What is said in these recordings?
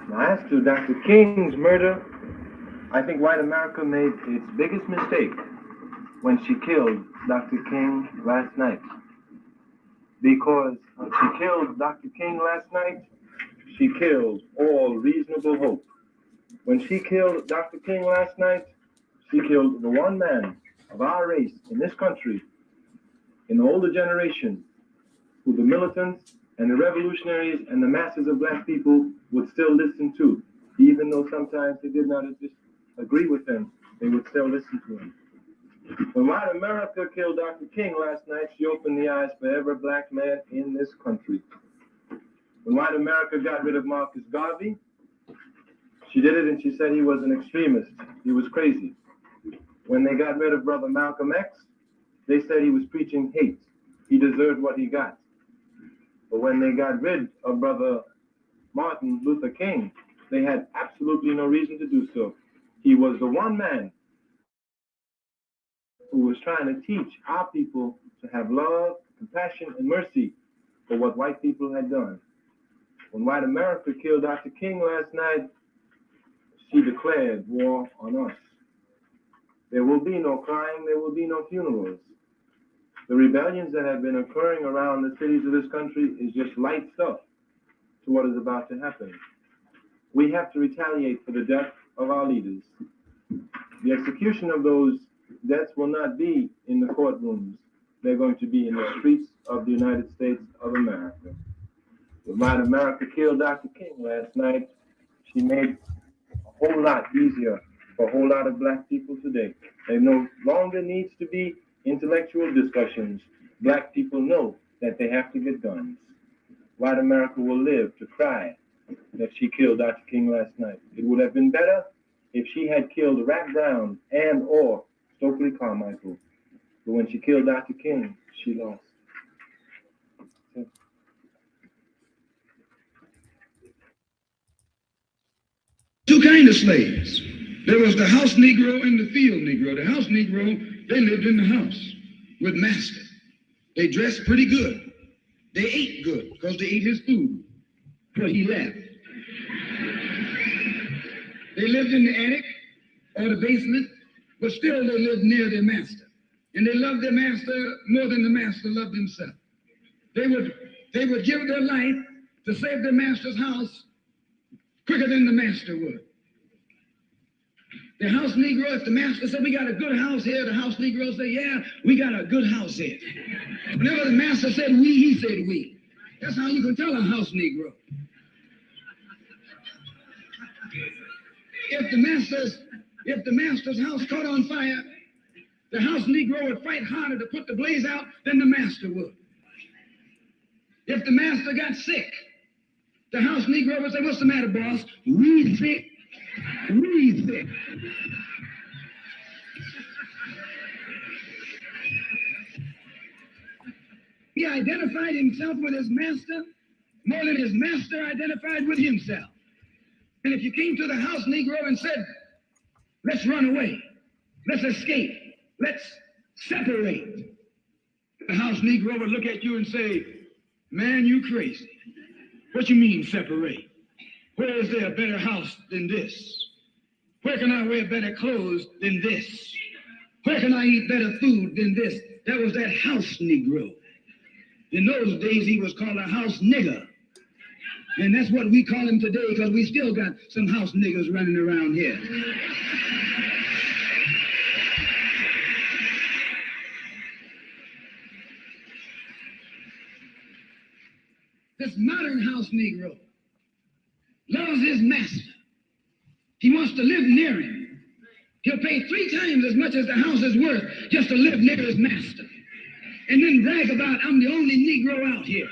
Now, as to Dr. King's murder, I think white America made its biggest mistake when she killed Dr. King last night. Because when she killed Dr. King last night, she killed all reasonable hope. When she killed Dr. King last night, she killed the one man of our race in this country, in the older generation, who the militants and the revolutionaries and the masses of black people would still listen to. Even though sometimes they did not agree with him, they would still listen to him. When white America killed Dr. King last night, she opened the eyes for every black man in this country. When white America got rid of Marcus Garvey, she did it and she said he was an extremist. He was crazy. When they got rid of Brother Malcolm X, they said he was preaching hate. He deserved what he got. But when they got rid of Brother Martin Luther King, they had absolutely no reason to do so. He was the one man who was trying to teach our people to have love, compassion, and mercy for what white people had done. When white America killed Dr. King last night, she declared war on us. There will be no crying, there will be no funerals. The rebellions that have been occurring around the cities of this country is just light stuff to what is about to happen. We have to retaliate for the death of our leaders. The execution of those deaths will not be in the courtrooms. They're going to be in the streets of the United States of America. When white America killed Dr. King last night, she made a whole lot easier for a whole lot of black people today. There no longer needs to be intellectual discussions. Black people know that they have to get guns. White America will live to cry that she killed Dr. King last night. It would have been better if she had killed Rat Brown and or Stokely Carmichael. But when she killed Dr. King, she lost. Two kinds of slaves. There was the house Negro and the field Negro. The house Negro, they lived in the house with master. They dressed pretty good. They ate good because they ate his food till he left. They lived in the attic or the basement, but still they lived near their master. And they loved their master more than the master loved himself. They would give their life to save their master's house quicker than the master would. The house Negro, if the master said, we got a good house here, the house Negro said, yeah, we got a good house here. Whenever the master said we, he said we. That's how you can tell a house Negro. If the master's house caught on fire, the house Negro would fight harder to put the blaze out than the master would. If the master got sick, the house Negro would say, what's the matter, boss? We sick. We sick. He identified himself with his master more than his master identified with himself. And if you came to the house Negro and said, let's run away, let's escape, let's separate, the house Negro would look at you and say, man, you crazy. What you mean separate? Where is there a better house than this? Where can I wear better clothes than this? Where can I eat better food than this? That was that house Negro. In those days, he was called a house nigger. And that's what we call him today because we still got some house niggers running around here. This modern house Negro loves his master. He wants to live near him. He'll pay 3 times as much as the house is worth just to live near his master. And then brag about, I'm the only Negro out here.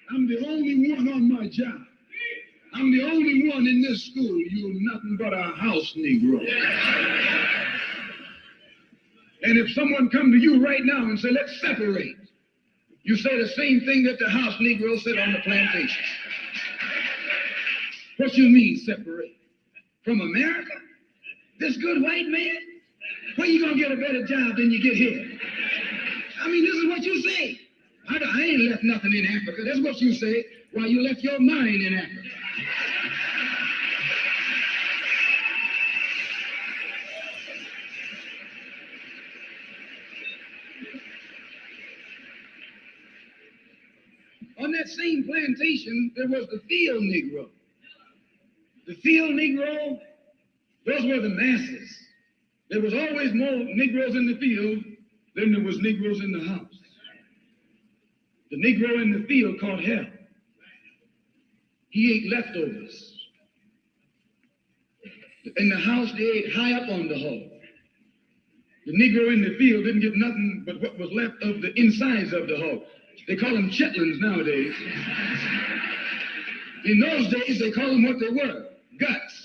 I'm the only one on my job. I'm the only one in this school. You're nothing but a house Negro. And if someone come to you right now and say, let's separate, you say the same thing that the house Negro said on the plantation. What you mean separate? From America? This good white man? Where you gonna get a better job than you get here? I mean, this is what you say. I ain't left nothing in Africa. That's what you say. While you left your mind in Africa. On that same plantation, there was the field Negro. The field Negro, those were the masses. There was always more Negroes in the field than there was Negroes in the house. The Negro in the field caught hell. He ate leftovers. In the house, they ate high up on the hog. The Negro in the field didn't get nothing but what was left of the insides of the hog. They call them chitlins nowadays. In those days, they call them what they were, guts.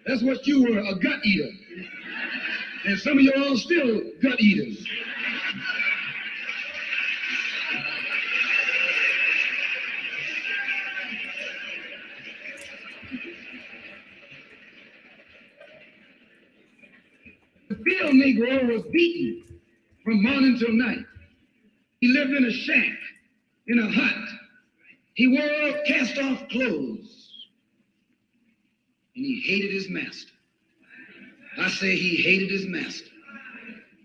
That's what you were, a gut eater. And some of you all still gut eaters. The field Negro was beaten from morning till night. He lived in a shack, in a hut. He wore cast-off clothes. And he hated his master. I say he hated his master.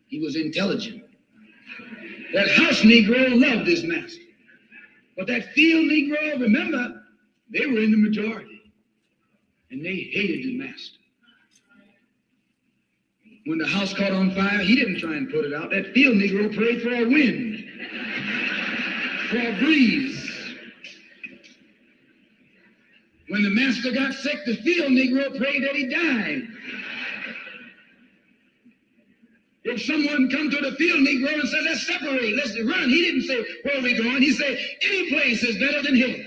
He was intelligent. That house Negro loved his master. But that field Negro, remember, they were in the majority. And they hated the master. When the house caught on fire, he didn't try and put it out. That field Negro prayed for a wind, for a breeze. When the master got sick, the field Negro prayed that he died. If someone come to the field Negro and said, let's separate, let's run, he didn't say, where are we going? He said, any place is better than here.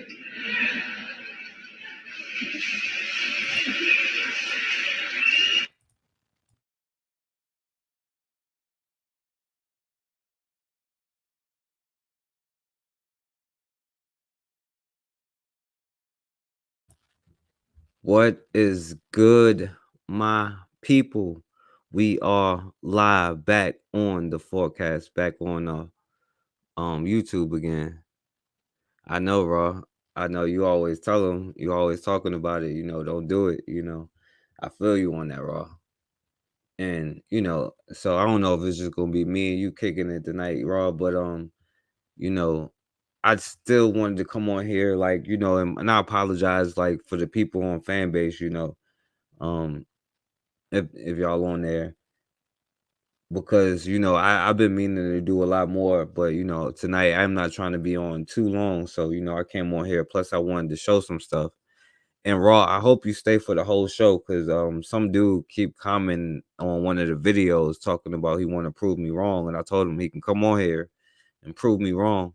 What is good, my people? We are live back on the forecast, back on YouTube again. I know, Raw. I know you always tell them, you always talking about it, don't do it, I feel you on that, Raw. And, so I don't know if it's just gonna be me and you kicking it tonight, Raw, but you know, I still wanted to come on here, like, and I apologize, like, for the people on fan base, um, if y'all on there, because I've been meaning to do a lot more, but tonight I'm not trying to be on too long, so I came on here. Plus, I wanted to show some stuff. And Raw, I hope you stay for the whole show, because some dude keep commenting on one of the videos talking about he want to prove me wrong, and I told him he can come on here and prove me wrong.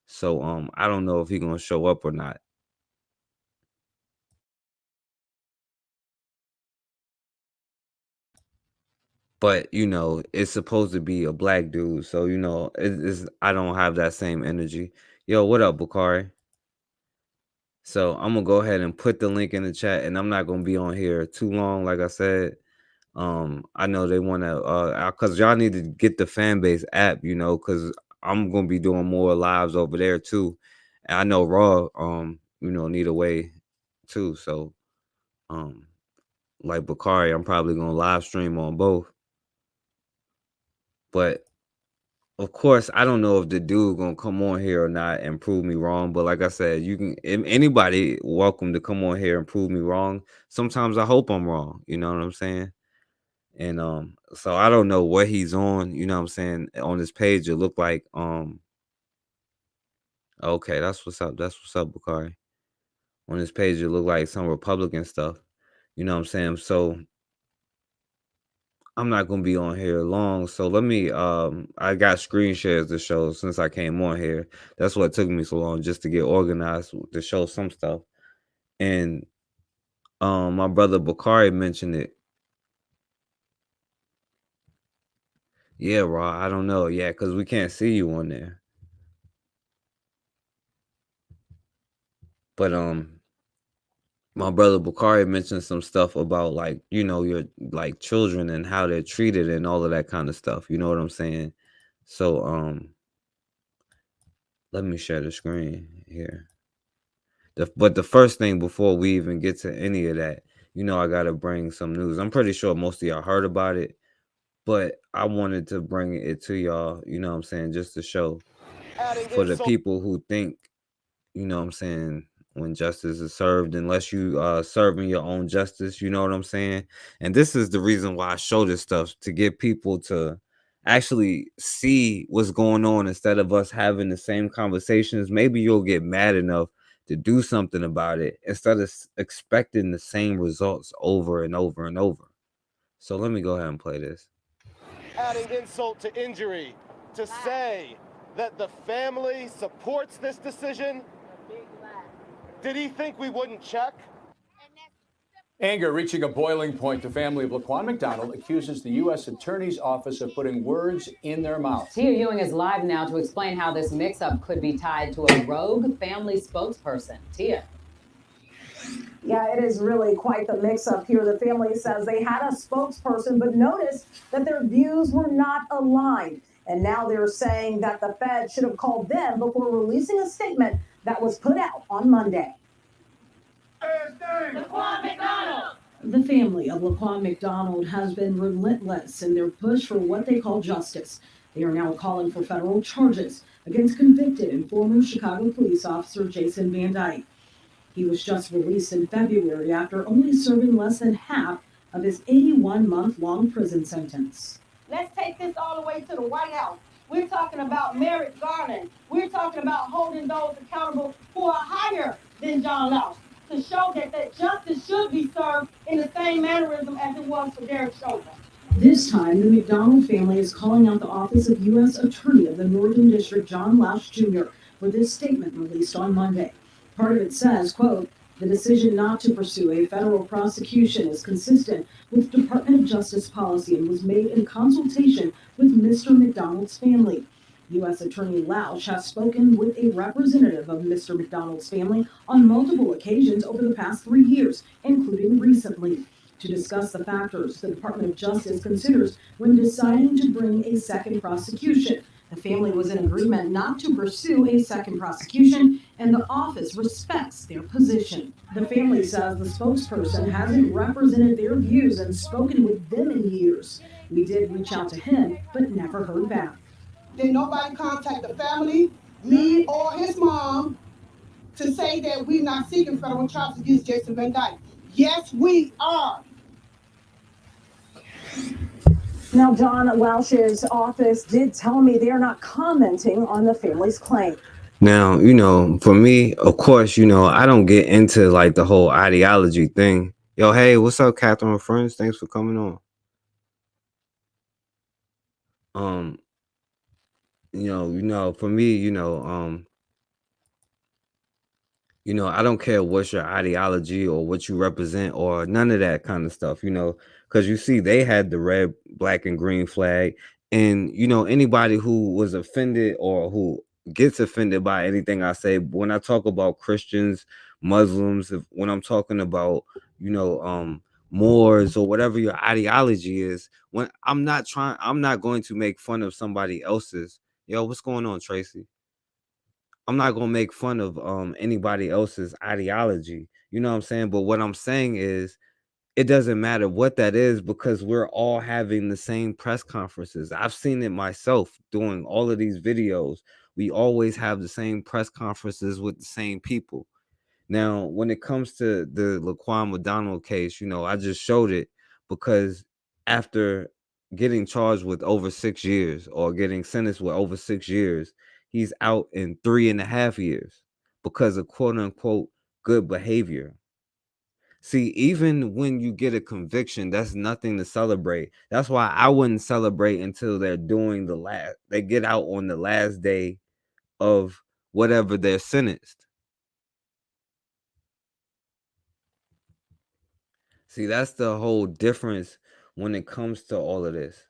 So I don't know if he gonna show up or not. But it's supposed to be a black dude, so it's I don't have that same energy. Yo, what up, Bakari? So I'm gonna go ahead and put the link in the chat, and I'm not gonna be on here too long. Like I said, I know they want to, cause y'all need to get the fan base app, cause I'm gonna be doing more lives over there too. And I know Raw, need a way too. So, like Bakari, I'm probably gonna live stream on both. But of course, I don't know if the dude gonna come on here or not and prove me wrong. But like I said, you can anybody welcome to come on here and prove me wrong. Sometimes I hope I'm wrong. You know what I'm saying? And so I don't know what he's on. You know what I'm saying? On this page, it looked like okay, that's what's up. That's what's up, Bakari. On this page, it looked like some Republican stuff. You know what I'm saying? So I'm not gonna be on here long, so let me I got screen shares to show since I came on here. That's what took me so long, just to get organized to show some stuff. And my brother Bakari mentioned it. Yeah, Raw, I don't know. Yeah, because we can't see you on there. But my brother Bakari mentioned some stuff about like, your like children and how they're treated and all of that kind of stuff. You know what I'm saying? So let me share the screen here. But the first thing before we even get to any of that, I gotta bring some news. I'm pretty sure most of y'all heard about it, but I wanted to bring it to y'all, you know what I'm saying, just to show for the people who think, what I'm saying, when justice is served, unless you serving your own justice, you know what I'm saying? And this is the reason why I show this stuff, to get people to actually see what's going on instead of us having the same conversations. Maybe you'll get mad enough to do something about it instead of expecting the same results over and over and over. So let me go ahead and play this. Adding insult to injury, to say that the family supports this decision? Did he think we wouldn't check? Anger reaching a boiling point. The family of Laquan McDonald accuses the U.S. Attorney's Office of putting words in their mouth. Tia Ewing is live now to explain how this mix-up could be tied to a rogue family spokesperson. Tia. Yeah, it is really quite the mix-up here. The family says they had a spokesperson, but noticed that their views were not aligned. And now they're saying that the Fed should have called them before releasing a statement that was put out on Monday. Laquan McDonald. The family of Laquan McDonald has been relentless in their push for what they call justice. They are now calling for federal charges against convicted and former Chicago police officer Jason Van Dyke. He was just released in February after only serving less than half of his 81-month-long prison sentence. Let's take this all the way to the White House. We're talking about Merrick Garland. We're talking about holding those accountable who are higher than John Lausch, to show that justice should be served in the same mannerism as it was for Derek Chauvin. This time, the McDonald family is calling out the Office of U.S. Attorney of the Northern District, John Lausch Jr., for this statement released on Monday. Part of it says, quote, "The decision not to pursue a federal prosecution is consistent with Department of Justice policy and was made in consultation with Mr. McDonald's family." U.S. Attorney Lausch has spoken with a representative of Mr. McDonald's family on multiple occasions over the past 3 years, including recently, to discuss the factors the Department of Justice considers when deciding to bring a second prosecution. The family was in agreement not to pursue a second prosecution, and the office respects their position. The family says the spokesperson hasn't represented their views and spoken with them in years. We did reach out to him, but never heard back. Did nobody contact the family, me, or his mom to say that we're not seeking federal charges against Jason Van Dyke? Yes, we are. Now, John Lausch's office did tell me they are not commenting on the family's claim. Now, for me, of course, I don't get into like the whole ideology thing. Yo, hey, what's up, Catherine and friends? Thanks for coming on. For me, I don't care what's your ideology or what you represent or none of that kind of stuff, because you see, they had the red, black, and green flag. And, anybody who was offended or who gets offended by anything I say, when I talk about Christians, Muslims, when I'm talking about, Moors or whatever your ideology is, when I'm not going to make fun of somebody else's. Yo, what's going on, Tracy? I'm not gonna make fun of anybody else's ideology. You know what I'm saying? But what I'm saying is it doesn't matter what that is, because we're all having the same press conferences. I've seen it myself doing all of these videos. We always have the same press conferences with the same people. Now, when it comes to the Laquan McDonald case, I just showed it because after getting charged with over 6 years or getting sentenced with over 6 years, he's out in 3.5 years because of quote unquote good behavior. See, even when you get a conviction, that's nothing to celebrate. That's why I wouldn't celebrate until they get out on the last day of whatever they're sentenced. See, that's the whole difference when it comes to all of this.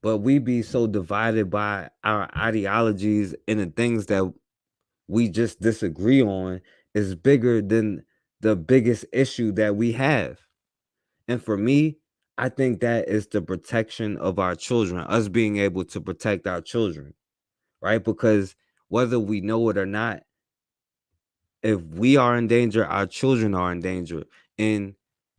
But we be so divided by our ideologies and the things that we just disagree on is bigger than the biggest issue that we have. And for me, I think that is the protection of our children, us being able to protect our children, right? Because whether we know it or not, if we are in danger, our children are in danger. And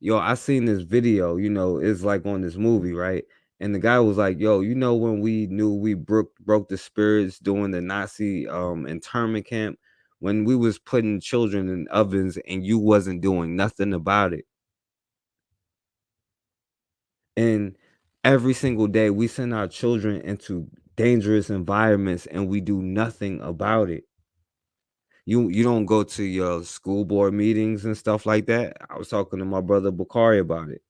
I seen this video, it's like on this movie, right? And the guy was like, when we knew we broke the spirits during the Nazi internment camp, when we was putting children in ovens and you wasn't doing nothing about it. And every single day we send our children into dangerous environments and we do nothing about it. You don't go to your school board meetings and stuff like that. I was talking to my brother Bakari about it.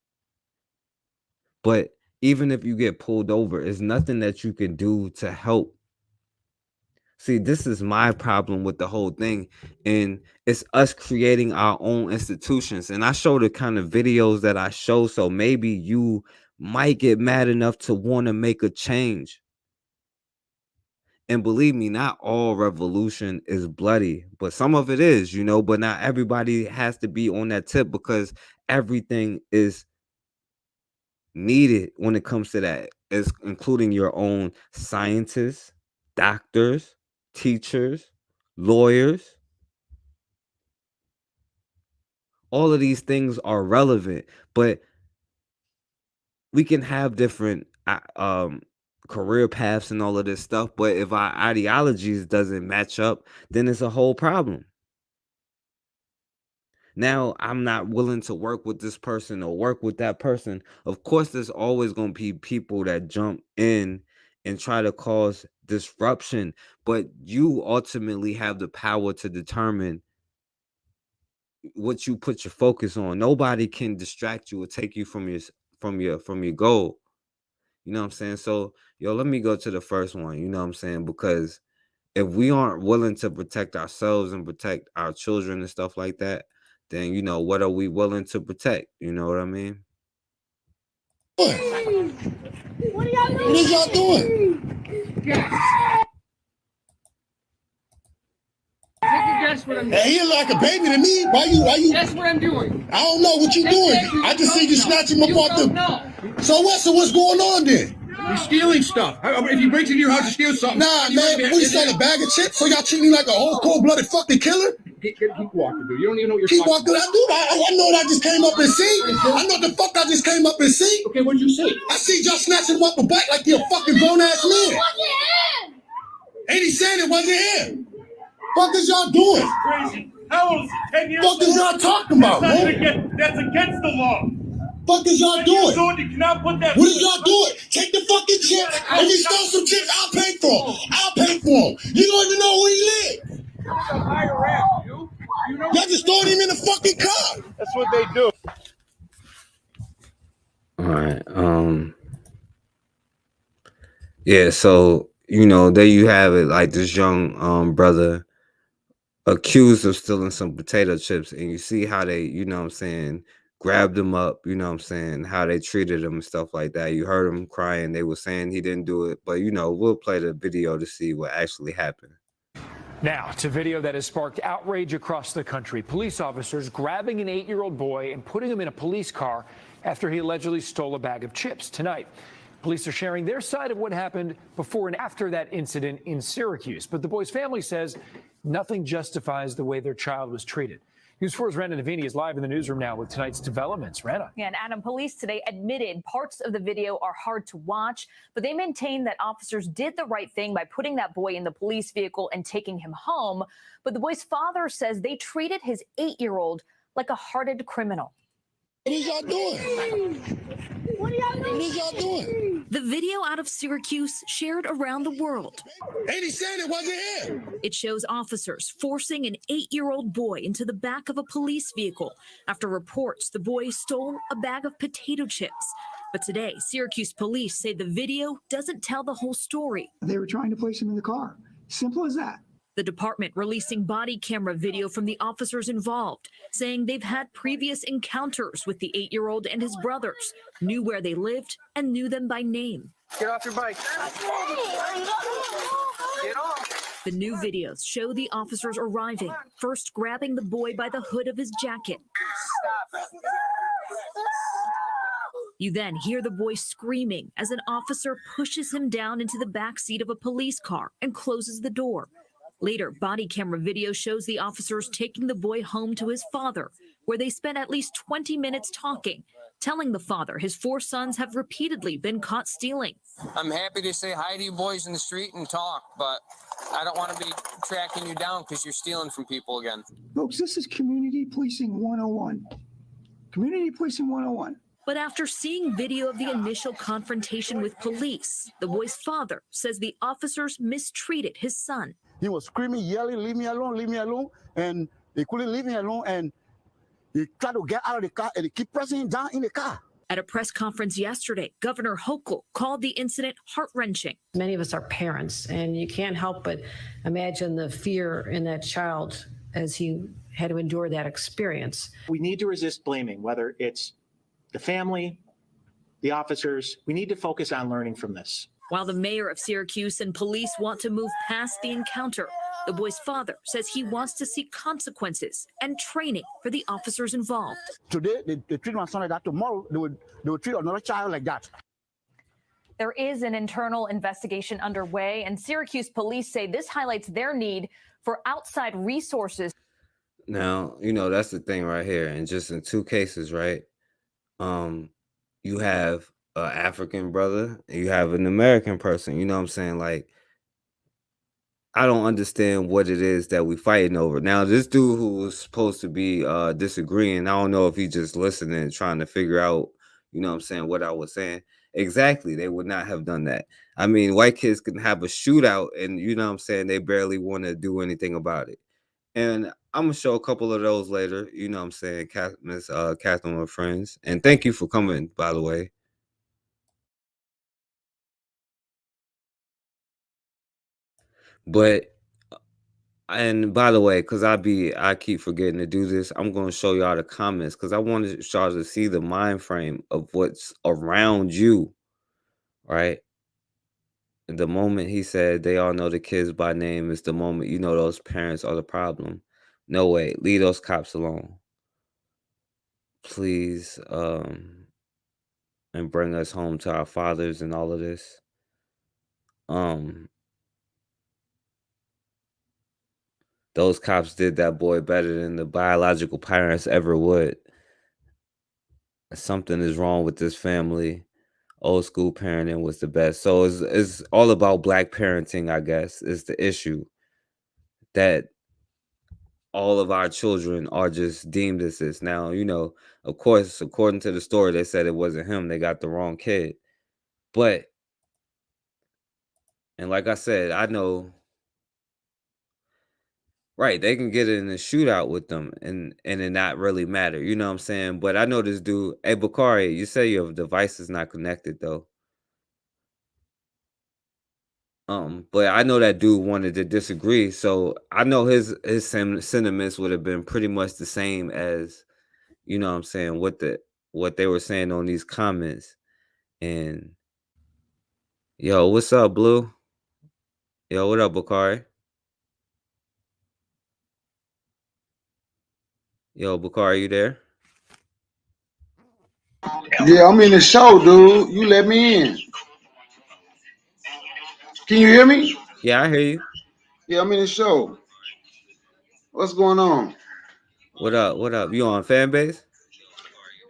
But even if you get pulled over, there's nothing that you can do to help. See, this is my problem with the whole thing. And it's us creating our own institutions. And I show the kind of videos that I show. So maybe you might get mad enough to want to make a change. And believe me, not all revolution is bloody, but some of it is, but not everybody has to be on that tip because everything is needed when it comes to that, is including your own scientists, doctors, teachers, lawyers. All of these things are relevant, but we can have different career paths and all of this stuff, but if our ideologies doesn't match up, then it's a whole problem. Now I'm not willing to work with this person or work with that person. Of course, there's always going to be people that jump in and try to cause disruption, but you ultimately have the power to determine what you put your focus on. Nobody can distract you or take you from your goal. You know what I'm saying? So, let me go to the first one, you know what I'm saying? Because if we aren't willing to protect ourselves and protect our children and stuff like that, then, what are we willing to protect? You know what I mean? What are y'all doing? What is y'all doing? Take a guess what I'm doing. Hey, you're like a baby to me. Why you? Guess what I'm doing. I don't know what you're doing. I just see you snatching him up off the. So what's going on then? You're stealing stuff. If you break into your house to steal something. Nah, man. What, you selling a bag of chips? So y'all treat me like a whole cold-blooded fucking killer? Keep walking, dude. You don't even know what you're Keep talking walking. I know what I just came up and see. I know the fuck I just came up and see. Okay, what did you say? I see y'all snatching him up a bike like you're a fucking grown-ass man. Ain't he saying it wasn't him? Fuck is y'all doing? Crazy. How old is he? 10 years old? Fuck is y'all talking about, man? That's against the law. Fuck is y'all doing? You cannot put that. What is y'all doing? Take the fucking chips. If you stole some chips, I'll pay for them. I'll pay for them. You don't even know where he lives. Y'all just throwing him in the fucking car. That's what they do. All right. Yeah, so there you have it, like this young brother accused of stealing some potato chips, and you see how they, grabbed him up, how they treated him and stuff like that. You heard him crying. They were saying he didn't do it, but we'll play the video to see what actually happened. Now to video that has sparked outrage across the country. Police officers grabbing an 8-year-old boy and putting him in a police car after he allegedly stole a bag of chips. Tonight, police are sharing their side of what happened before and after that incident in Syracuse. But the boy's family says nothing justifies the way their child was treated. News 4's Rana Navini is live in the newsroom now with tonight's developments. Rana. Yeah, and Adam, police today admitted parts of the video are hard to watch, but they maintain that officers did the right thing by putting that boy in the police vehicle and taking him home. But the boy's father says they treated his 8-year-old like a hardened criminal. What is y'all doing? What is y'all doing? The video out of Syracuse shared around the world. Ain't he saying it wasn't him? It shows officers forcing an 8-year-old boy into the back of a police vehicle after reports the boy stole a bag of potato chips. But today, Syracuse police say the video doesn't tell the whole story. They were trying to place him in the car. Simple as that. The department releasing body camera video from the officers involved, saying they've had previous encounters with the 8-year-old and his brothers, knew where they lived, and knew them by name. Get off your bike. Get off. The new videos show the officers arriving, first grabbing the boy by the hood of his jacket. You then hear the boy screaming as an officer pushes him down into the back seat of a police car and closes the door. Later, body camera video shows the officers taking the boy home to his father, where they spent at least 20 minutes talking, telling the father his 4 sons have repeatedly been caught stealing. I'm happy to say hi to you boys in the street and talk, but I don't want to be tracking you down because you're stealing from people again. Folks, this is Community Policing 101. Community Policing 101. But after seeing video of the initial confrontation with police, the boy's father says the officers mistreated his son. He was screaming, yelling, leave me alone, and they couldn't leave me alone, and they tried to get out of the car, and they keep pressing him down in the car. At a press conference yesterday, Governor Hochul called the incident heart-wrenching. Many of us are parents, and you can't help but imagine the fear in that child as he had to endure that experience. We need to resist blaming, whether it's the family, the officers. We need to focus on learning from this. While the mayor of Syracuse and police want to move past the encounter, the boy's father says he wants to see consequences and training for the officers involved. Today, they treat my son like that. Tomorrow, they would treat another child like that. There is an internal investigation underway, and Syracuse police say this highlights their need for outside resources. Now, that's the thing right here. And just in 2 cases, right? You have an African brother and you have an American person. You know what I'm saying? Like, I don't understand what it is that we fighting over. Now, this dude who was supposed to be disagreeing, I don't know if he just listening and trying to figure out, what I was saying. Exactly. They would not have done that. I mean, white kids can have a shootout and, they barely want to do anything about it. And I'm going to show a couple of those later. Miss Catherine with friends. And thank you for coming, by the way. But, and by the way, because I keep forgetting to do this, I'm going to show y'all the comments because I wanted y'all to see the mind frame of what's around you, right? The moment he said they all know the kids by name is the moment those parents are the problem. No way, leave those cops alone, please, and bring us home to our fathers and all of this. Those cops did that boy better than the biological parents ever would. Something is wrong with this family. Old school parenting was the best. So it's all about black parenting, I guess, is the issue. That all of our children are just deemed as this. Now, of course, according to the story, they said it wasn't him. They got the wrong kid. But, and like I said, I know, right, they can get in a shootout with them and it not really matter. You know what I'm saying? But I know this dude, hey, Bakari, you say your device is not connected, though. But I know that dude wanted to disagree, so I know his sentiments would have been pretty much the same as, what I'm saying, what they were saying on these comments. And yo, what's up, Blue? Yo, what up, Bakari? Yo, Bakari, you there? Yeah, I'm in the show, dude. You let me in. Can you hear me? Yeah, I hear you. Yeah, I'm in the show. What's going on? What up? What up? You on Fanbase?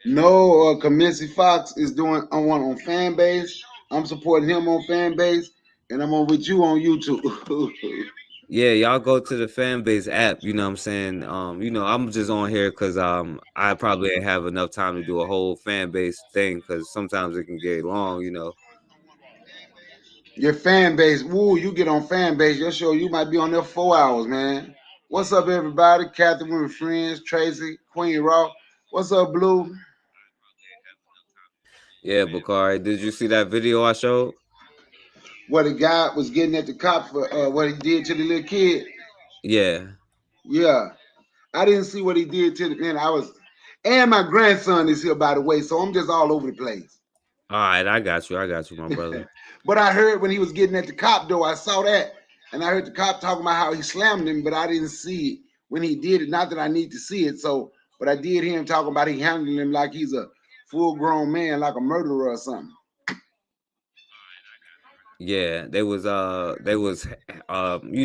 No, Kaminsky Fox is doing one on Fanbase. I'm supporting him on Fanbase, and I'm on with you on YouTube. Yeah, y'all go to the Fanbase app. You know what I'm saying? I'm just on here because I probably ain't have enough time to do a whole Fanbase thing because sometimes it can get long. Your Fanbase, woo! You get on Fanbase, your show, you might be on there 4 hours, man. What's up, everybody? Catherine with friends, Tracy, Queen Raw. What's up, Blue? Yeah, Bakari, did you see that video I showed? Where the guy was getting at the cop for what he did to the little kid. Yeah. Yeah. I didn't see what he did to the man. And my grandson is here, by the way, so I'm just all over the place. All right, I got you, my brother. But I heard when he was getting at the cop door, I saw that. And I heard the cop talking about how he slammed him, but I didn't see it when he did it. Not that I need to see it. So, but I did hear him talking about he handling him like he's a full-grown man, like a murderer or something. Yeah, you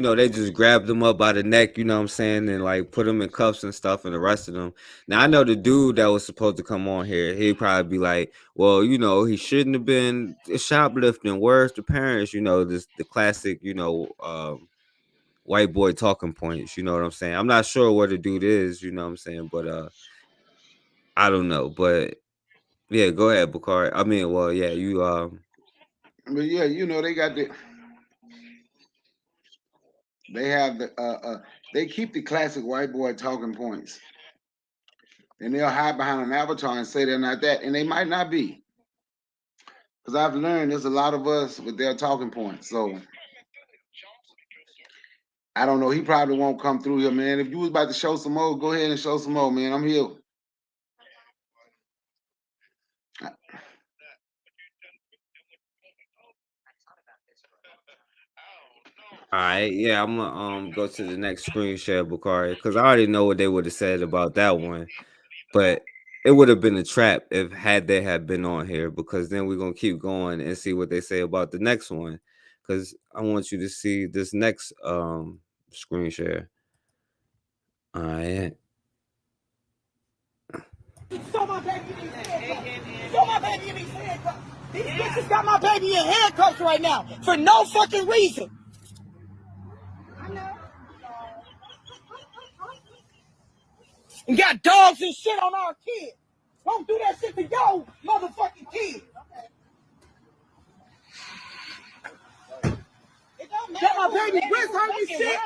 know, they just grabbed him up by the neck, you know what I'm saying, and like put him in cuffs and stuff and arrested him. Now I know the dude that was supposed to come on here, he'd probably be like, well, you know, he shouldn't have been shoplifting. Where's the parents? You know, the classic, you know, white boy talking points, you know what I'm saying? I'm not sure what the dude is, you know what I'm saying, but I don't know. But yeah, go ahead, Bakari. I mean, well, yeah, you But yeah, you know, they got they have they keep the classic white boy talking points. And they'll hide behind an avatar and say they're not that, and they might not be. Because I've learned there's a lot of us with their talking points. So I don't know. He probably won't come through here, man. If you was about to show some more, go ahead and show some more, man. I'm here. all right, yeah, I'm gonna go to the next screen share, Bakari, because I already know what they would have said about that one, but it would have been a trap if they had been on here, because then we're gonna keep going and see what they say about the next one, because I want you to see this next screen share. All right. Show my baby in these handcuffs. Show my baby in these handcuffs. These bitches got my baby in handcuffs right now for no fucking reason. I know. And got dogs and shit on our kids. Don't do that shit to your motherfucking kids. Get my baby wrist hurt and shit.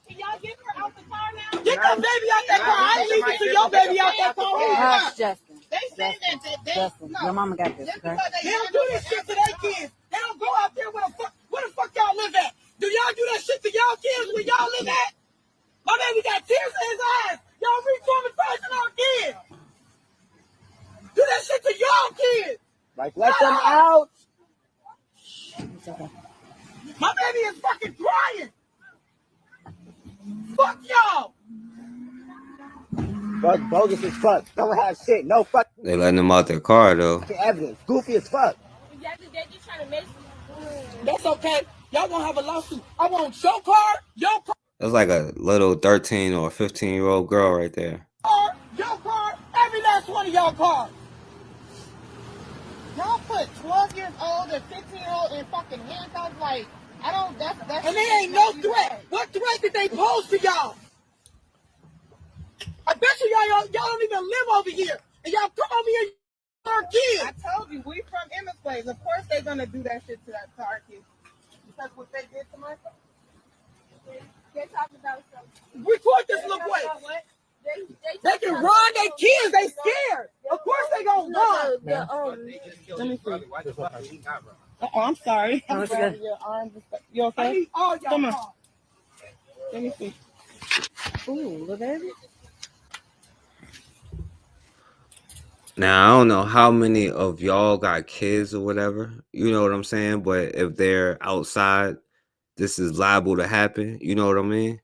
Can y'all get her out the car now? Get that baby out that car. I ain't leaving till your baby out that car. Hush, Justin. They say that Justin, your mama got this, okay? They don't do this shit to their kids. They don't go out there where the fuck y'all live at. Do y'all do that shit to y'all kids where y'all live at? My baby got tears in his eyes. Y'all re-traumatizing our kids. Do that shit to y'all kids. Like, let them out. My baby is fucking crying. Fuck y'all. Fuck bogus as fuck. Don't have shit. No fuck They letting them out their car though. evidence. Goofy as fuck. They're just trying to make. That's okay. Y'all gonna have a lawsuit. I want your car, That's like a little 13 or 15-year-old girl right there. your car, every last one of y'all cars. Y'all put 12 years old and 15-year-old in fucking handcuffs. Like, I don't. That's. And they ain't no threat. What threat did they pose to y'all? I bet you y'all don't even live over here. And y'all come over here, our kids. I told you, we from Emma's Place. Of course they're gonna do that shit to our kids. Because what they did to my son. They're talking about something. Record this little boy. They can run, they kids, they scared. Of course they gonna run. Let me see. Oh, I'm sorry. I'm sorry. Your arms. You okay? I need all y'all. Come on. Let me see. Ooh, little baby. Now I don't know how many of y'all got kids or whatever, you know what I'm saying? But if they're outside, this is liable to happen, you know what I mean?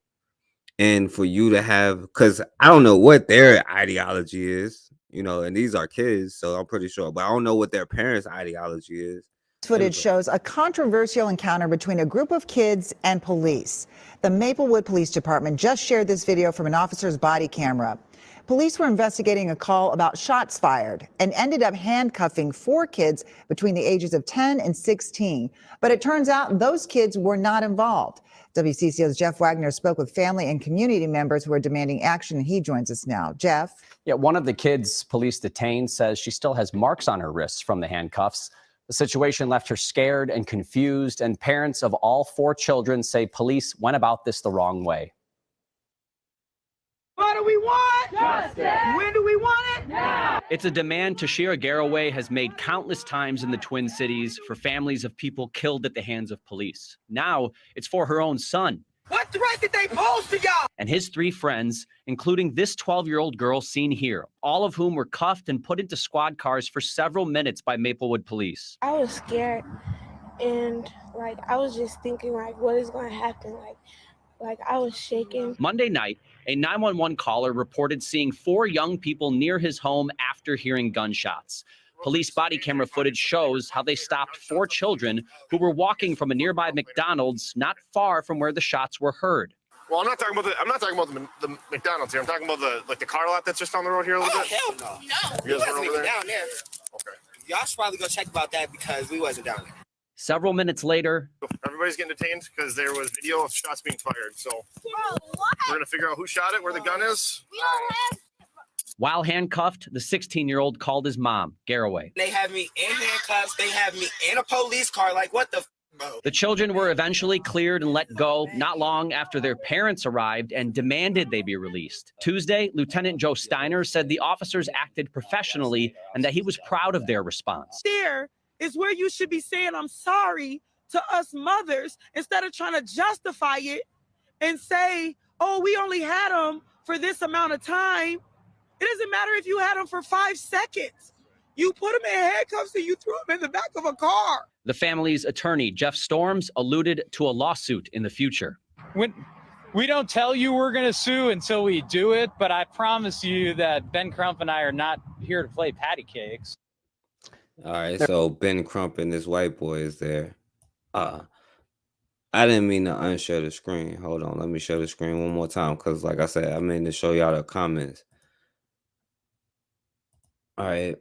And for you to have, because I don't know what their ideology is, you know, and these are kids, so I'm pretty sure, but I don't know what their parents' ideology is. Footage shows a controversial encounter between a group of kids and police. The Maplewood Police Department just shared this video from an officer's body camera. Police were investigating a call about shots fired and ended up handcuffing 4 kids between the ages of 10 and 16. But it turns out those kids were not involved. WCCO's Jeff Wagner spoke with family and community members who are demanding action. He joins us now. Jeff? Yeah, one of the kids police detained says she still has marks on her wrists from the handcuffs. The situation left her scared and confused, and parents of all 4 children say police went about this the wrong way. What do we want? Justice. When do we want it? Now. It's a demand Tashira Garraway has made countless times in the Twin Cities for families of people killed at the hands of police. Now it's for her own son. What threat did they pose to y'all? And his 3 friends, including this 12-year-old girl seen here, all of whom were cuffed and put into squad cars for several minutes by Maplewood police. I was scared, and I was just thinking what is going to happen? Like I was shaking. Monday night, a 911 caller reported seeing 4 young people near his home after hearing gunshots. Police body camera footage shows how they stopped 4 children who were walking from a nearby McDonald's not far from where the shots were heard. Well, I'm not talking about the McDonald's here. I'm talking about the car lot that's just on the road here a little bit. Hell no. No, You we guys wasn't were over even there? down there. Okay. Y'all should probably go check about that because we wasn't down there. Several minutes later, Everybody's getting detained because there was video of shots being fired. So we're gonna figure out who shot it, where the gun is. while handcuffed, the 16-year-old called his mom, Garraway. They have me in handcuffs. They have me in a police car. What the bro? The children were eventually cleared and let go not long after their parents arrived and demanded they be released. Tuesday, Lieutenant Joe Steiner said the officers acted professionally and that he was proud of their response. There is where you should be saying I'm sorry to us mothers instead of trying to justify it and say, oh, we only had them for this amount of time. It doesn't matter if you had them for 5 seconds. You put them in handcuffs and you threw them in the back of a car. The family's attorney, Jeff Storms, alluded to a lawsuit in the future. When we don't tell you we're going to sue until we do it, but I promise you that Ben Crump and I are not here to play patty cakes. All right, so Ben Crump and this white boy is there. I didn't mean to unshare the screen. Hold on, let me share the screen one more time because, like I said, I mean to show y'all the comments. All right.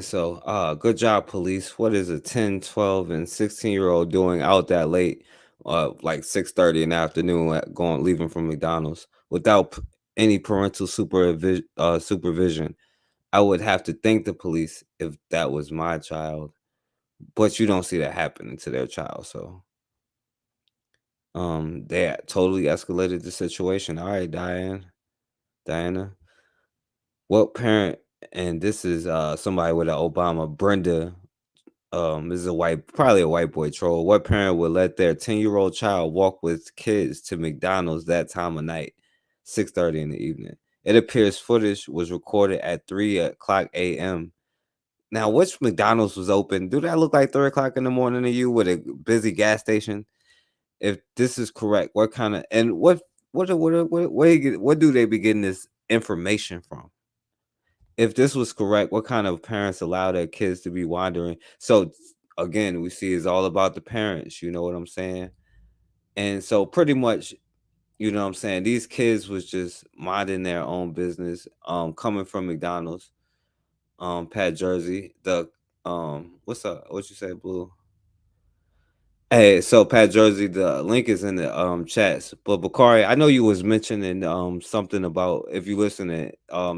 So, good job, police. What is a 10, 12, and 16-year-old doing out that late, like 6:30 in the afternoon, leaving from McDonald's without any parental supervision? I would have to thank the police if that was my child, but you don't see that happening to their child. So, they totally escalated the situation. All right, Diana, what parent? And this is somebody with an Obama. Brenda, this is probably a white boy troll. What parent would let their 10-year-old child walk with kids to McDonald's that time of night, 6:30 in the evening? It appears footage was recorded at 3:00 a.m. Now, which McDonald's was open? Do that look like 3:00 in the morning to you with a busy gas station? If this is correct, what kind of and what do they be getting this information from? If this was correct, what kind of parents allow their kids to be wandering? So again, we see it's all about the parents, you know what I'm saying? And so pretty much, you know what I'm saying, these kids was just minding their own business, coming from McDonald's, Pat Jersey, what's up? What you say, Blue? Hey, so Pat Jersey, the link is in the chats. But Bakari, I know you was mentioning something about, if you listening,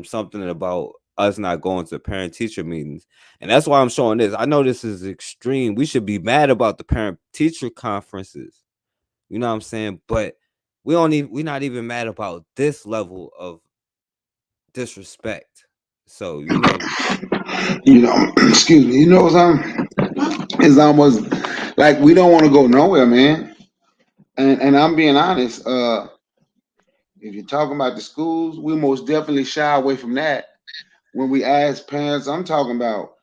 something about us not going to parent teacher meetings. And that's why I'm showing this. I know this is extreme. We should be mad about the parent teacher conferences. You know what I'm saying? But we're not even mad about this level of disrespect. So, excuse me, you know something? It's almost like we don't want to go nowhere, man. And I'm being honest, if you're talking about the schools, we most definitely shy away from that. When we ask parents, I'm talking about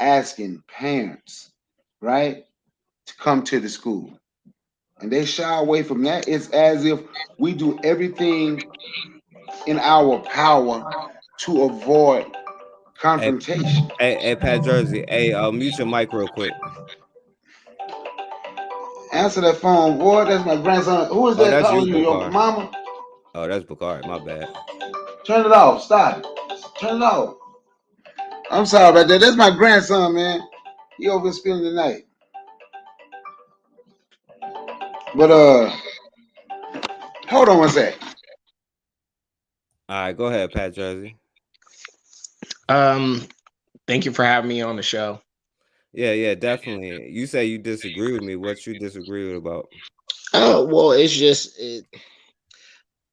asking parents, right, to come to the school. And they shy away from that. It's as if we do everything in our power to avoid confrontation. Hey, Pat Jersey, mute your mic real quick. Answer that phone, boy. That's my grandson. Who is that calling you? Your mama? Oh, that's Bakari. My bad. Turn it off. Stop it. Turn it off. I'm sorry about that. That's my grandson, man. He over here spending the night. But hold on one sec. All right, go ahead, Pat Jersey. Thank you for having me on the show. Yeah, definitely. You say you disagree with me. What you disagree with about? Oh, well, it's just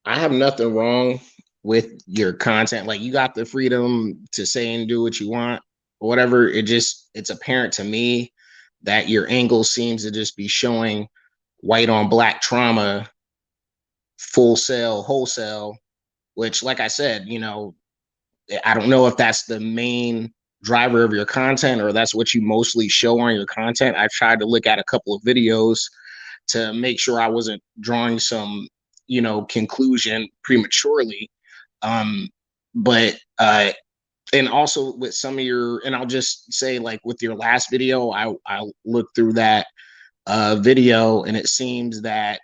I have nothing wrong with your content. Like, you got the freedom to say and do what you want, or whatever. It's apparent to me that your angle seems to just be showing white on black trauma, full sale, wholesale, which, like I said, you know, I don't know if that's the main driver of your content or that's what you mostly show on your content. I tried to look at a couple of videos to make sure I wasn't drawing some, you know, conclusion prematurely. But and also with some of your, and I'll just say, like with your last video, I looked through that video, and it seems that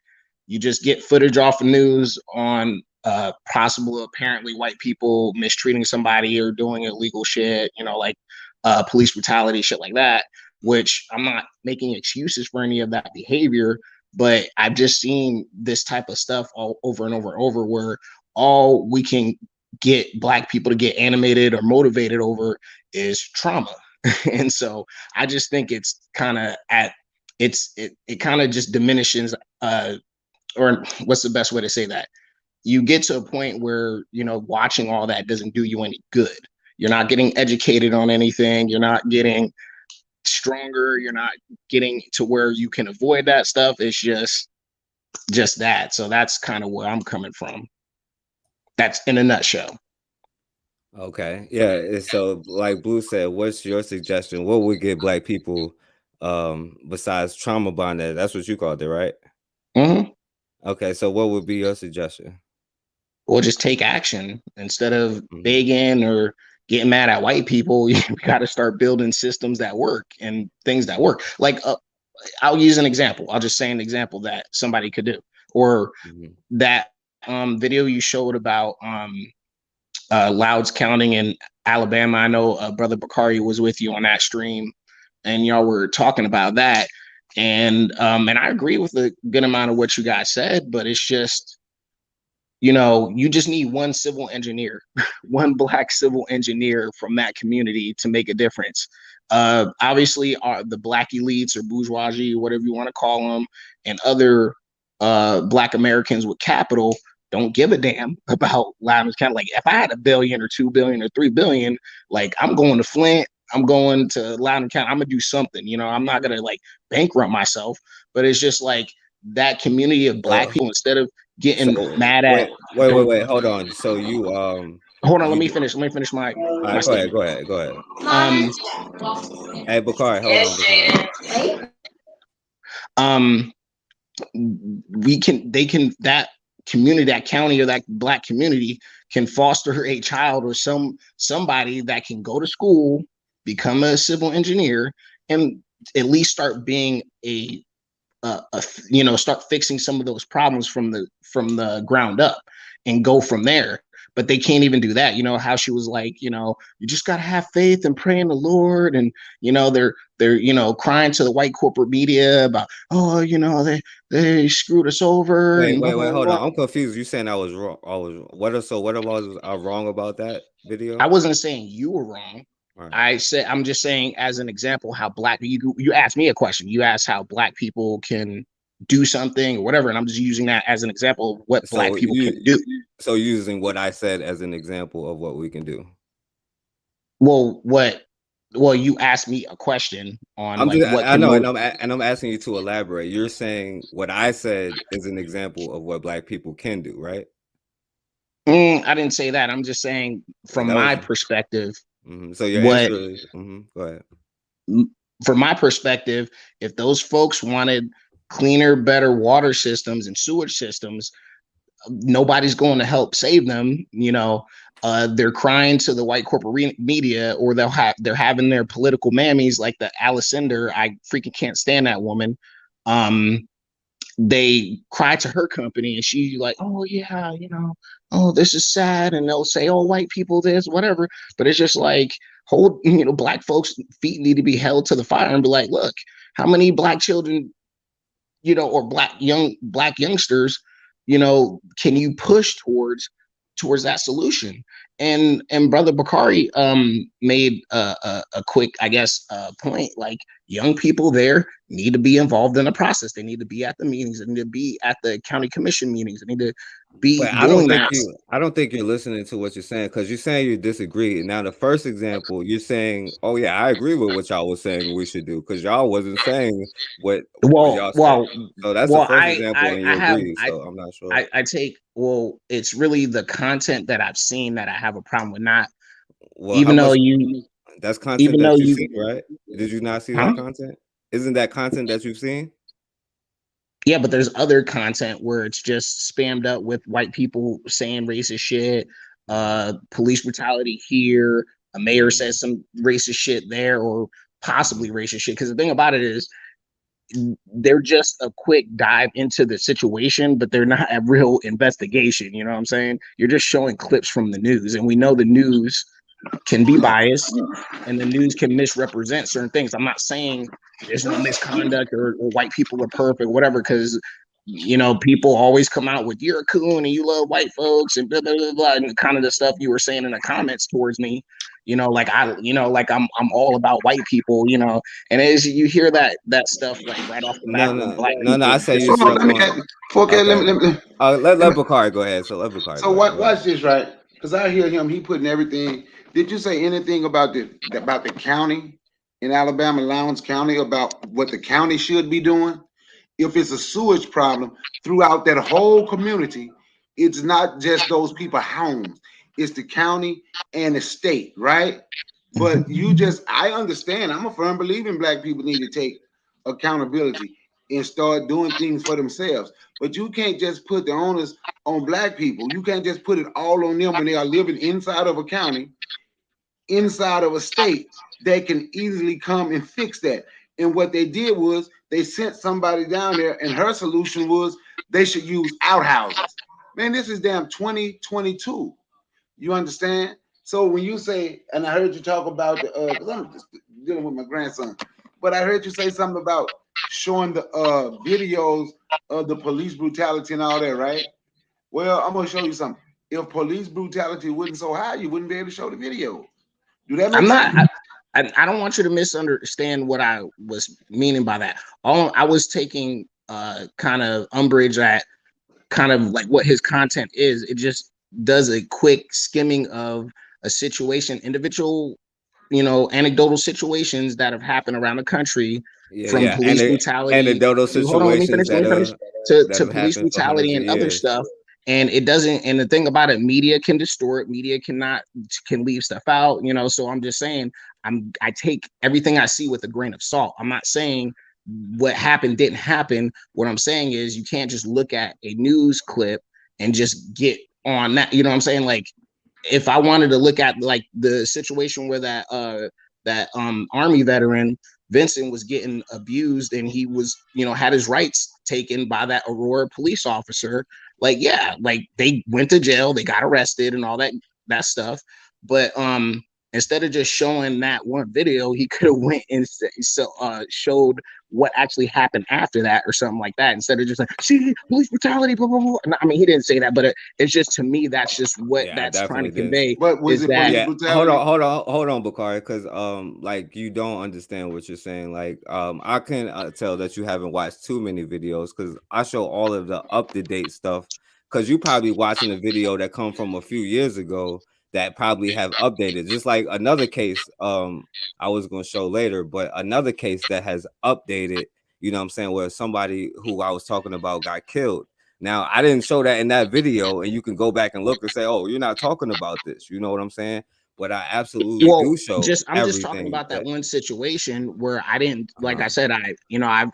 you just get footage off the news on possible apparently white people mistreating somebody or doing illegal shit, you know, like police brutality, shit like that, which I'm not making excuses for any of that behavior, but I've just seen this type of stuff all over and over and over, where all we can get black people to get animated or motivated over is trauma. And so I just think it's kind of it kind of just diminishes or what's the best way to say that? You get to a point where, you know, watching all that doesn't do you any good. You're not getting educated on anything. You're not getting stronger. You're not getting to where you can avoid that stuff. It's just that. So that's kind of where I'm coming from. That's in a nutshell. Okay. Yeah. So like Blue said, what's your suggestion? What would get black people besides trauma bonding? That's what you called it, right? Mm-hmm. Okay. So what would be your suggestion? Or just take action instead of begging or getting mad at white people. You got to start building systems that work and things that work. Like I'll use an example. I'll just say an example that somebody could do, or that video you showed about Louds counting in Alabama. I know Brother Bakari was with you on that stream, and y'all were talking about that. And I agree with a good amount of what you guys said, but it's just, you know, you just need one civil engineer, one black civil engineer from that community to make a difference. Obviously, the black elites or bourgeoisie, whatever you want to call them, and other black Americans with capital don't give a damn about Loudoun County. Like, if I had $1 billion or $2 billion or $3 billion, like, I'm going to Flint, I'm going to Loudoun County, I'm gonna do something. You know, I'm not gonna like bankrupt myself. But it's just like that community of black people, instead of getting mad at. Wait. Hold on. So you Hold on. Let me finish my. All right, go ahead. Hey, Bakari, hold on. Bakari. That community, that county, or that black community can foster a child or somebody that can go to school, become a civil engineer, and at least start being start fixing some of those problems from the ground up and go from there. But they can't even do that. You know how she was like, you know, you just gotta have faith and pray in the Lord. And you know, they're you know, crying to the white corporate media about, oh, you know, they screwed us over. Wait, hold on. I'm confused. You saying I was wrong? What was I wrong about that video? I wasn't saying you were wrong. Right. I'm just saying, as an example, how black you asked me a question. You asked how black people can do something or whatever, and I'm just using that as an example of what black people can do. So using what I said as an example of what we can do. Well, you asked me a question on I'm asking you to elaborate. You're saying what I said is an example of what black people can do, right? I didn't say that. I'm just saying from my perspective. So your answer is, go ahead. From my perspective, if those folks wanted cleaner, better water systems and sewage systems, nobody's going to help save them. You know, they're crying to the white corporate media, or they're having their political mammies like the Alcindor. I freaking can't stand that woman. They cry to her company, and she like, oh yeah, you know, oh, this is sad. And they'll say, oh, white people, this, whatever. But it's just like, black folks' feet need to be held to the fire and be like, look, how many black children, you know, or black youngsters, you know, can you push towards that solution? Brother Bakari made a quick, I guess, point. Like, young people there need to be involved in the process. They need to be at the meetings. They need to be at the county commission meetings. They need to be But doing that. I don't think you're listening to what you're saying, because you're saying you disagree. Now, the first example, you're saying, "Oh yeah, I agree with what y'all was saying we should do," because y'all wasn't saying what y'all said. So that's the first example, and you agree. So I'm not sure. I take, well, it's really the content that I've seen that I have a problem with. Not Well, even how though much? you, That's content even though that you've you, seen, right? Did you not see huh? that content? Isn't that content that you've seen? Yeah, but there's other content where it's just spammed up with white people saying racist shit, police brutality here, a mayor says some racist shit there, or possibly racist shit. Because the thing about it is, they're just a quick dive into the situation, but they're not a real investigation. You know what I'm saying? You're just showing clips from the news, and we know the news can be biased, and the news can misrepresent certain things. I'm not saying there's no misconduct or white people are perfect, whatever, because people always come out with "you're a coon" and "you love white folks" and blah blah blah blah, and kind of the stuff you were saying in the comments towards me. Like I'm all about white people, and as you hear that stuff like right off the bat when black No. people I say you just Hold on, stuck let me on. ask you. Okay, Okay. Let let me Bakari go ahead. So let Bakari so go ahead. Go ahead. watch this, right? Because I hear him, he putting everything. Did you say anything about the county in Alabama, Lowndes County, about what the county should be doing? If it's a sewage problem throughout that whole community, it's not just those people homes, it's the county and the state, right? But I understand. I'm a firm believer in black people need to take accountability and start doing things for themselves. But you can't just put the onus on black people. You can't just put it all on them when they are living inside of a county, inside of a state that can easily come and fix that. And what they did was they sent somebody down there, and her solution was they should use outhouses. Man, this is damn 2022. You understand? So when you say, and I heard you talk about the, because I'm just dealing with my grandson, but I heard you say something about showing the videos of the police brutality and all that, right? Well, I'm gonna show you something. If police brutality wasn't so high, you wouldn't be able to show the video. Do that make I'm sense? not. I don't want you to misunderstand what I was meaning by that. All I was taking kind of umbrage at kind of like what his content is. It just does a quick skimming of a situation, individual, anecdotal situations that have happened around the country, from Yeah, police brutality anecdotal to, hold on, let me situations finish, that to have police happened for hundreds brutality of and other years. stuff. And it doesn't, and the thing about it, media can distort, media can leave stuff out, so I'm just saying, I take everything I see with a grain of salt. I'm not saying what happened didn't happen. What I'm saying is you can't just look at a news clip and just get on that. You know what I'm saying? Like, if I wanted to look at like the situation where that army veteran Vincent was getting abused and he was, had his rights taken by that Aurora police officer, like, yeah, like they went to jail, they got arrested and all that stuff. But instead of just showing that one video, he could have went and showed what actually happened after that or something like that, instead of just like, see, police brutality, blah blah blah. I mean, he didn't say that, but it's just, to me, that's just what Yeah, I that's trying to definitely did. convey. But was Is it that police brutality? Hold on, Bakari, because like you don't understand what you're saying. Like I can tell that you haven't watched too many videos, because I show all of the up to date stuff. Because you probably watching a video that come from a few years ago that probably have updated. Just like another case I was gonna show later, but another case that has updated. You know what I'm saying? Where somebody who I was talking about got killed. Now, I didn't show that in that video, and you can go back and look and say, "Oh, you're not talking about this." You know what I'm saying? But I absolutely well, do show I'm just talking everything about that that. one situation where I didn't, like I said, I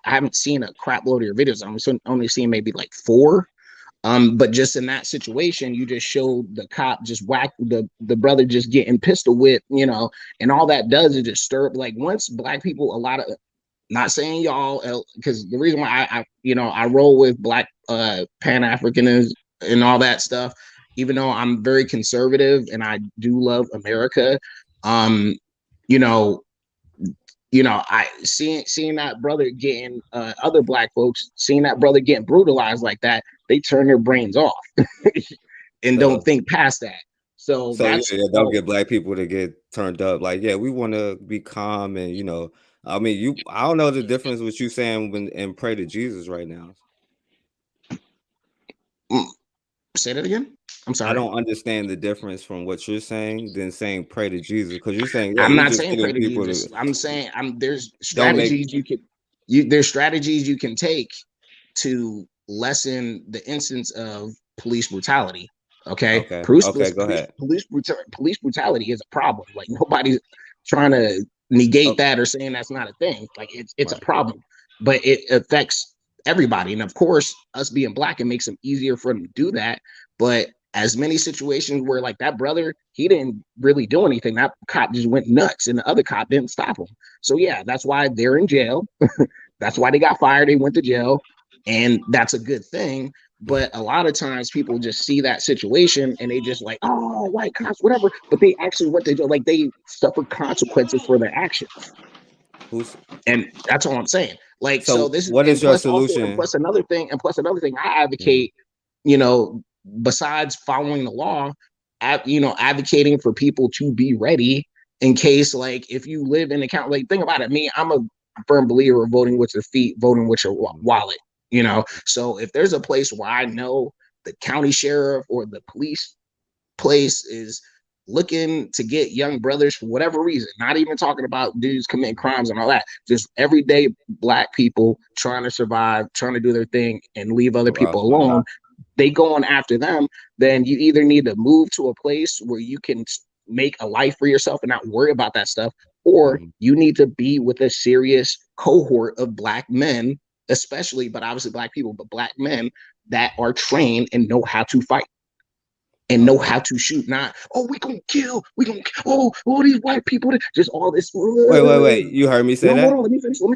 haven't seen a crap load of your videos. I'm only seeing maybe like 4. But just in that situation, you just showed the cop just whack the brother just getting pistol whipped, and all that does is just stir up. Like, once black people, a lot of, not saying y'all, because the reason why I roll with black Pan-Africanism and all that stuff, even though I'm very conservative and I do love America, you know, I seeing that brother getting other black folks, seeing that brother getting brutalized like that, they turn their brains off and don't think past that. So So that's they'll get black people to get turned up. Like, yeah, we want to be calm, and I mean, I don't know the difference with you saying and pray to Jesus right now. Say that again. I'm sorry. I don't understand the difference from what you're saying than saying pray to Jesus, because you're saying, yeah, I'm you're not just saying pray getting to people Jesus. to I'm saying there's don't make. strategies you can take to lessen the instance of police brutality. Okay, Okay, okay, go ahead. Police brutality is a problem. Like, nobody's trying to negate that or saying that's not a thing. Like, it's a Right. problem, but it affects everybody. And of course, us being black, it makes them easier for them to do that. But as many situations where, like, that brother, he didn't really do anything. That cop just went nuts, and the other cop didn't stop him. So yeah, that's why they're in jail. That's why they got fired. They went to jail, and that's a good thing. But a lot of times people just see that situation and they just like, oh, white cops, whatever. But they actually went to jail. Like, they suffered consequences for their actions. And that's all I'm saying. Like, so So this is, what and is your plus also, solution? another thing, I advocate, besides following the law, advocating for people to be ready in case, like, if you live in the county, like, think about it. I'm a firm believer of voting with your feet, voting with your wallet, So if there's a place where I know the county sheriff or the police place is looking to get young brothers for whatever reason, not even talking about dudes committing crimes and all that, just everyday black people trying to survive, trying to do their thing and leave other people alone, they going after them, then you either need to move to a place where you can make a life for yourself and not worry about that stuff, or you need to be with a serious cohort of black men, especially, but obviously black people, but black men that are trained and know how to fight and know how to shoot. Not, oh, we gonna kill, all these white people, just all this. Wait. You heard me say No, that? hold on, let me finish. And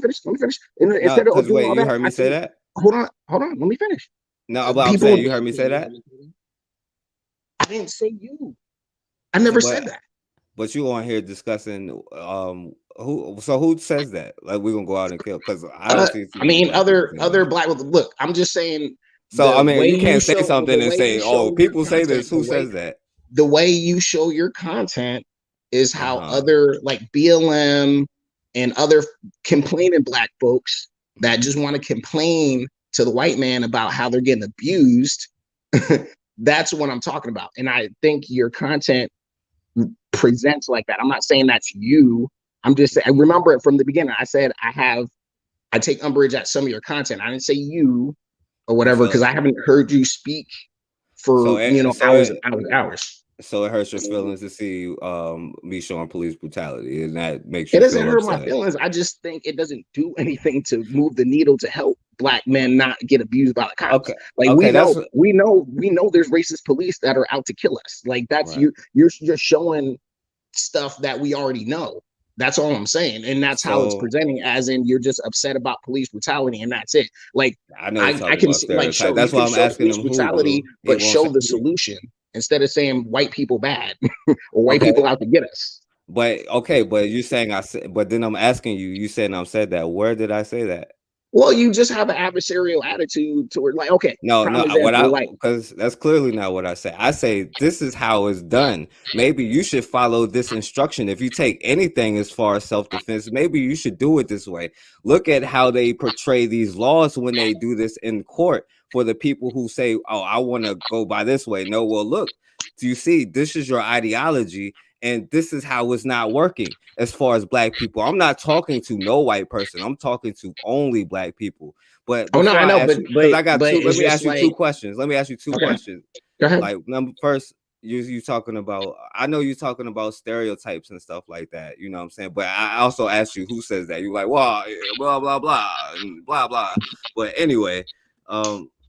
No, instead of because doing wait, all you that, heard I me say said, that? hold on, let me finish. No, but I'm People, saying, you heard me say that? I didn't say you. I never said that. But you on here discussing who says that? Like, we're gonna go out and kill? Because I don't see too I many mean, black people saying other that. black. Look, I'm just saying. So I The mean, way you you can't say show, something and say, "Oh, your people say content, this." Who says that? the way you show your content is how Uh-huh. other, like, BLM and other complaining black folks that just want to complain to the white man about how they're getting abused. That's what I'm talking about. And I think your content presents like that. I'm not saying that's you. I'm just saying, I remember it from the beginning. I said I take umbrage at some of your content. I didn't say you or whatever, because I haven't heard you speak for hours and hours. So it hurts your feelings to see me showing police brutality, and that makes It you doesn't feel hurt my upset. feelings. I just think it doesn't do anything to move the needle to help black men not get abused by the cops. Like, we know there's racist police that are out to kill us. Like, that's right. You're showing stuff that we already know. That's all I'm saying. And that's how it's presenting, as in you're just upset about police brutality and that's it. Like, I know you're I talking can about see, like, stereotype. you That's why can I'm show asking police them who, brutality, bro. He but won't show say the who. solution instead of saying white people bad or white Okay. people out to get us. But you're saying I said, but then I'm asking you, you said I've said that. Where did I say that? Well, you just have an adversarial attitude toward, like, okay, No, prime example, like, because that's clearly not what I say. I say this is how it's done. Maybe you should follow this instruction. If you take anything as far as self-defense, maybe you should do it this way. Look at how they portray these laws when they do this in court for the people who say, oh, I want to go by this way. No, well, look, do you see, this is your ideology, and this is how it's not working as far as black people. I'm not talking to no white person. I'm talking to only black people. But oh no, before I know, I ask you, because I got two, let it's me ask just you like, two questions. Let me ask you two okay, questions. go ahead. Like, first, you talking about, I know you're talking about stereotypes and stuff like that. You know what I'm saying? But I also asked you who says that. You're like, well, blah, blah, blah, and blah, blah. But anyway,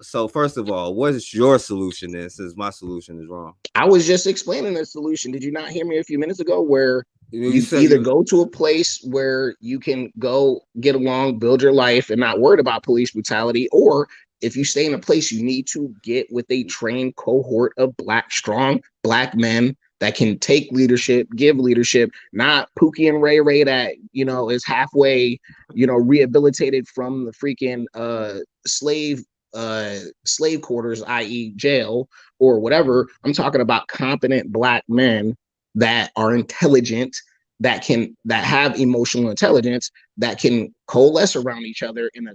so first of all, what is your solution then, since my solution is wrong? I was just explaining the solution. Did you not hear me a few minutes ago? Where you said either go to a place where you can go get along, build your life, and not worried about police brutality, or if you stay in a place, you need to get with a trained cohort of strong black men that can take leadership, give leadership, not Pookie and Ray Ray that, is halfway, rehabilitated from the freaking slave slave quarters, i.e. jail or whatever. I'm talking about competent black men that are intelligent, that have emotional intelligence, that can coalesce around each other in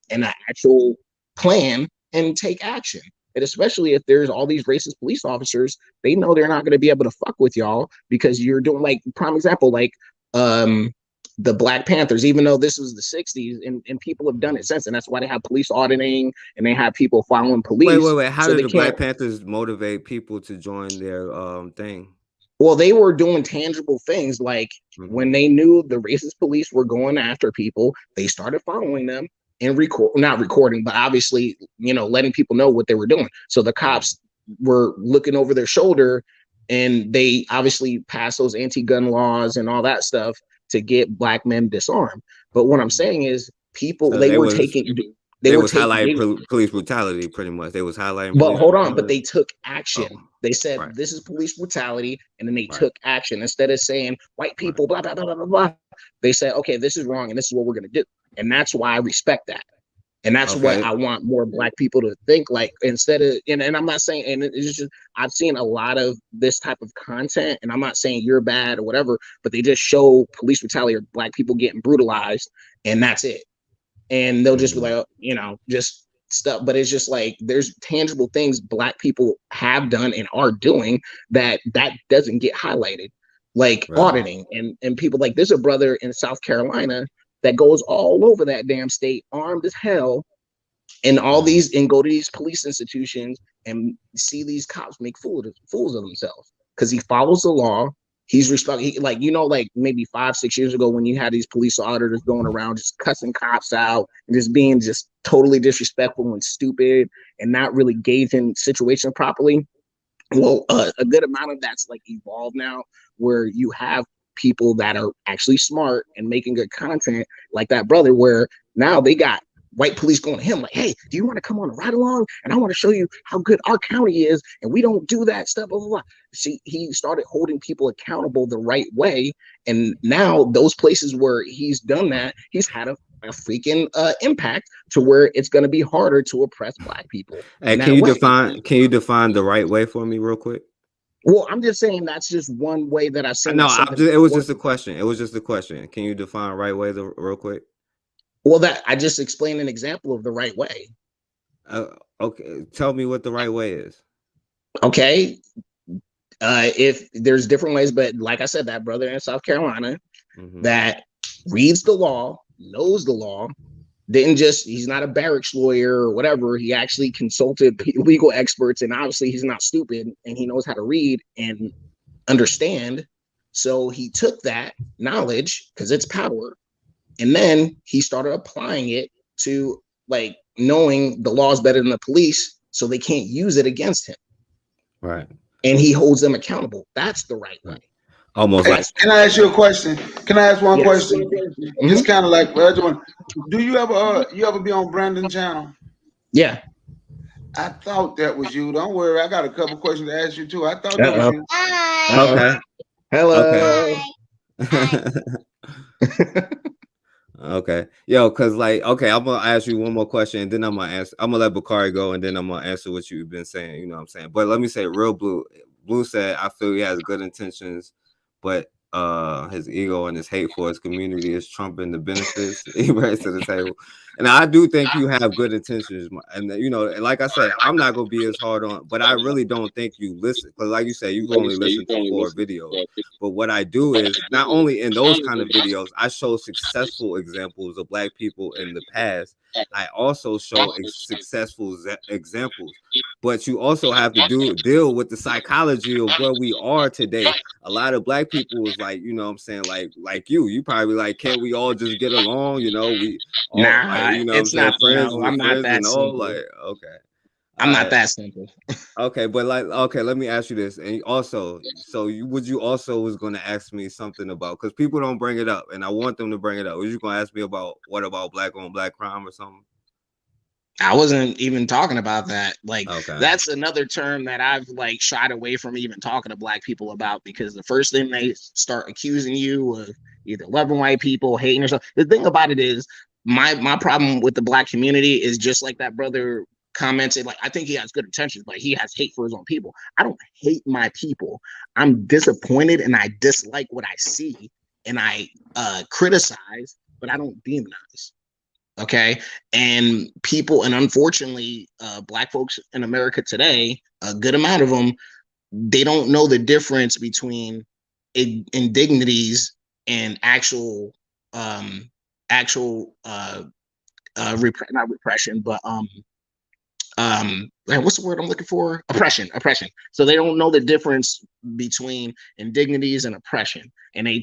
an actual plan and take action. And especially if there's all these racist police officers, they know they're not going to be able to fuck with y'all because you're doing, like, prime example, like the Black Panthers, even though this was the 60s and people have done it since, and that's why they have police auditing and they have people following police. Wait. How so did they the can't, Black Panthers motivate people to join their thing? well, they were doing tangible things, like when they knew the racist police were going after people, they started following them and not recording, but obviously, letting people know what they were doing. So the cops were looking over their shoulder, and they obviously passed those anti-gun laws and all that stuff to get black men disarmed. But what I'm saying is, people, So they they were was highlighting police brutality, pretty much. They was highlighting. But hold on, but they took action. Oh, they said this is police brutality, and then they took action instead of saying white people, blah blah blah blah blah. They said, okay, this is wrong, and this is what we're gonna do, and that's why I respect that. And that's what I want more black people to think, like, instead of, and I'm not saying, and it's just, I've seen a lot of this type of content, and I'm not saying you're bad or whatever, but they just show police brutality or black people getting brutalized, and that's it. And they'll just be like, just stuff. But it's just like, there's tangible things black people have done and are doing that doesn't get highlighted, like auditing and people. Like, there's a brother in South Carolina that goes all over that damn state armed as hell, and all these, and go to these police institutions and see these cops make fools of themselves because he follows the law. He's respecting, like, like maybe 5-6 years ago when you had these police auditors going around just cussing cops out and just being just totally disrespectful and stupid and not really gauging situations properly. Well, a good amount of that's like evolved now, where you have people that are actually smart and making good content, like that brother, where now they got white police going to him like, hey, do you want to come on a ride along? And I want to show you how good our county is, and we don't do that stuff, blah, blah, blah. See, he started holding people accountable the right way, and now those places where he's done that, he's had a freaking impact to where it's going to be harder to oppress black people. Hey, can you define the right way for me real quick? Well, I'm just saying that's just one way that I've seen. No, it was just a question. It was just a question. Can you define right way real quick? Well, that I just explained an example of the right way. Okay, tell me what the right way is. Okay, if there's different ways, but like I said, that brother in South Carolina that reads the law, knows the law, he's not a barracks lawyer or whatever. He actually consulted legal experts, and obviously he's not stupid, and he knows how to read and understand. So he took that knowledge, because it's power, and then he started applying it to, like, knowing the laws better than the police, so they can't use it against him. Right. And he holds them accountable. That's the right way. Almost like. Can I ask you a question? Can I ask one question? It's kind of like, do you ever be on Brandon's channel? Yeah. I thought that was you. Don't worry, I got a couple questions to ask you too. I thought that was you. Hi. Okay. Hello. Okay. Okay. Yo, cause like, okay, I'm gonna ask you one more question, and then I'm gonna let Bakari go, and then I'm gonna answer what you've been saying. You know what I'm saying? But let me say, real Blue said, I feel he has good intentions, but his ego and his hate for his community is trumping the benefits he brings to the table. And I do think you have good intentions, and and like I said, I'm not gonna be as hard on, but I really don't think you listen, because like you say, you've only listened to 4 videos. But what I do is, not only in those kind of videos, I show successful examples of black people in the past. I also show successful examples. But you also have to deal with the psychology of where we are today. A lot of black people is like, you know what I'm saying, like you probably like, can't we all just get along? We all, like, you know it's not. friends No, with I'm not friends that and all. simple. Like, okay, I'm not that simple. Okay, but like, okay, let me ask you this, and also, so you also was going to ask me something about, because people don't bring it up, and I want them to bring it up. Was you going to ask me about what about black on black crime or something? I wasn't even talking about that. Like, okay. That's another term that I've like shied away from even talking to black people about, because the first thing they start accusing you of either loving white people, hating or something. The thing about it is, my problem with the black community is just like that brother commented, like, I think he has good intentions, but he has hate for his own people. I don't hate my people. I'm disappointed and I dislike what I see and I criticize, but I don't demonize. Okay. And people, and unfortunately, black folks in America today, a good amount of them, they don't know the difference between indignities and actual not repression, but what's the word I'm looking for? Oppression. So they don't know the difference between indignities and oppression, and they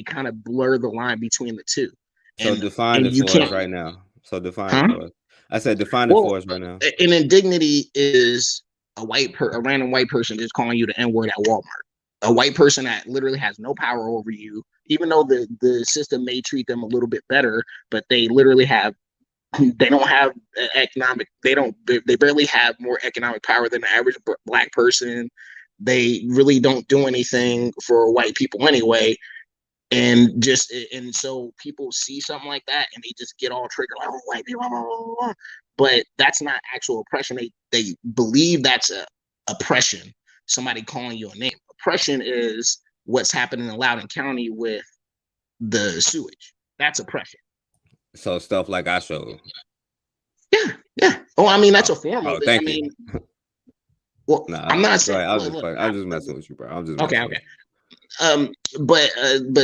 kind of blur the line between the two. So And define it you for us can't. right now. So define Huh? it for us. I said define it Well, for us right now. an indignity is a random white person just calling you the N-word at Walmart. A white person that literally has no power over you, even though the system may treat them a little bit better, but they literally they don't have they barely have more economic power than the average black person. They really don't do anything for white people anyway. And so people see something like that and they just get all triggered, like, oh, white people, blah, blah, blah. But that's not actual oppression. They believe that's a oppression, somebody calling you a name. Oppression is what's happening in Loudoun County with the sewage. That's oppression. So stuff like I showed. Yeah. Oh, I mean, that's a form of it. Thank I you. mean, well, Nah, I'm not saying. I'm just messing with you, bro. I'm just messing with you. But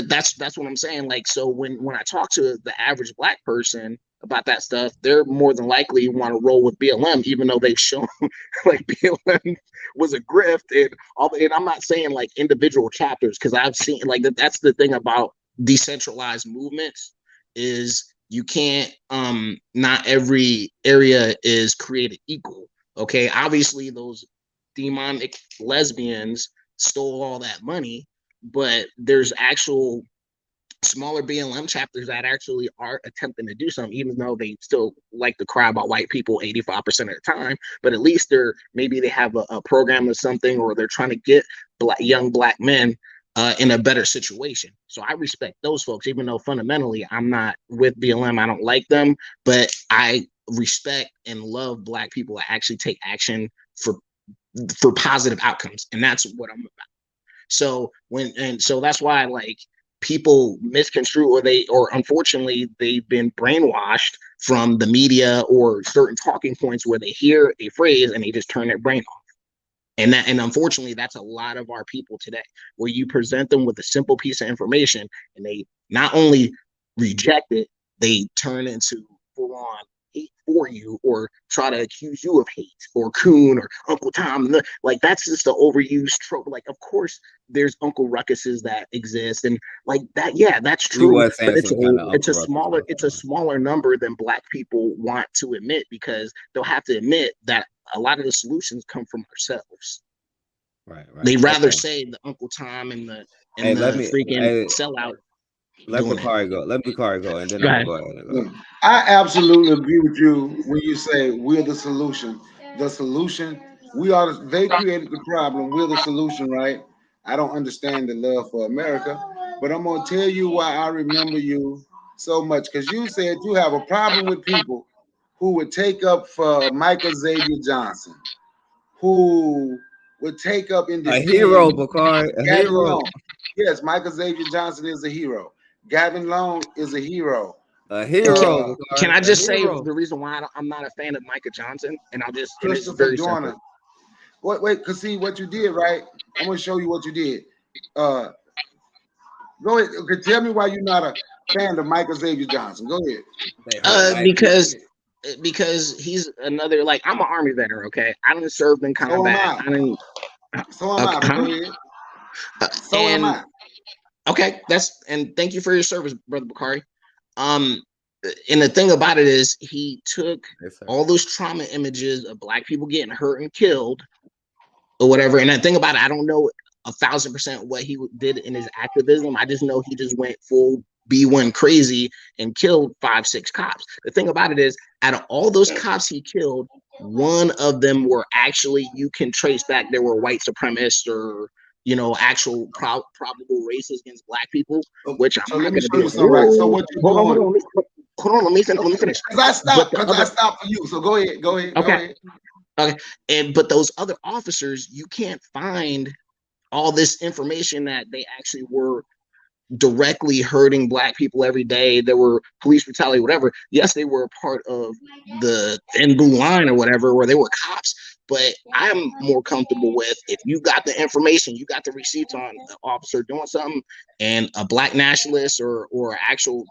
that's what I'm saying. Like, so when I talk to the average black person about that stuff, they're more than likely want to roll with BLM, even though they've shown like BLM was a grift and all. And I'm not saying like individual chapters, because I've seen like that's the thing about decentralized movements is you can't not every area is created equal. Okay, obviously those demonic lesbians stole all that money, but there's actual smaller BLM chapters that actually are attempting to do something, even though they still like to cry about white people 85% of the time. But at least maybe they have a program or something, or they're trying to get young black men in a better situation. So I respect those folks, even though fundamentally I'm not with BLM. I don't like them, but I respect and love black people that actually take action for positive outcomes, and that's what I'm about. So that's why like people misconstrue, or unfortunately they've been brainwashed from the media or certain talking points where they hear a phrase and they just turn their brain off. And unfortunately that's a lot of our people today, where you present them with a simple piece of information and they not only reject it, they turn into full on hate for you, or try to accuse you of hate, or coon, or Uncle Tom. Like, that's just the overused trope. Like, of course there's Uncle Ruckuses that exist, and like that, yeah, that's true, but it's a smaller number than black people want to admit, because they'll have to admit that a lot of the solutions come from ourselves. Right. They rather say the Uncle Tom and the freaking sellout. Let Bakari go, and then I'm gonna go ahead and go. I absolutely agree with you when you say we're the solution. The solution, they created the problem, we're the solution, right? I don't understand the love for America, but I'm gonna tell you why I remember you so much, because you said you have a problem with people who would take up for Michael Xavier Johnson, who would take up in defense. A hero, Bakari, a Gavin hero. Long. Yes, Michael Xavier Johnson is a hero. Gavin Long is a hero. A hero. Can I just say the reason why I'm not a fan of Micah Johnson? And I'll just, and it's very simple. Wait, because see what you did, right? I'm gonna show you what you did. Go ahead. Okay, tell me why you're not a fan of Michael Xavier Johnson. Go ahead. Because he's another, like, I'm an Army veteran, okay? I didn't serve in combat. So am I. Go ahead. So am I. Okay, and thank you for your service, Brother Bakari. And the thing about it is, he took all those trauma images of black people getting hurt and killed, or whatever. And the thing about it, I don't know 1,000% what he did in his activism. I just know he just went full B1 crazy and killed 5-6 cops. The thing about it is, out of all those cops he killed, one of them were actually, you can trace back, there were white supremacists or, you know, actual probable racists against black people, which I'm not going to be. Right. So what you're doing? hold on, let me finish. Because I stopped. But the Because I other, stopped for you. So go ahead. Go ahead. Go okay, ahead. okay, but those other officers, you can't find all this information that they actually were directly hurting Black people every day. There were police brutality, whatever. Yes, they were a part of the thin blue line or whatever, where they were cops. But I'm more comfortable with if you got the information, you got the receipts on the officer doing something, and a Black nationalist or actual,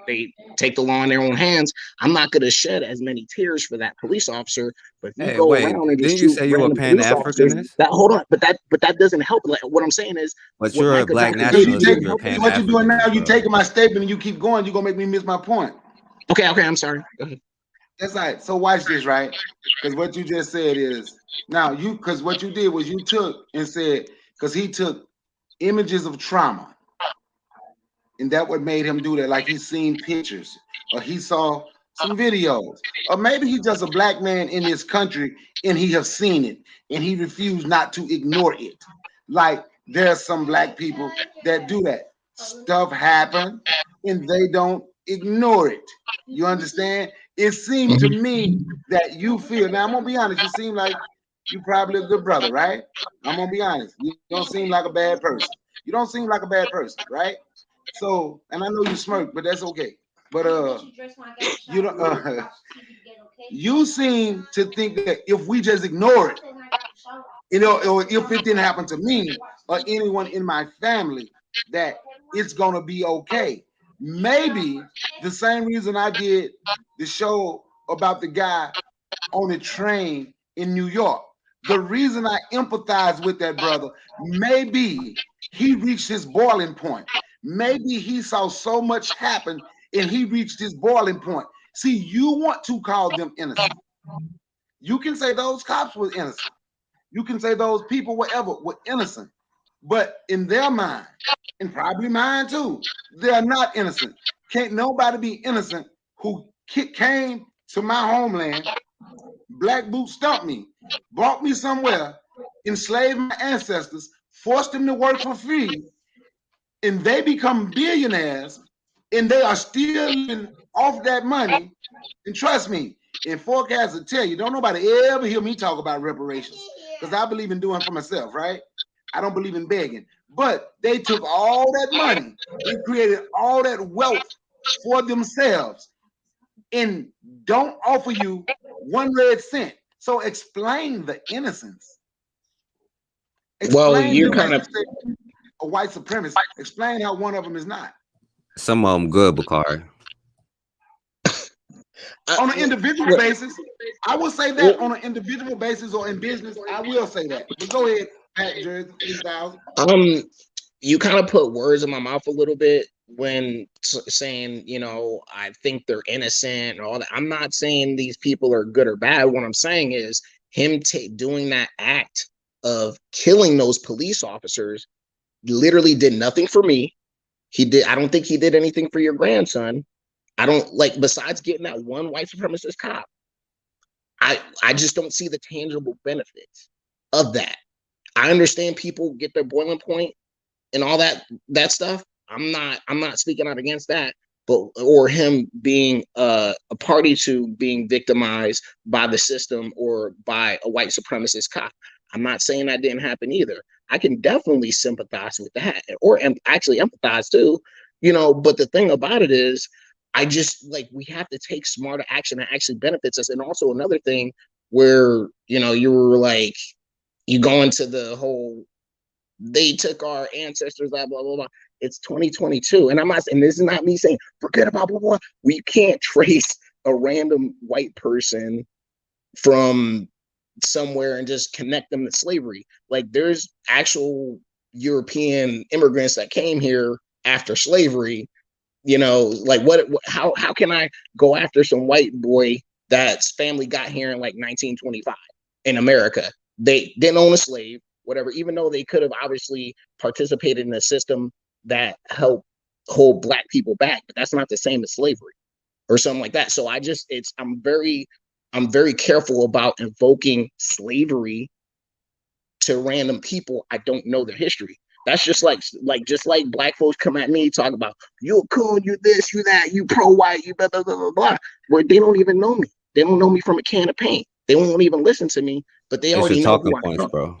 they take the law in their own hands. I'm not going to shed as many tears for that police officer. But if you Hey, go wait, around and just didn't you shoot say you were random police officers, Pan-Africanist? that hold on, but that doesn't help. Like, what I'm saying is, But what you're a Michael Black Jackson did, he nationalist if didn't you're a help See what you're doing now? Pan-Africanist, You bro. taking my statement and you keep going. You're gonna make me miss my point. Okay, I'm sorry. Go ahead. That's right. So watch this, right? Because what you just said is now because what you did was you took and said because he took images of trauma, and that what made him do that. Like he's seen pictures or he saw some videos, or maybe he's just a Black man in this country and he have seen it and he refused not to ignore it. Like there's some Black people that do that. Stuff happen and they don't ignore it. You understand? It seemed to me that you feel, now I'm gonna be honest, you seem like you probably a good brother, right? I'm gonna be honest. You don't seem like a bad person. You don't seem like a bad person, right? So, and I know you smirk, but that's okay. But you don't. You seem to think that if we just ignore it, or if it didn't happen to me or anyone in my family, that it's gonna be okay. Maybe the same reason I did the show about the guy on the train in New York. The reason I empathize with that brother, maybe he reached his boiling point. Maybe he saw so much happen and he reached his boiling point. See, you want to call them innocent. You can say those cops were innocent. You can say those people, whatever, were innocent. But in their mind, and probably mine too, they're not innocent. Can't nobody be innocent who came to my homeland, black boot stumped me, brought me somewhere, enslaved my ancestors, forced them to work for free, and they become billionaires, and they are still living off that money. And trust me, and forecasts will tell you, don't nobody ever hear me talk about reparations, because I believe in doing for myself, right? I don't believe in begging. But they took all that money and created all that wealth for themselves and don't offer you 1 red cent. So explain the innocence. Well, Explain you're them like kind you of said, a white supremacist. Explain how one of them is not. Some of them good, Bakari. On an individual basis, I will say that on an individual basis or in business, I will say that. But go ahead, Pat Jersey 3000. You kind of put words in my mouth a little bit when saying, I think they're innocent and all that. I'm not saying these people are good or bad. What I'm saying is him doing that act of killing those police officers literally did nothing for me. I don't think he did anything for your grandson. I don't besides getting that one white supremacist cop. I just don't see the tangible benefits of that. I understand people get their boiling point and all that stuff. I'm not speaking out against that, but or him being a party to being victimized by the system or by a white supremacist cop. I'm not saying that didn't happen either. I can definitely sympathize with that, or actually empathize too. But the thing about it is, I just we have to take smarter action that actually benefits us. And also another thing where you were you go into the whole they took our ancestors, blah, blah, blah, blah. It's 2022. And and this is not me saying, forget about blah, blah, blah. We can't trace a random white person from somewhere and just connect them to slavery. There's actual European immigrants that came here after slavery. How can I go after some white boy that's family got here in 1925 in America? They didn't own a slave, whatever, even though they could have obviously participated in a system that helped hold black people back, but that's not the same as slavery or something like that. So I'm very careful about invoking slavery to random people I don't know their history. That's just like black folks come at me talk about you a coon, you this, you that, you pro-white, you blah blah blah blah blah. Where they don't even know me. They don't know me from a can of paint. They won't even listen to me, but they It's your already know talking who I points, am. bro.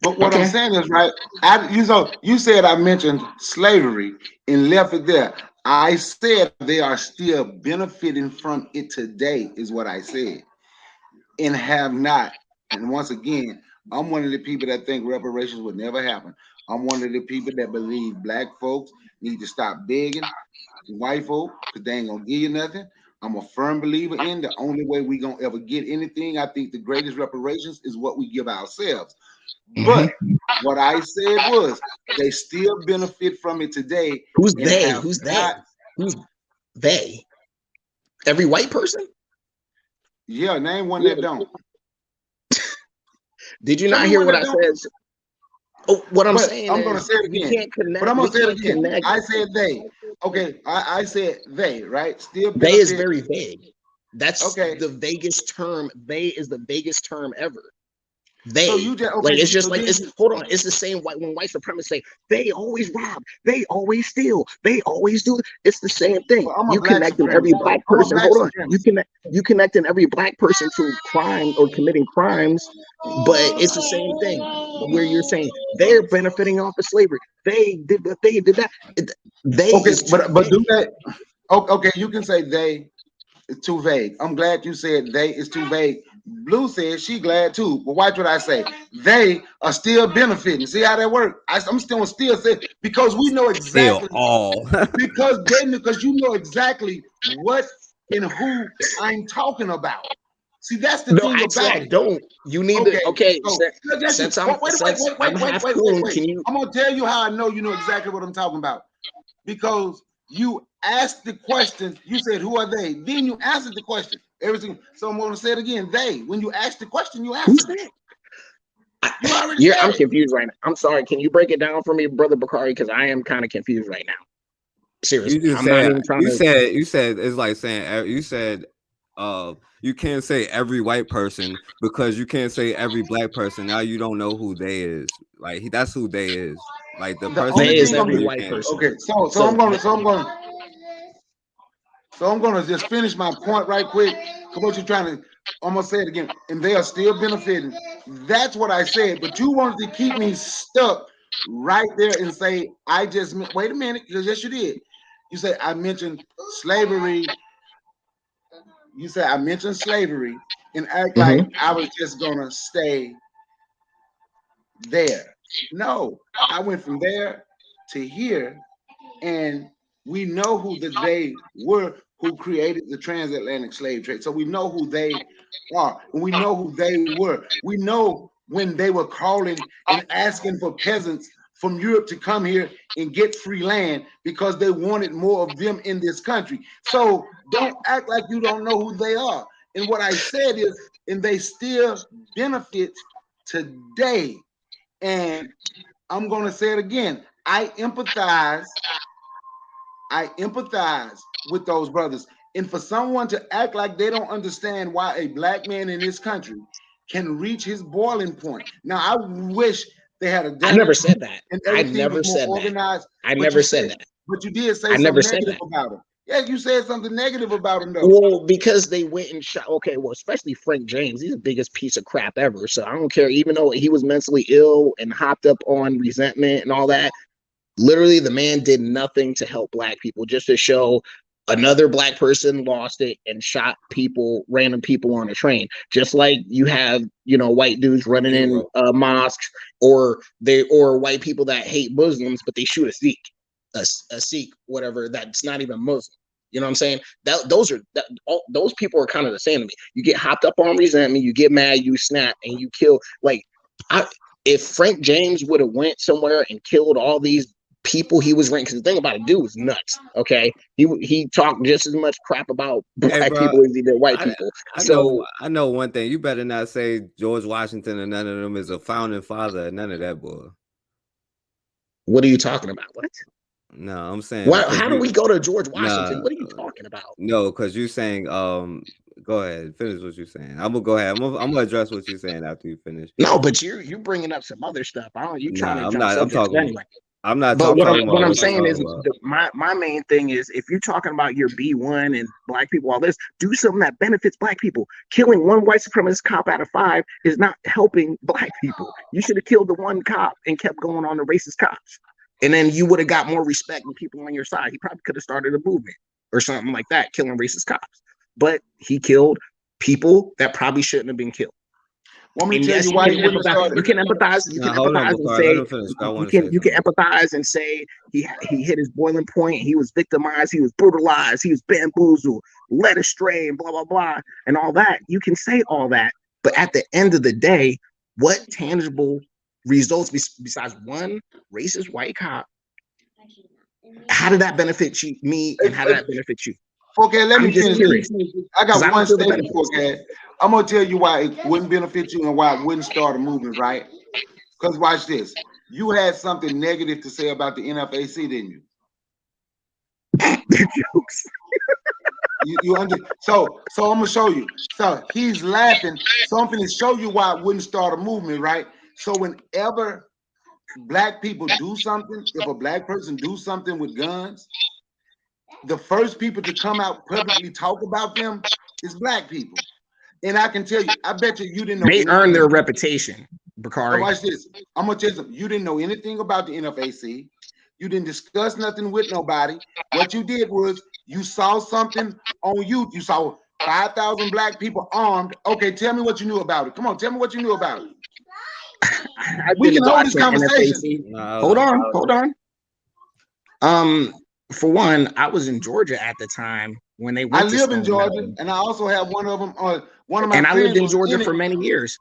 But what I'm saying is, right, you said I mentioned slavery and left it there. I said they are still benefiting from it today, is what I said, and have not. And once again, I'm one of the people that think reparations would never happen. I'm one of the people that believe black folks need to stop begging white folk because they ain't gonna give you nothing. I'm a firm believer in the only way we gonna ever get anything. I think the greatest reparations is what we give ourselves. But what I said was they still benefit from it today. Who's and they? have Who's they? not. Who's they? Every white person? Yeah, name one that don't. Did you Show not me hear one what that I don't. said? Oh, what I'm But saying I'm gonna is say it we again. can't connect. But I'm We gonna say it can't again. connect. I said they. Okay, I said they, right? Still They is benefit. very vague. That's Okay. the vaguest term. They is the vaguest term ever. So They you just like okay. it's just So like then it's you, hold on. It's the same when white supremacists say they always rob, they always steal, they always do. It's the same thing. well, I'm a You black connecting every supremacist. black I'm a person. black Hold on. supremacist. You connecting every black person to crime or committing crimes, but it's the same thing. Where you're saying they're benefiting off of slavery. They did that. They did that. They Okay, is too but do vague. that. Okay, you can say they. It's too vague. I'm glad you said they is too vague. Blue said she glad too. But watch what I say. They are still benefiting. See how that works? I'm still say because we know Still exactly all. because you know exactly what and who I'm talking about. See, that's the No, thing actually, about I it. don't. You need to. Okay, Okay, so no, that's you. since I'm half coon, can you? I'm gonna tell you how I know you know exactly what I'm talking about. Because you asked the question, you said, "Who are they?" Then you answered the question. Everything. So I'm gonna say it again. They. When you asked the question, you Who's answered. that? You already said I'm it. confused right now. I'm sorry. Can you break it down for me, brother Bakari? Because I am kind of confused right now. You Seriously, just I'm not said even trying to. you said it's like saying you said you can't say every white person because you can't say every black person. Now you don't know who they is. Like that's who they is. Like the The person only They in is thing Utah, every you white can't. person. okay. So I'm gonna just finish my point right quick. What you're trying to, I'm gonna say it again, and they are still benefiting. That's what I said, but you wanted to keep me stuck right there and say I just wait a minute, because yes, you did. You say I mentioned slavery. You said I mentioned slavery and act like I was just gonna stay there. No, I went from there to here, and we know who they were who created the transatlantic slave trade. So we know who they are, and we know who they were. We know when they were calling and asking for peasants from Europe to come here and get free land because they wanted more of them in this country. So don't act like you don't know who they are. And what I said is, and they still benefit today. And I'm going to say it again. I empathize with those brothers. And for someone to act like they don't understand why a black man in this country can reach his boiling point. Now, I wish they had I done it never said that. and I everything was never more said that. organized. I But you never said said, that. but you did say I never something said negative that. about him. Yeah, you said something negative about him, though. Well, because they went and shot. Okay, well, especially Frank James. He's the biggest piece of crap ever. So I don't care. Even though he was mentally ill and hopped up on resentment and all that, literally the man did nothing to help black people, just to show another black person lost it and shot people, random people on a train. Just like you have, white dudes running in mosques, or white people that hate Muslims, but they shoot a Sikh, whatever, that's not even Muslim. You know what I'm saying? Those people are kind of the same to me. You get hopped up on resentment, you get mad, you snap, and you kill. If Frank James would have went somewhere and killed all these people he was ranking, because the thing about it, dude was nuts. Okay, he talked just as much crap about Hey, black bro, people as he did white people. I know one thing. You better not say George Washington or none of them is a founding father. None of that, boy. What are you talking about? What? No, I'm saying How do we go to George Washington? What are you talking about? No, because you're saying Go ahead, finish what you're saying. I'm gonna go ahead. I'm gonna address what you're saying after you finish. No, but you're bringing up some other stuff. You trying Nah, to I'm jump not. I'm subjects talking. anyway. I'm not But talking about what I'm what you're saying is talking about. my main thing is if you're talking about your B1 and black people, all this, do something that benefits black people. Killing one white supremacist cop out of 5 is not helping black people. You should have killed the one cop and kept going on the racist cops. And then you would have got more respect and people on your side. He probably could have started a movement or something like that, killing racist cops. But he killed people that probably shouldn't have been killed. Want me to And tell yes, you why you wouldn't have you started? can empathize. You Nah, can hold on, empathize and Bakari. say Let him finish. I want to say you can something. empathize and say he hit his boiling point. He was victimized. He was brutalized. He was bamboozled, led astray, and blah blah blah, and all that. You can say all that, but at the end of the day, what tangible results besides one racist white cop? How did that benefit you, me, and how did that benefit you? Okay, let I'm me just finish. curious I because got I don't one feel the statement benefits. for okay. I'm gonna tell you why it wouldn't benefit you and why it wouldn't start a movement, right? Because watch this. You had something negative to say about the NFAC, didn't you? Jokes. You under so I'm gonna show you. So he's laughing. So I'm gonna show you why it wouldn't start a movement, right? So whenever black people do something, if a black person do something with guns, the first people to come out publicly talk about them is black people. And I can tell you, I bet you didn't know They anything. earn their reputation, So Bakari. watch this. I'm gonna tell you something. You didn't know anything about the NFAC. You didn't discuss nothing with nobody. What you did was you saw something on YouTube. You saw 5,000 black people armed. Okay, tell me what you knew about it. Come on, tell me what you knew about it. I've We been can hold this watching conversation. NFAC. Hold on. For one, I was in Georgia at the time when they went I to live in Stone Georgia, Mountain. and I also have one of them. One of my And I friends lived in was Georgia in it. for many years.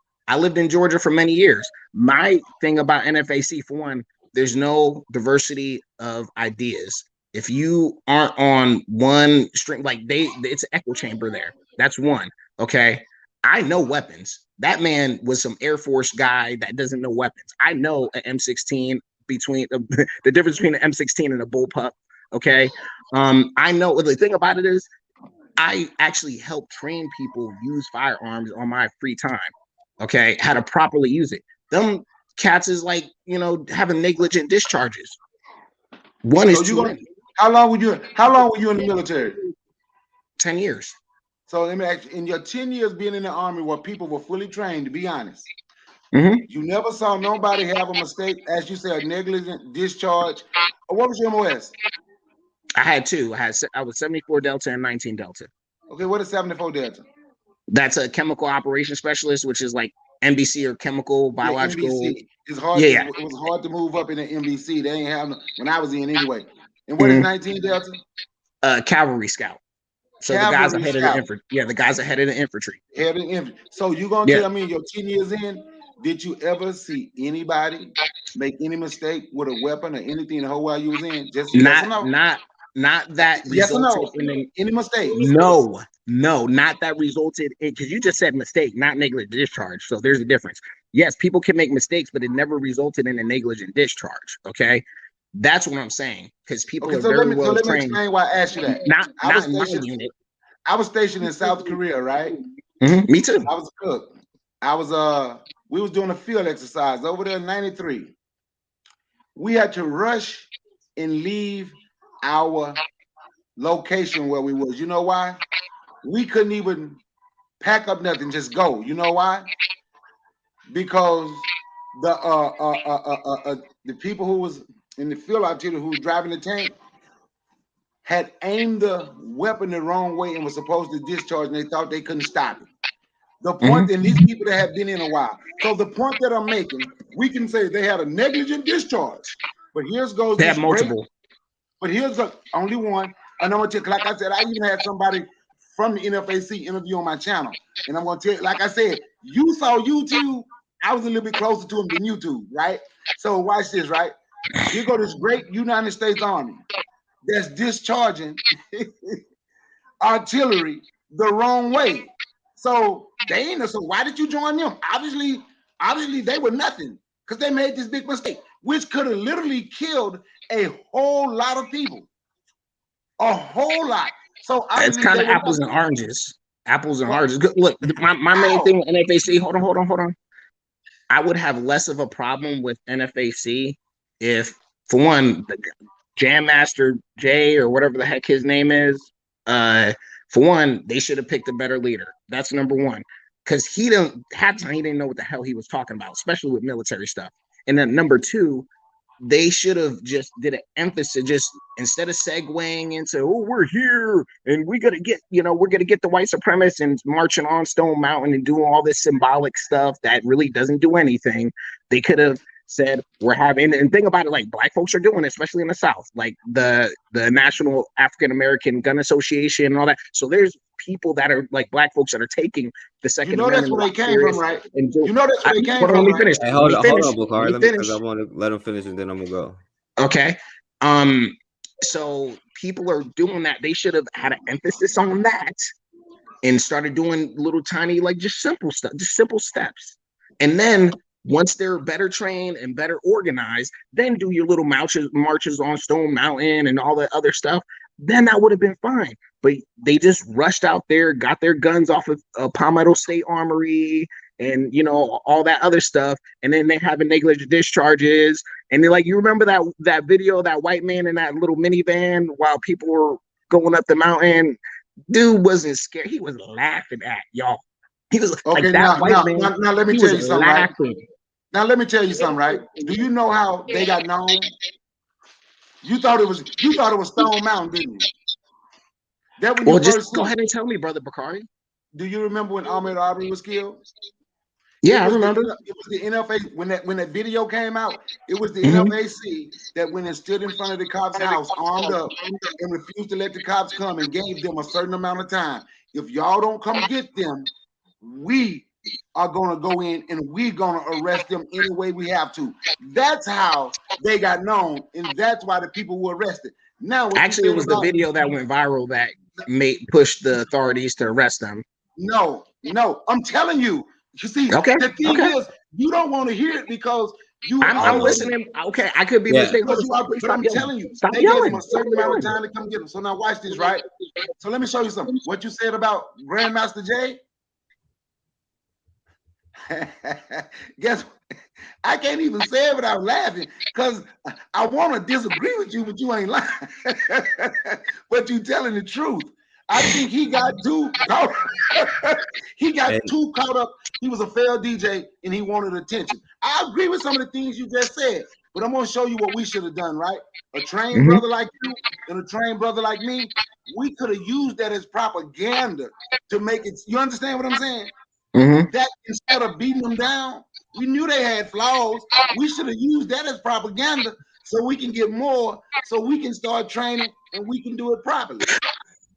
My thing about NFAC, for one, there's no diversity of ideas. If you aren't on one string, like it's an echo chamber there. That's one. Okay. I know weapons. That man was some Air Force guy that doesn't know weapons. I know an M16 between the difference between an M16 and a bullpup. Okay. I know the thing about it is I actually help train people use firearms on my free time. Okay, how to properly use it. Them cats is like, having negligent discharges. One is too many. How long were you in the military? 10 years. So let me ask you, in your 10 years being in the army where people were fully trained, to be honest, you never saw nobody have a mistake, as you said, a negligent discharge. What was your MOS? I had two. I was 74 Delta and 19 Delta. Okay, what is 74 Delta? That's a chemical operations specialist, which is like NBC or chemical biological. NBC. It's hard. Yeah. It was hard to move up in the NBC. They ain't have no, when I was in anyway. And what is 19 Delta? Cavalry scout. So the guys ahead of the infantry. Yeah, the guys ahead of the infantry. Head of the infantry. So you gonna tell me in your 10 years in, did you ever see anybody make any mistake with a weapon or anything the whole while you was in? Just yes or no? Not that yes resulted or no? in any mistakes. No, not that resulted in, because you just said mistake, not negligent discharge. So there's a difference. Yes, people can make mistakes, but it never resulted in a negligent discharge. Okay. That's what I'm saying. Because people are very well trained. Let me explain why I asked you that. Not in my unit. I was stationed in South Korea, right? Me too. I was a cook. We was doing a field exercise over there in 93. We had to rush and leave our location where we was. You know why? We couldn't even pack up nothing, just go. You know why? Because the people who was in the field artillery who was driving the tank had aimed the weapon the wrong way and was supposed to discharge, and they thought they couldn't stop it. The point, and these people that have been in a while. So the point that I'm making, we can say they had a negligent discharge, but here's goes they this have multiple. But here's the only one. And I'm gonna tell you, like I said, I even had somebody from the NFAC interview on my channel, and I'm gonna tell you, like I said, you saw YouTube. I was a little bit closer to him than YouTube, right? So watch this, right? Here go this great United States Army that's discharging artillery the wrong way. So they ain't so why did you join them? Obviously they were nothing because they made this big mistake, which could have literally killed a whole lot of people. A whole lot. So it's kind of apples and oranges. Apples and oranges. Look, my main thing with NFAC. Hold on. I would have less of a problem with NFAC if, for one, the Jam Master Jay or whatever the heck his name is, for one, they should have picked a better leader. That's number one. Because he didn't know what the hell he was talking about, especially with military stuff. And then number two, they should have just did an emphasis, just instead of segueing into, oh, we're here and we're gonna get the white supremacists and marching on Stone Mountain and doing all this symbolic stuff that really doesn't do anything. They could have said, we're having, and think about it, like black folks are doing it, especially in the South, like the National African American Gun Association and all that. So there's people that are like black folks that are taking the Second That's Amendment where they came from, right? That's where they came from. Let me finish. Hey, hold on, Bakari. Because I want to let him finish and then I'm gonna go. Okay. So people are doing that. They should have had an emphasis on that and started doing little tiny, like just simple stuff, just simple steps. And then once they're better trained and better organized, then do your little marches on Stone Mountain and all that other stuff. Then that would have been fine. But they just rushed out there, got their guns off of Palmetto State Armory and, all that other stuff. And then they having negligent discharges. And they're like, you remember that video of that white man in that little minivan while people were going up the mountain? Dude wasn't scared. He was laughing at y'all. He was like that white man. Now let me tell you something, right? Now let me tell you something, right? Do you know how they got known? You thought it was Stone Mountain, didn't you? That when well, you just go ahead and tell me, Brother Bakari. Do you remember when Ahmed Arbery was killed? Yeah, I remember. It was the NFA when that video came out. It was the NFAC that went and stood in front of the cops' house, armed up, and refused to let the cops come, and gave them a certain amount of time. If y'all don't come get them, we are gonna go in and we're gonna arrest them any way we have to. That's how they got known, and that's why the people were arrested. Now, actually, it was the video that went viral that pushed the authorities to arrest them. No, I'm telling you. You see, the thing is, you don't want to hear it because I'm listening. Okay, I could be mistaken. But I'm telling you, they gave them a certain amount of time to come get them. So now watch this, right? So let me show you something. What you said about Grandmaster Jay? Guess what? I can't even say it without laughing because I want to disagree with you, but you ain't lying. But you telling the truth. I think he got too caught up. Too caught up. He was a failed DJ and he wanted attention. I agree with some of the things you just said, but I'm going to show you what we should have done, right? A trained brother like you and a trained brother like me, we could have used that as propaganda to make it. You understand what I'm saying? That instead of beating them down, we knew they had flaws. We should have used that as propaganda so we can get more, so we can start training and we can do it properly.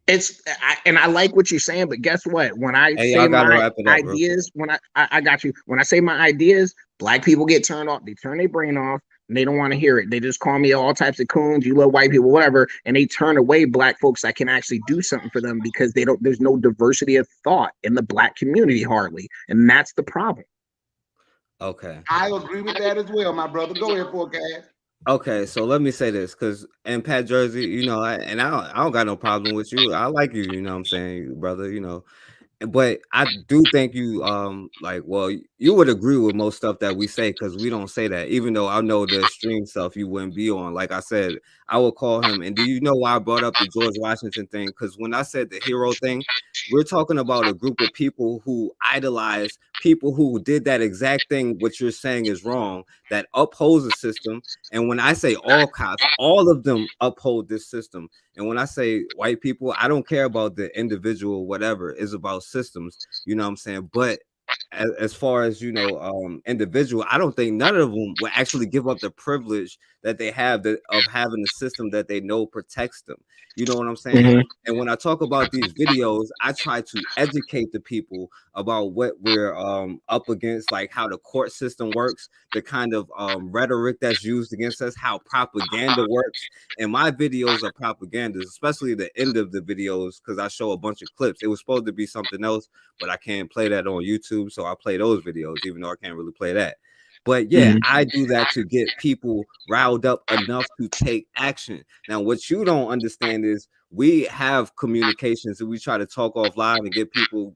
And I like what you're saying, but guess what? When I say my ideas, I got you. When I say my ideas, black people get turned off. They turn their brain off and they don't want to hear it. They just call me all types of coons. You love white people, whatever. And they turn away black folks that can actually do something for them because there's no diversity of thought in the black community hardly. And that's the problem. Okay. I agree with that as well, my brother. Go ahead, Forecast. Okay, so let me say this, because in Pat Jersey, I don't got no problem with you. I like you, you know what I'm saying, brother, but I do think you you would agree with most stuff that we say, because we don't say that, even though I know the extreme stuff you wouldn't be on. Like I said, I would call him. And do you know why I brought up the George Washington thing? Because when I said the hero thing, we're talking about a group of people who idolize people who did that exact thing, what you're saying is wrong, that upholds the system. And when I say all cops, all of them uphold this system. And when I say white people, I don't care about the individual, whatever. It's about systems, you know what I'm saying? But as far as individual, I don't think none of them will actually give up the privilege that they have of having a system that they know protects them. You know what I'm saying? And when I talk about these videos, I try to educate the people about what we're up against, like how the court system works, the kind of rhetoric that's used against us, how propaganda works. And my videos are propagandas, especially the end of the videos, because I show a bunch of clips. It was supposed to be something else, but I can't play that on YouTube, so I play those videos, even though I can't really play that. But yeah, I do that to get people riled up enough to take action. Now, what you don't understand is we have communications and we try to talk offline and get people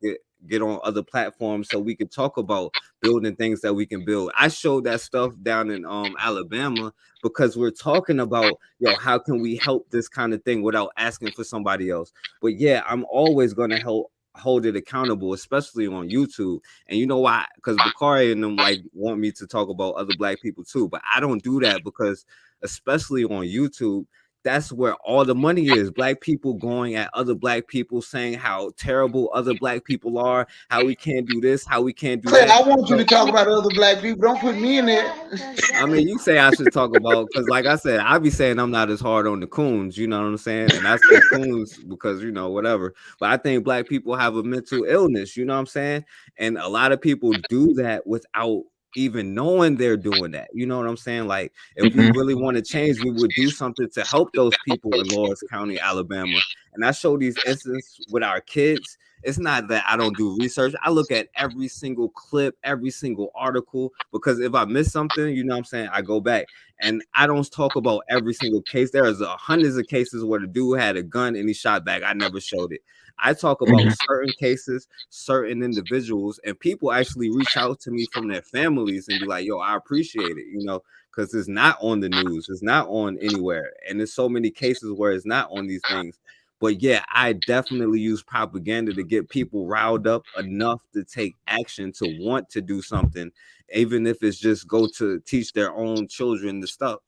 get on other platforms so we can talk about building things that we can build. I showed that stuff down in Alabama because we're talking about, how can we help this kind of thing without asking for somebody else. But yeah, I'm always going to hold it accountable, especially on YouTube. And you know why? Because Bakari and them like want me to talk about other black people too, but I don't do that because especially on YouTube, that's where all the money is. Black people going at other black people saying how terrible other black people are, how we can't do this, how we can't do Clay, that. I want you to talk about other black people. Don't put me in there. I mean, you say I should talk about, because like I said, I be saying I'm not as hard on the coons, you know what I'm saying? And I say coons because, whatever. But I think black people have a mental illness, you know what I'm saying? And a lot of people do that without even knowing they're doing that. You know what I'm saying? Like, if we really want to change, we would do something to help those people in Lawrence County, Alabama. And I show these instances with our kids. It's not that I don't do research. I look at every single clip, every single article, because if I miss something, you know what I'm saying, I go back. And I don't talk about every single case. There is hundreds of cases where the dude had a gun and he shot back. I never showed it. I talk about certain cases, certain individuals, and people actually reach out to me from their families and be like, yo, I appreciate it, because it's not on the news. It's not on anywhere. And there's so many cases where it's not on these things. But yeah, I definitely use propaganda to get people riled up enough to take action, to want to do something, even if it's just go to teach their own children the stuff.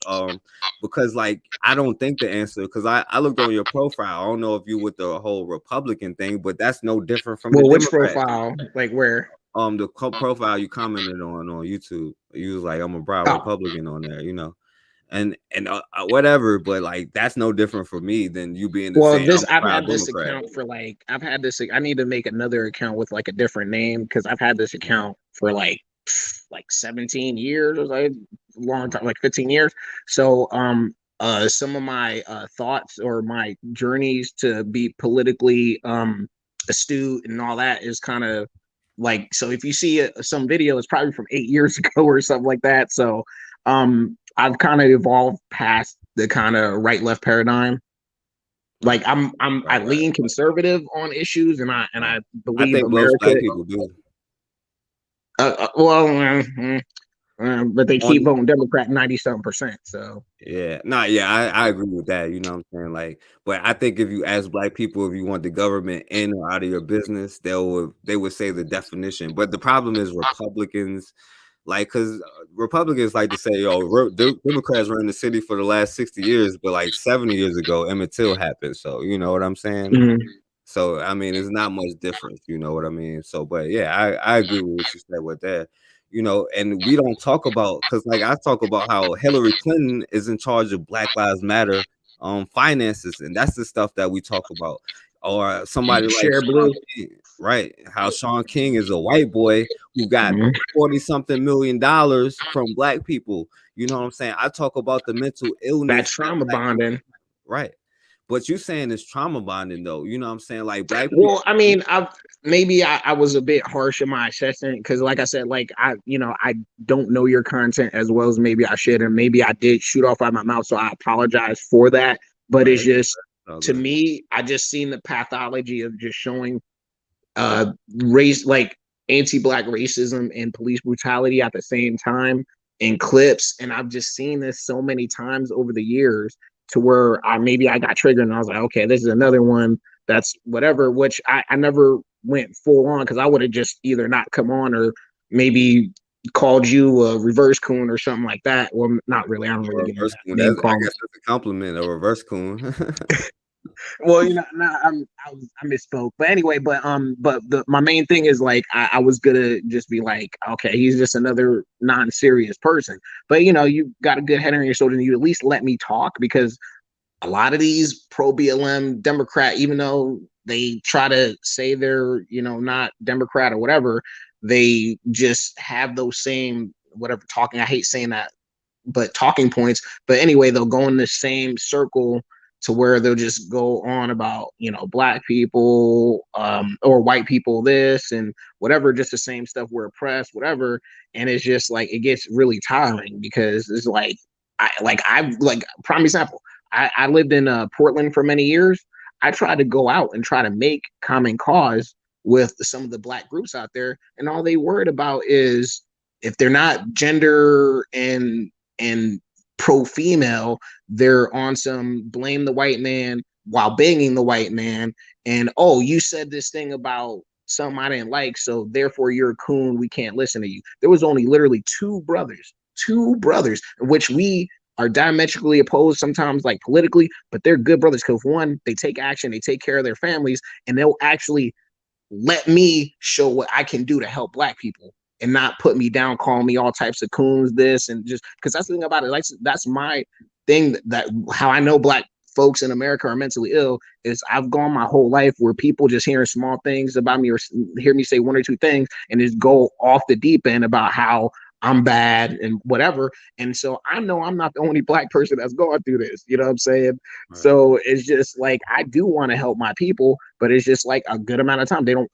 Because like, I don't think the answer, because I looked on your profile. I don't know if you with the whole Republican thing, but that's no different from the which Democrats. profile? Like where? The profile you commented on YouTube. You was like, I'm a proud Republican on there, and whatever, but like that's no different for me than you being the same. I've had this account for I need to make another account with like a different name, because I've had this account for like 17 years or like a long time, like 15 years. So some of my thoughts or my journeys to be politically astute and all that is kind of like, so if you see some video, it's probably from 8 years ago or something like that. So I've kind of evolved past the kind of right left paradigm. Like I lean conservative on issues, and I believe I think America. most black people do. But they keep voting Democrat 90-something%. So I agree with that. You know what I'm saying? Like, but I think if you ask black people if you want the government in or out of your business, they would say the definition. But the problem is Republicans. Like, because Republicans like to say, Democrats were in the city for the last 60 years, but like 70 years ago, Emmett Till happened. So, you know what I'm saying? So, I mean, it's not much difference. You know what I mean? So, but yeah, I agree with what you said with that. And we don't talk about, because like I talk about how Hillary Clinton is in charge of Black Lives Matter finances, and that's the stuff that we talk about. Or somebody like Sean King, right? How Sean King is a white boy who got 40-something million from black people. You know what I'm saying? I talk about the mental illness. That trauma bonding. Right. But you saying it's trauma bonding though. You know what I'm saying? Like black people. Well, I mean, I was a bit harsh in my assessment, because like I said, like I don't know your content as well as maybe I should, and maybe I did shoot off out my mouth, so I apologize for that. But it's just, to me, I just seen the pathology of just showing race, like anti-black racism and police brutality at the same time in clips, and I've just seen this so many times over the years to where I got triggered and I was like, okay, this is another one that's whatever, which I never went full on, because I would have just either not come on or maybe called you a reverse coon or something like that. Well, not really. I don't really get that name I guess that's a compliment, a reverse coon. Well, I misspoke, but anyway, but my main thing is like I was gonna just be like, okay, he's just another non-serious person, but you got a good head on your shoulders, and you at least let me talk, because a lot of these pro BLM Democrat, even though they try to say they're not Democrat or whatever, they just have those same whatever talking. I hate saying that, but talking points. But anyway, they'll go in the same circle to where they'll just go on about, black people, or white people this and whatever, just the same stuff, we're oppressed, whatever. And it's just like, it gets really tiring because it's like, prime example, I lived in Portland for many years. I tried to go out and try to make common cause with some of the black groups out there, and all they worried about is if they're not gender and pro female, they're on some blame the white man while banging the white man. And, oh, you said this thing about something I didn't like, so therefore you're a coon, we can't listen to you. There was only literally two brothers, which we are diametrically opposed sometimes, like politically, but they're good brothers because, one, they take action, they take care of their families, and they'll actually let me show what I can do to help black people and not put me down, call me all types of coons, this, and just because that's the thing about it. Like, that's my thing, that how I know black folks in America are mentally ill is I've gone my whole life where people just hearing small things about me or hear me say one or two things and just go off the deep end about how I'm bad and whatever. And so I know I'm not the only black person that's going through this. You know what I'm saying? Right. So it's just like, I do want to help my people, but it's just like a good amount of time. They don't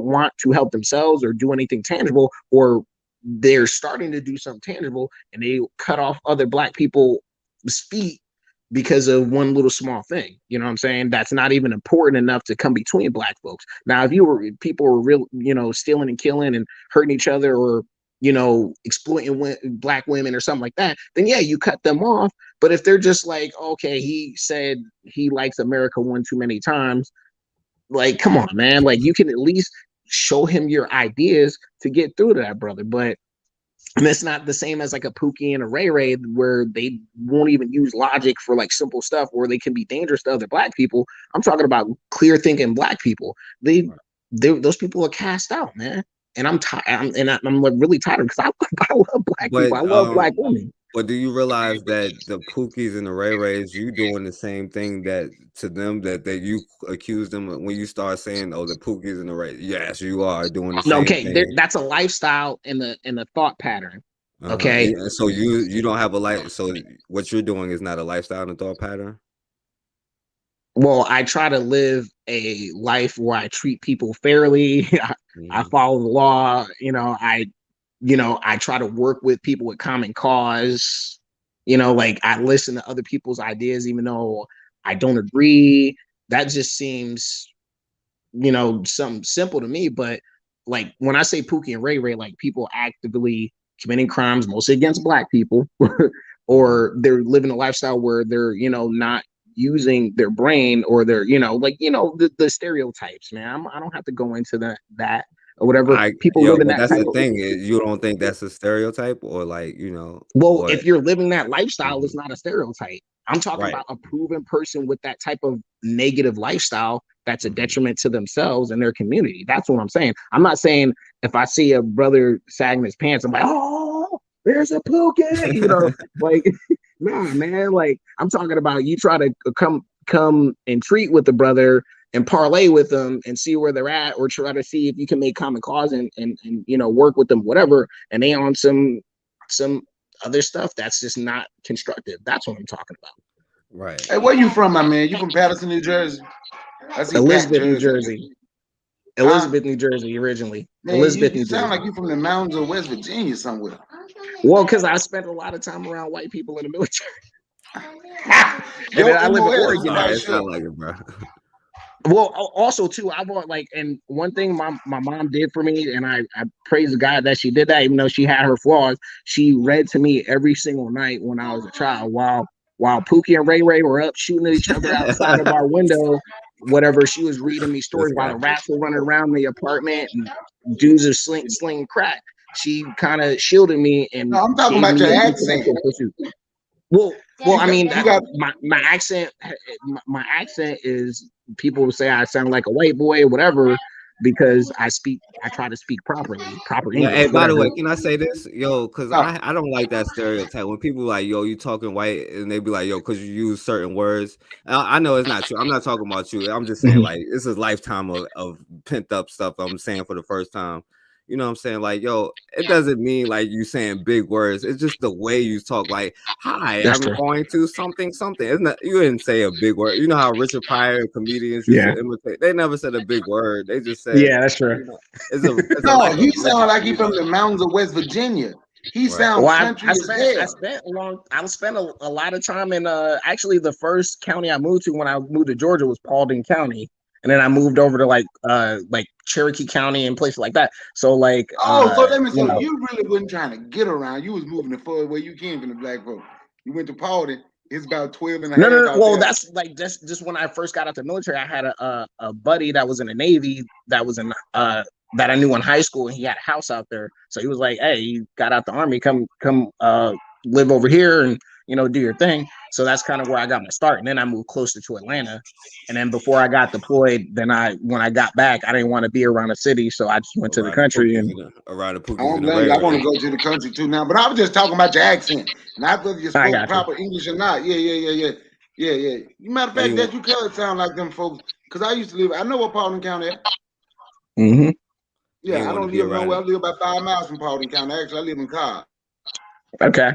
want to help themselves or do anything tangible, or they're starting to do something tangible and they cut off other black people's feet because of one little small thing. You know what I'm saying? That's not even important enough to come between black folks. Now, if people were real, stealing and killing and hurting each other, or exploiting black women or something like that, then yeah, you cut them off. But if they're just like, okay, he said he likes America one too many times, like, come on, man, like, you can at least show him your ideas to get through to that brother. But and it's not the same as like a Pookie and a Ray Ray, where they won't even use logic for like simple stuff where they can be dangerous to other black people. I'm talking about clear thinking black people. Those people are cast out, man. And I'm tired. I'm like really tired because I love black people. I love black women. But do you realize that the Pookies and the Ray Rays, you doing the same thing that to them that you accuse them of when you start saying, "Oh, the Pookies and the Ray"? Yes, you are doing the same thing. Okay, that's a lifestyle and the thought pattern. Okay, yeah, so you don't have a life. So what you're doing is not a lifestyle and a thought pattern. Well, I try to live a life where I treat people fairly. I follow the law. I try to work with people with common cause. Like, I listen to other people's ideas, even though I don't agree. That just seems, something simple to me. But like, when I say Pookie and Ray Ray, like, people actively committing crimes, mostly against black people, or they're living a lifestyle where they're, not using their brain, or they're, the stereotypes, man. I don't have to go into that. Or whatever people live in that. That's the thing. You don't think that's a stereotype, or like, Well, if you're living that lifestyle, it's not a stereotype. I'm talking about a proven person with that type of negative lifestyle that's a detriment to themselves and their community. That's what I'm saying. I'm not saying if I see a brother sagging his pants, I'm like, oh, there's a Pookie, like, nah, man. Like, I'm talking about you try to come and treat with the brother and parlay with them and see where they're at, or try to see if you can make common cause and work with them, whatever. And they on some other stuff that's just not constructive. That's what I'm talking about. Right. Hey, where you from, my man? You from Patterson, New Jersey? Elizabeth, New Jersey. Elizabeth, New Jersey, originally. Man, Elizabeth, you sound like you from the mountains of West Virginia somewhere. Well, because I spent a lot of time around white people in the military. And then I live in Oregon. It's not like it, bro. Well, also too, I bought and one thing my mom did for me, and I praise God that she did that, even though she had her flaws. She read to me every single night when I was a child, while Pookie and Ray Ray were up shooting at each other outside of our window, whatever. She was reading me stories while the rats were running around the apartment and dudes are slinging crack. She kind of shielded me, and no, I'm talking about your accent. Well, I mean, my accent. My accent is, people will say I sound like a white boy or whatever, because I try to speak properly, proper English. Hey, by the way, can I say this, yo? Because I don't like that stereotype when people like, yo, you talking white, and they be like, yo, because you use certain words. I know it's not true. I'm not talking about you. I'm just saying, like, this is a lifetime of pent up stuff I'm saying for the first time. You know what I'm saying? Like, yo, it doesn't mean like you saying big words. It's just the way you talk. Like, hi, That's I'm true. going to something. It's not, you didn't say a big word. You know how Richard Pryor comedians used Yeah. to imitate. They never said a big word. They just said, Yeah, that's true. you know, it's No, like a he rich, sounds like he you from know, the mountains of West Virginia. He right. sounds Well, country as I hell. spent a lot of time in actually the first county I moved to when I moved to Georgia was Paulding County. And then I moved over to like Cherokee County and places like that. So like Oh, so let me you so know, you really wasn't trying to get around. You was moving the further away you came from the black folk. You went to Paulding. It's about 12 and a no, half out well, there. that's like just when I first got out the military, I had a buddy that was in the Navy that was in that I knew in high school, and he had a house out there. So he was like, "Hey, you got out the Army, come live over here and do your thing." So that's kind of where I got my start, and then I moved closer to Atlanta. And then before I got deployed, when I got back, I didn't want to be around a city, so I just went to the country and around the I Pookies don't and the blame Ray you. I want to Ray. go to the country too now, but I was just talking about your accent, not whether you I spoke got you. proper English or not. Yeah. Matter of Now fact, you, that you could sound like them folks, because I used to live. I know what Paulding County is. Mm-hmm. you Yeah, ain't I want to don't be live around nowhere. I it. live about 5 miles from Paulding County. Actually, I live in Cobb. Okay.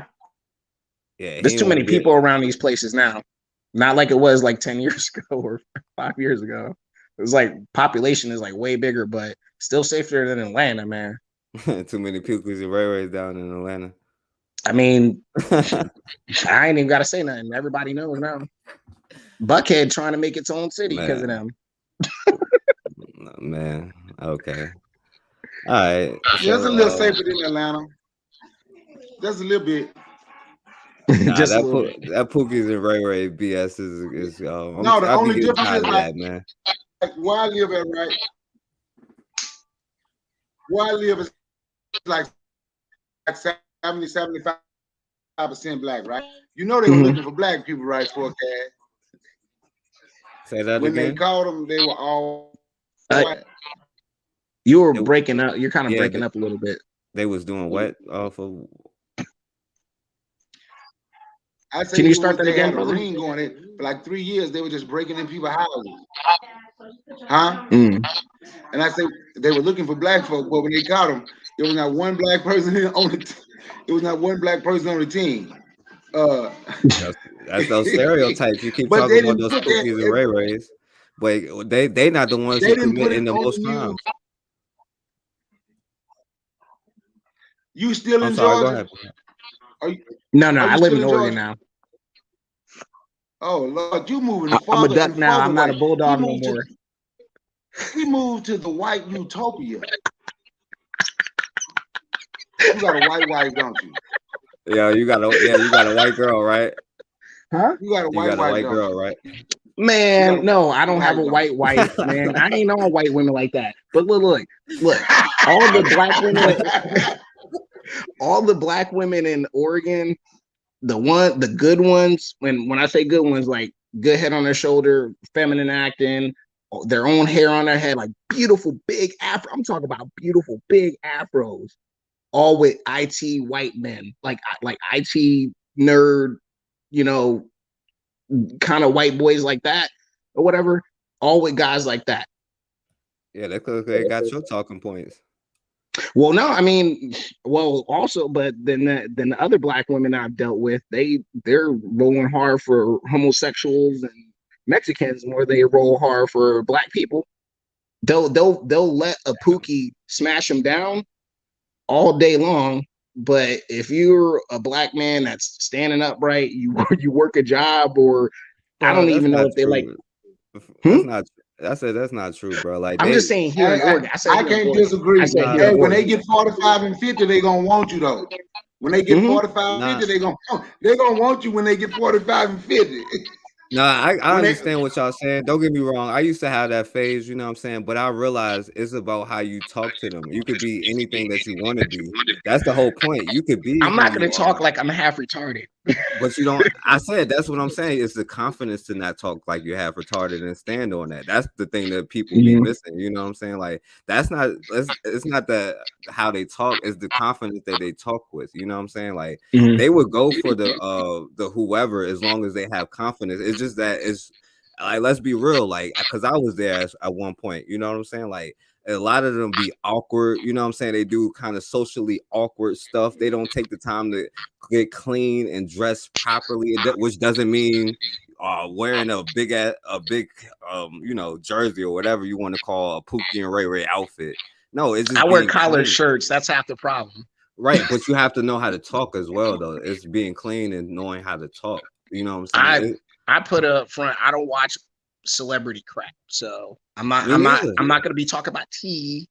Yeah, There's he too want many to be. people around these places now. Not like it was like 10 years ago or 5 years ago. It was like population is like way bigger, but still safer than Atlanta, man. Too many Pookies and Ray Rays down in Atlanta. I mean, I ain't even got to say nothing. Everybody knows now. Buckhead trying to make its own city because of them. Man, okay. All right. Yeah, it's a So, little safer than Atlanta. Just a little bit. nah, Just a little bit. that Pookies and Ray Ray BS is No, the I'll be only getting difference tired is of like that, man. where I live at, right? Where I live is like 75% black, right? You know they were looking for black people, right? For a cast. Say that When they again. called them, they were all white. You were breaking up. You're kind of Yeah, breaking up a little bit. They was doing what off of. I say Can you it start was, that they again, had a brother? ring going in for like 3 years. They were just breaking in people's houses, huh? Mm. And I say they were looking for black folk, but when they caught them, there was not one black person on the. There was not one black person on the team. That's those stereotypes. You keep But talking they about didn't those put Pookies and that. Ray Rays, but they not the ones They who didn't put it committing the on most the news. crimes. You still I'm in sorry. Go Georgia? ahead. No, Are I you live still in in Oregon Georgia? now. Oh Lord, you moving I'm a farther duck and now. farther I'm not away. a bulldog no more. He moved to the white utopia. You got a white wife, don't you? Yeah, you got a white girl, right? Huh? You got a You white got a wife, white don't girl, you? right? Man, no, I don't have a White, white wife, man. I ain't on white women like that. But look. All the black women, all the black women in Oregon, the good ones, when I say good ones, like good head on their shoulder, feminine acting, their own hair on their head, like beautiful big afro. I'm talking about beautiful big afros, all with IT white men, like IT nerd, kind of white boys like that or whatever, all with guys like that. Yeah, they got your talking points. Well, no, I mean, also, but then the other black women I've dealt with, they're rolling hard for homosexuals and Mexicans more than they roll hard for black people. They'll let a Pookie smash them down all day long. But if you're a black man that's standing upright, you work a job, or I don't That's even know not if they like. That's not. I said that's not true, bro. Like I'm just saying here in Oregon. I said I here in can't Oregon. disagree. I said here Hey, in when they Oregon. get 45 and 50, they gonna want you though. When they get 45 and 50, they gonna want you when they get 45 and 50. No, I understand what y'all saying. Don't get me wrong. I used to have that phase, you know what I'm saying? But I realized it's about how you talk to them. You could be anything that you want to be. That's the whole point. You could be I'm who not going you to talk are. like I'm half retarded. But you don't. I said that's what I'm saying. It's the confidence to not talk like you have retarded and stand on that. That's the thing that people be missing. You know what I'm saying? Like that's not. It's not the how they talk. It's the confidence that they talk with. You know what I'm saying? Like they would go for the whoever as long as they have confidence. It's just that it's like let's be real. Like because I was there at one point. You know what I'm saying? Like a lot of them be awkward. You know what I'm saying? They do kind of socially awkward stuff. They don't take the time to get clean and dress properly, which doesn't mean wearing a big jersey or whatever you want to call a Pookie and Ray Ray outfit. No, it's just I wear being collared clean. shirts. That's half the problem. Right, but you have to know how to talk as well, though. It's being clean and knowing how to talk. You know what I'm saying? I put up front. I don't watch celebrity crap, so I'm not Me neither. going to be talking about tea.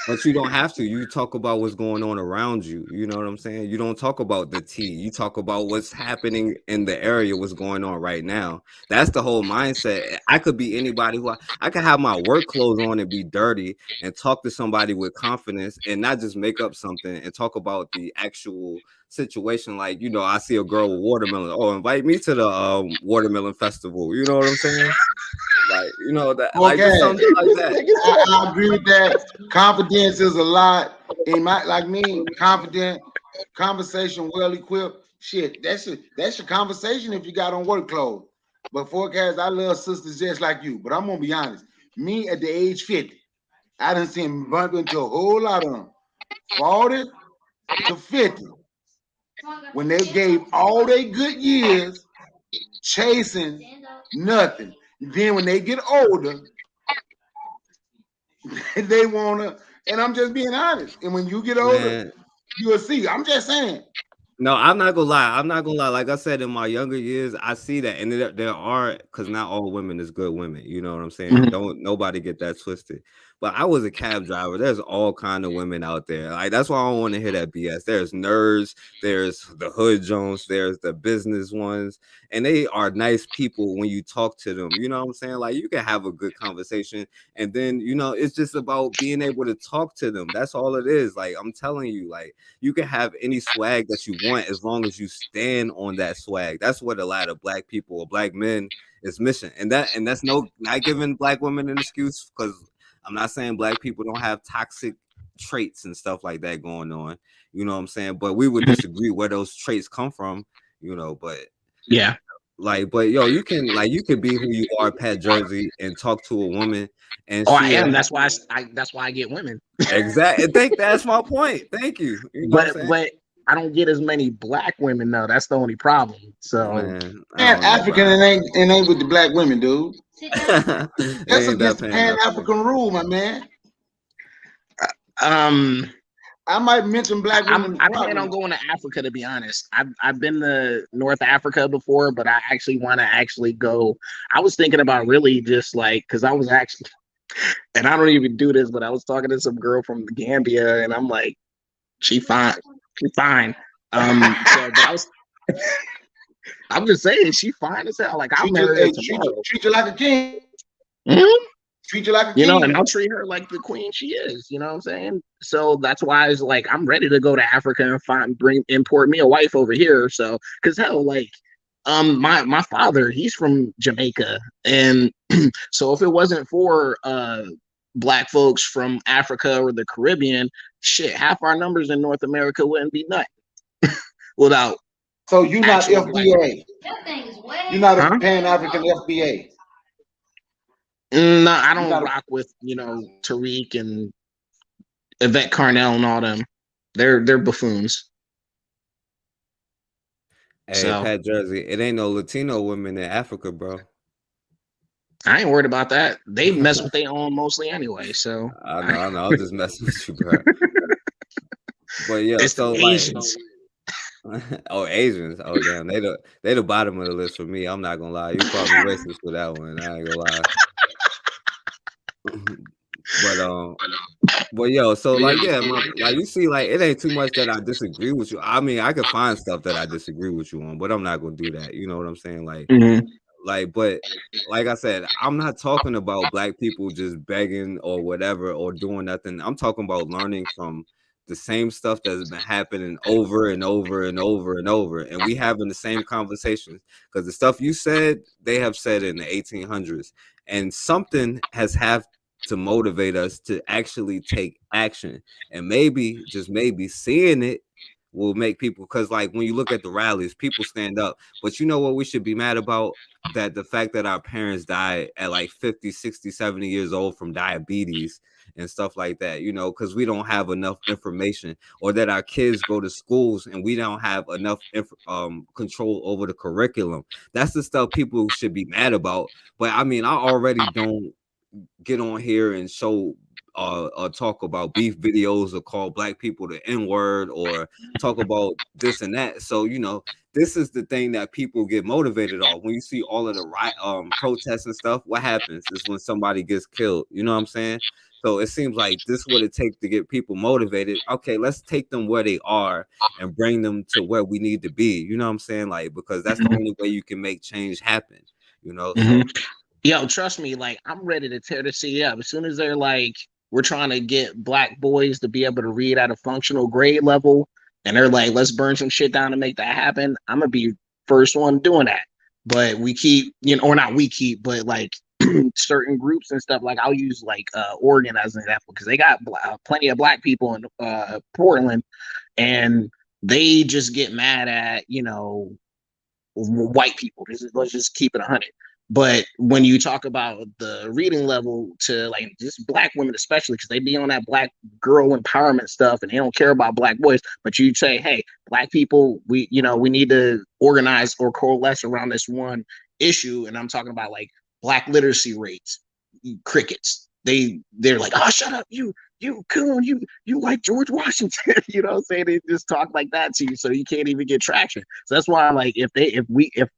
But you don't have to. You talk about what's going on around you. You know what I'm saying? You don't talk about the tea. You talk about what's happening in the area, what's going on right now. That's the whole mindset. I could be anybody who I could have my work clothes on and be dirty and talk to somebody with confidence and not just make up something and talk about the actual situation. Like, I see a girl with watermelon. Oh, invite me to the watermelon festival. You know what I'm saying? Like, that, Okay. like just something like that. I agree with that. Confidence is a lot. Confident, conversation, well equipped. Shit, that's your conversation if you got on work clothes. But forecast, I love sisters just like you. But I'm gonna be honest. Me at the age 50, I done seen bump into a whole lot of them. 40 to 50. When they gave all their good years chasing nothing. Then when they get older, they wanna, and I'm just being honest. And when you get older, you'll see. I'm just saying. No, I'm not gonna lie. Like I said, in my younger years, I see that, and there are, because not all women is good women. You know what I'm saying? Mm-hmm. Don't nobody get that twisted. But I was a cab driver. There's all kind of women out there. Like that's why I don't want to hear that BS. There's nerds. There's the hood Jones. There's the business ones, and they are nice people when you talk to them. You know what I'm saying? Like you can have a good conversation, and then it's just about being able to talk to them. That's all it is. Like I'm telling you, like you can have any swag that you want as long as you stand on that swag. That's what a lot of black people or black men is missing, and that's not giving black women an excuse, because I'm not saying black people don't have toxic traits and stuff like that going on. You know what I'm saying? But we would disagree where those traits come from. But yeah, but you could be who you are, Pat Jersey, and talk to a woman, and I am. That's why I get women. Exactly. That's my point. Thank you. But I don't get as many black women though. That's the only problem. So man African and ain't with the black women, dude. That's against the Pan-African rule, my man. I might mention black women. I plan on going to Africa, to be honest. I've been to North Africa before, but I actually want to go. I was thinking about really just because I was actually, and I don't even do this, but I was talking to some girl from Gambia, and I'm like, she's fine. But I was. I'm just saying, she's fine as hell. Like I'll marry her tomorrow. Treat you like a king. Mm-hmm. Treat you like a king. And I'll treat her like the queen she is. You know what I'm saying? So that's why I was like, I'm ready to go to Africa and import me a wife over here. So, because hell, my father, he's from Jamaica, and so if it wasn't for black folks from Africa or the Caribbean, shit, half our numbers in North America wouldn't be nothing without. So you're not FBA. You're not a Pan-African FBA. No, I don't rock with Tariq and Yvette Carnell and all them. They're buffoons. Hey, Pat Jersey, it ain't no Latino women in Africa, bro. I ain't worried about that. They mess with their own mostly anyway. So I know. I'll just mess with you, bro. But yeah, it's so Asians. Asians. Oh damn, they the bottom of the list for me. I'm not gonna lie. You called me racist for that one. I ain't gonna lie. But yo, so you see, it ain't too much that I disagree with you. I mean, I could find stuff that I disagree with you on, but I'm not gonna do that. You know what I'm saying? But like I said, I'm not talking about black people just begging or whatever or doing nothing. I'm talking about learning from the same stuff that's been happening over and over and over and over, and we having the same conversations, because the stuff you said, they have said in the 1800s, and something has to motivate us to actually take action, and maybe, just maybe, seeing it will make people, because when you look at the rallies, people stand up. But you know what we should be mad about? That the fact that our parents died at 50, 60, 70 years old from diabetes and stuff like that, you know, because we don't have enough information, or that our kids go to schools and we don't have enough control over the curriculum. That's the stuff people should be mad about. But I mean, I already don't get on here and show talk about beef videos or call black people the N-word or talk about this and that. So, you know, this is the thing that people get motivated off. When you see all of the protests and stuff, what happens is when somebody gets killed. You know what I'm saying? So it seems like this is what it takes to get people motivated. Okay, let's take them where they are and bring them to where we need to be. You know what I'm saying? Like, because that's the only way you can make change happen. You know, so Yo, trust me, like I'm ready to tear the city up. As soon as they're like, we're trying to get black boys to be able to read at a functional grade level, and they're like, let's burn some shit down to make that happen. I'm gonna be first one doing that. But we keep, you know, or not we keep, but like certain groups and stuff. Like I'll use like Oregon as an example because they got plenty of black people in Portland, and they just get mad at, you know, white people. Let's just keep it 100. But when you talk about the reading level to like just black women, especially because they be on that black girl empowerment stuff and they don't care about black boys, but you say, hey, black people, we need to organize or coalesce around this one issue. And I'm talking about like black literacy rates, crickets. They're like, oh, shut up, you coon, you like George Washington. You know what I'm saying? They just talk like that to you, so you can't even get traction. So that's why I'm like, if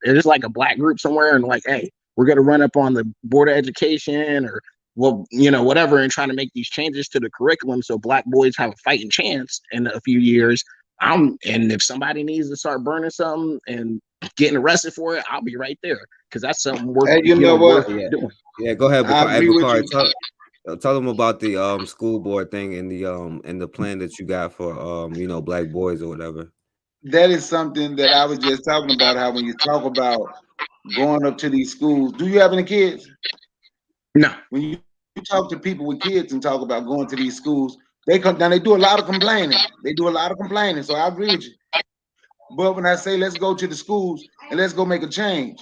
there's like a black group somewhere and like, hey, we're gonna run up on the Board of Education or whatever, and trying to make these changes to the curriculum so black boys have a fighting chance in a few years. And if somebody needs to start burning something and getting arrested for it, I'll be right there because that's something worth Hey, you know what? doing. Yeah, go ahead, I agree with you. Tell them about the school board thing and the plan that you got for black boys or whatever. That is something that I was just talking about. How when you talk about going up to these schools, do you have any kids? No. When you talk to people with kids and talk about going to these schools, they do a lot of complaining. So I agree with you. But when I say let's go to the schools and let's go make a change,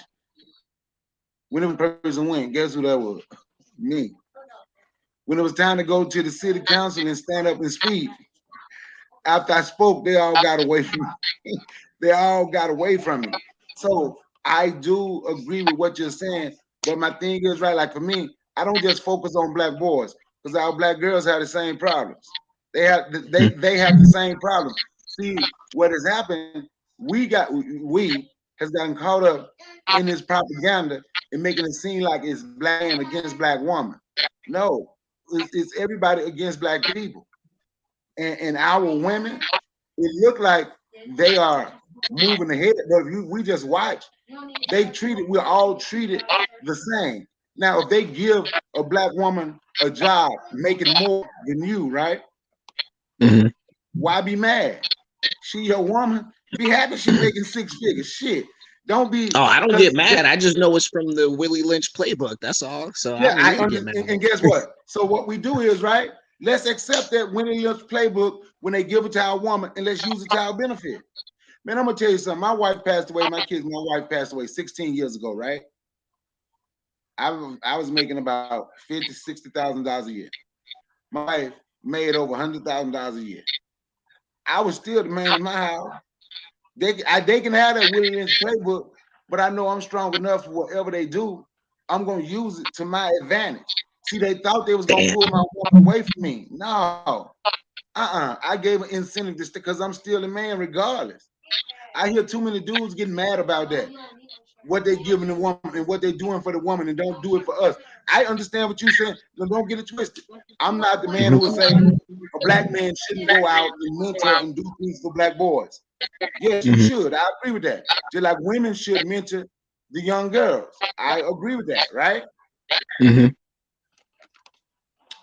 when the person went, guess who that was? Me. When it was time to go to the city council and stand up and speak, after I spoke, they all got away from me. So I do agree with what you're saying, but my thing is right. Like for me, I don't just focus on black boys because our black girls have the same problems. They have the same problems. See what has happened? We has gotten caught up in this propaganda and making it seem like it's black man against black woman. No, it's everybody against black people. And our women, it look like they are moving ahead, but if we just watch, we're all treated the same. Now, if they give a black woman a job making more than you, right? Mm-hmm. Why be mad? She your woman. Be happy she's making 6 figures. Shit. Don't be. Oh, I don't get mad. I just know it's from the Willie Lynch playbook. That's all. So yeah, I don't get mad. And guess what? So what we do is, right, let's accept that Willie Lynch playbook when they give it to our woman, and let's use it to our benefit. Man, I'm gonna tell you something. My wife passed away. My wife passed away 16 years ago, right? I was making about $50,000-$60,000 a year. My wife made over $100,000 a year. I was still the man in my house. They can have that Willie Lynch playbook, but I know I'm strong enough for whatever they do. I'm gonna use it to my advantage. See, they thought they was gonna pull my woman away from me. No, I gave an incentive just because I'm still a man, regardless. I hear too many dudes getting mad about that. What they giving the woman and what they're doing for the woman, and don't do it for us. I understand what you're saying. Don't get it twisted. I'm not the man who would say a black man shouldn't go out and mentor and do things for black boys. Yes, you should. I agree with that. Just like women should mentor the young girls. I agree with that, right? Mm-hmm.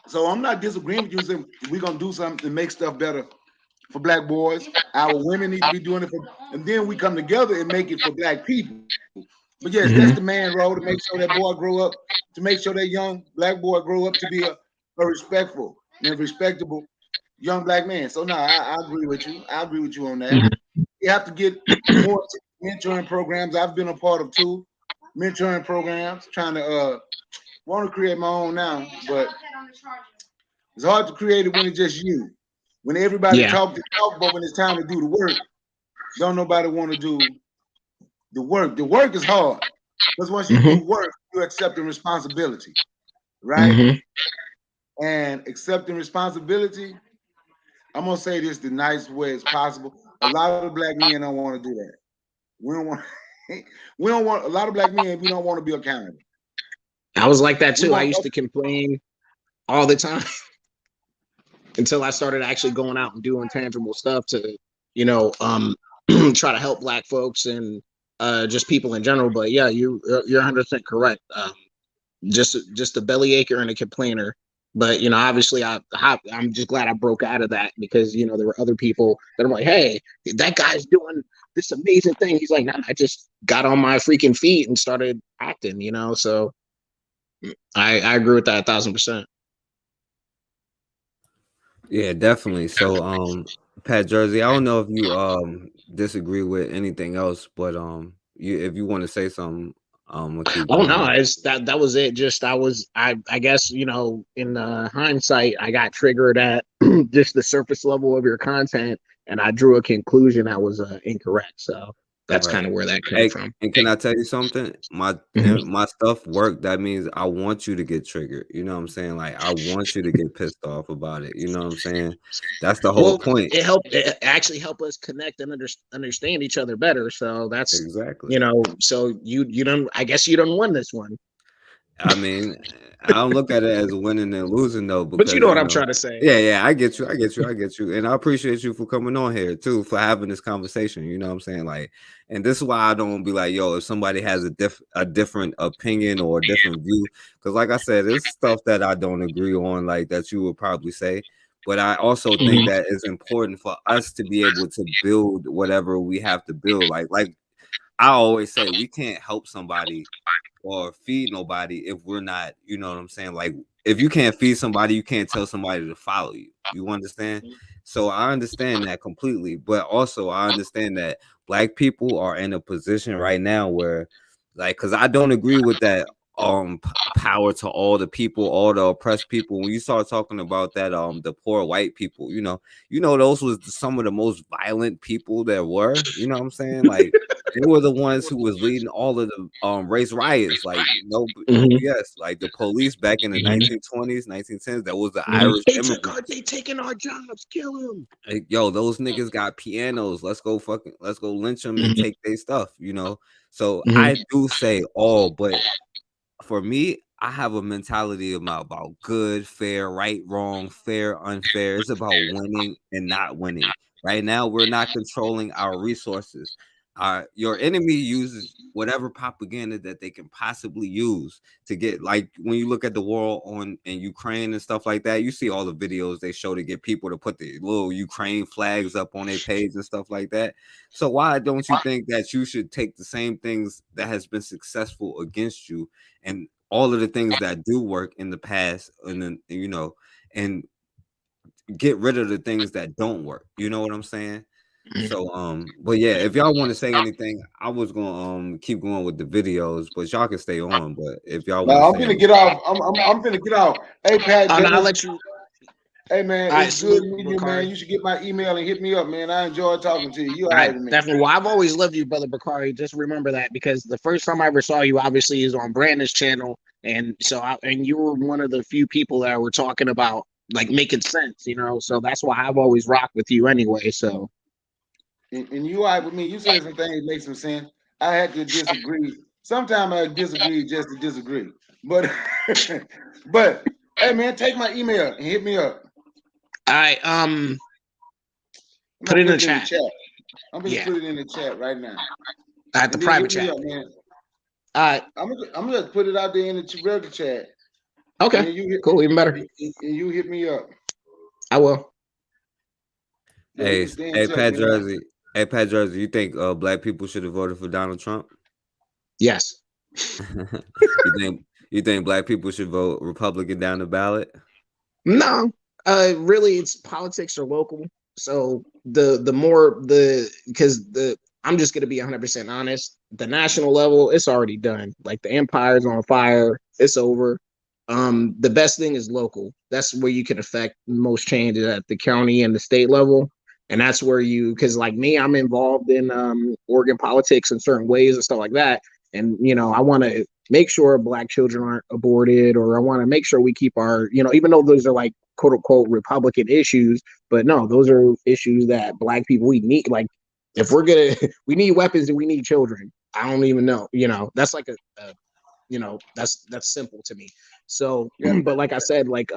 So I'm not disagreeing with you saying we're gonna do something to make stuff better for black boys. Our women need to be doing it for, and then we come together and make it for black people. But yes, that's the man role, to make sure that boy grow up, to make sure that young black boy grow up to be a respectful and respectable young black man. So no, I agree with you. I agree with you on that. You have to get more mentoring programs. I've been a part of 2 mentoring programs, trying to want to create my own now, but It's hard to create it when it's just you. When everybody Yeah. talk, but when it's time to do the work, don't nobody want to do the work. The work is hard because once you do work, you accepting responsibility, right? And accepting responsibility, I'm gonna say this the nice way as possible. A lot of black men don't want to do that. We don't want. We don't want a lot of black men. We don't want to be accountable. I was like that We too. I want. used to complain all the time until I started actually going out and doing tangible stuff to, try to help black folks and just people in general. But yeah, you're 100% correct. Just a bellyacre and a complainer. But obviously, I'm just glad I broke out of that because there were other people that are like, "Hey, that guy's doing this amazing thing." He's like, "Nah, I just got on my freaking feet and started acting." So I agree with that 1,000%. Yeah, definitely. So, Pat Jersey, I don't know if you disagree with anything else, but if you want to say something, we'll keep Oh no, going. it's that was it. Just I guess in hindsight, I got triggered at just the surface level of your content, and I drew a conclusion that was incorrect. So that's Right. kind of where that came Hey, from. and can I tell you something? My stuff work. That means I want you to get triggered. You know what I'm saying? Like I want you to get pissed off about it. You know what I'm saying? That's the whole Well, point. it actually helped us connect and understand each other better. So that's Exactly. so you don't. I guess you don't win this one. I mean, I don't look at it as winning and losing though, But you know because what I'm trying to say. yeah, I get you, I get you, and I appreciate you for coming on here too, for having this conversation. You know what I'm saying? Like, and this is why I don't be like, yo, if somebody has a different opinion or a different view, because like I said, there's stuff that I don't agree on, like that you would probably say. But I also think that it's important for us to be able to build whatever we have to build. Like I always say, we can't help somebody or feed nobody if we're not, you know what I'm saying? Like if you can't feed somebody, you can't tell somebody to follow you. You understand? So I understand that completely, but also I understand that black people are in a position right now where like cuz I don't agree with that power to all the people, all the oppressed people. When you start talking about that the poor white people, those was some of the most violent people there were, you know what I'm saying? Like they were the ones who was leading all of the race riots, like no BS. Like the police back in the 1920s, 1910s, that was the Irish immigrants. They taking our jobs, kill them. Like, yo, those niggas got pianos. Let's go lynch them and take their stuff, So I do say all, but for me, I have a mentality about good, fair, right, wrong, fair, unfair. It's about winning and not winning. Right now, we're not controlling our resources. Your enemy uses whatever propaganda that they can possibly use to get, like when you look at the war in Ukraine and stuff like that, you see all the videos they show to get people to put the little Ukraine flags up on their page and stuff like that. So why don't you think that you should take the same things that has been successful against you and all of the things that do work in the past, and then and get rid of the things that don't work? You know what I'm saying? So but yeah, if y'all want to say anything, I was gonna keep going with the videos, but y'all can stay on. But if y'all want to Now I'm say gonna anything. get off. I'm gonna get off. Hey Pat, I'll let you. hey man, All right, it's good salute, meeting you, man. Bakari. You should get my email and hit me up, man. I enjoy talking to you. You all I right with me? definitely. Well, I've always loved you, brother Bakari. Just remember that because the first time I ever saw you, obviously, is on Brandon's channel, and and you were one of the few people that were talking about like making sense, So that's why I've always rocked with you anyway. So. And you all right with me? You said some things that make some sense. I had to disagree. Sometimes I disagree just to disagree. But but hey man, take my email and hit me up. All right. I'm Put gonna it in put the it in the chat. chat. I'm gonna Yeah. put it in the chat right now. At the And then private hit me chat. up, man. All right. I'm gonna put it out there in the regular chat. Okay. And then you cool. Even better. And you hit me up. I will. Yeah, we can stay in touch, Pat man. Jersey. Hey, Pat Jersey, you think black people should have voted for Donald Trump? Yes. you think black people should vote Republican down the ballot? No. Really, it's politics are local. So the more because I'm just gonna be 100% honest. The national level, it's already done. Like the empire's on fire. It's over. The best thing is local. That's where you can affect most changes at the county and the state level. And that's where because like me, I'm involved in Oregon politics in certain ways and stuff like that. And, I want to make sure Black children aren't aborted, or I want to make sure we keep our, even though those are like quote unquote Republican issues, but no, those are issues that Black people, we need. Like, if we're going to, we need weapons and we need children. I don't even know, that's like that's simple to me. So, but like I said, like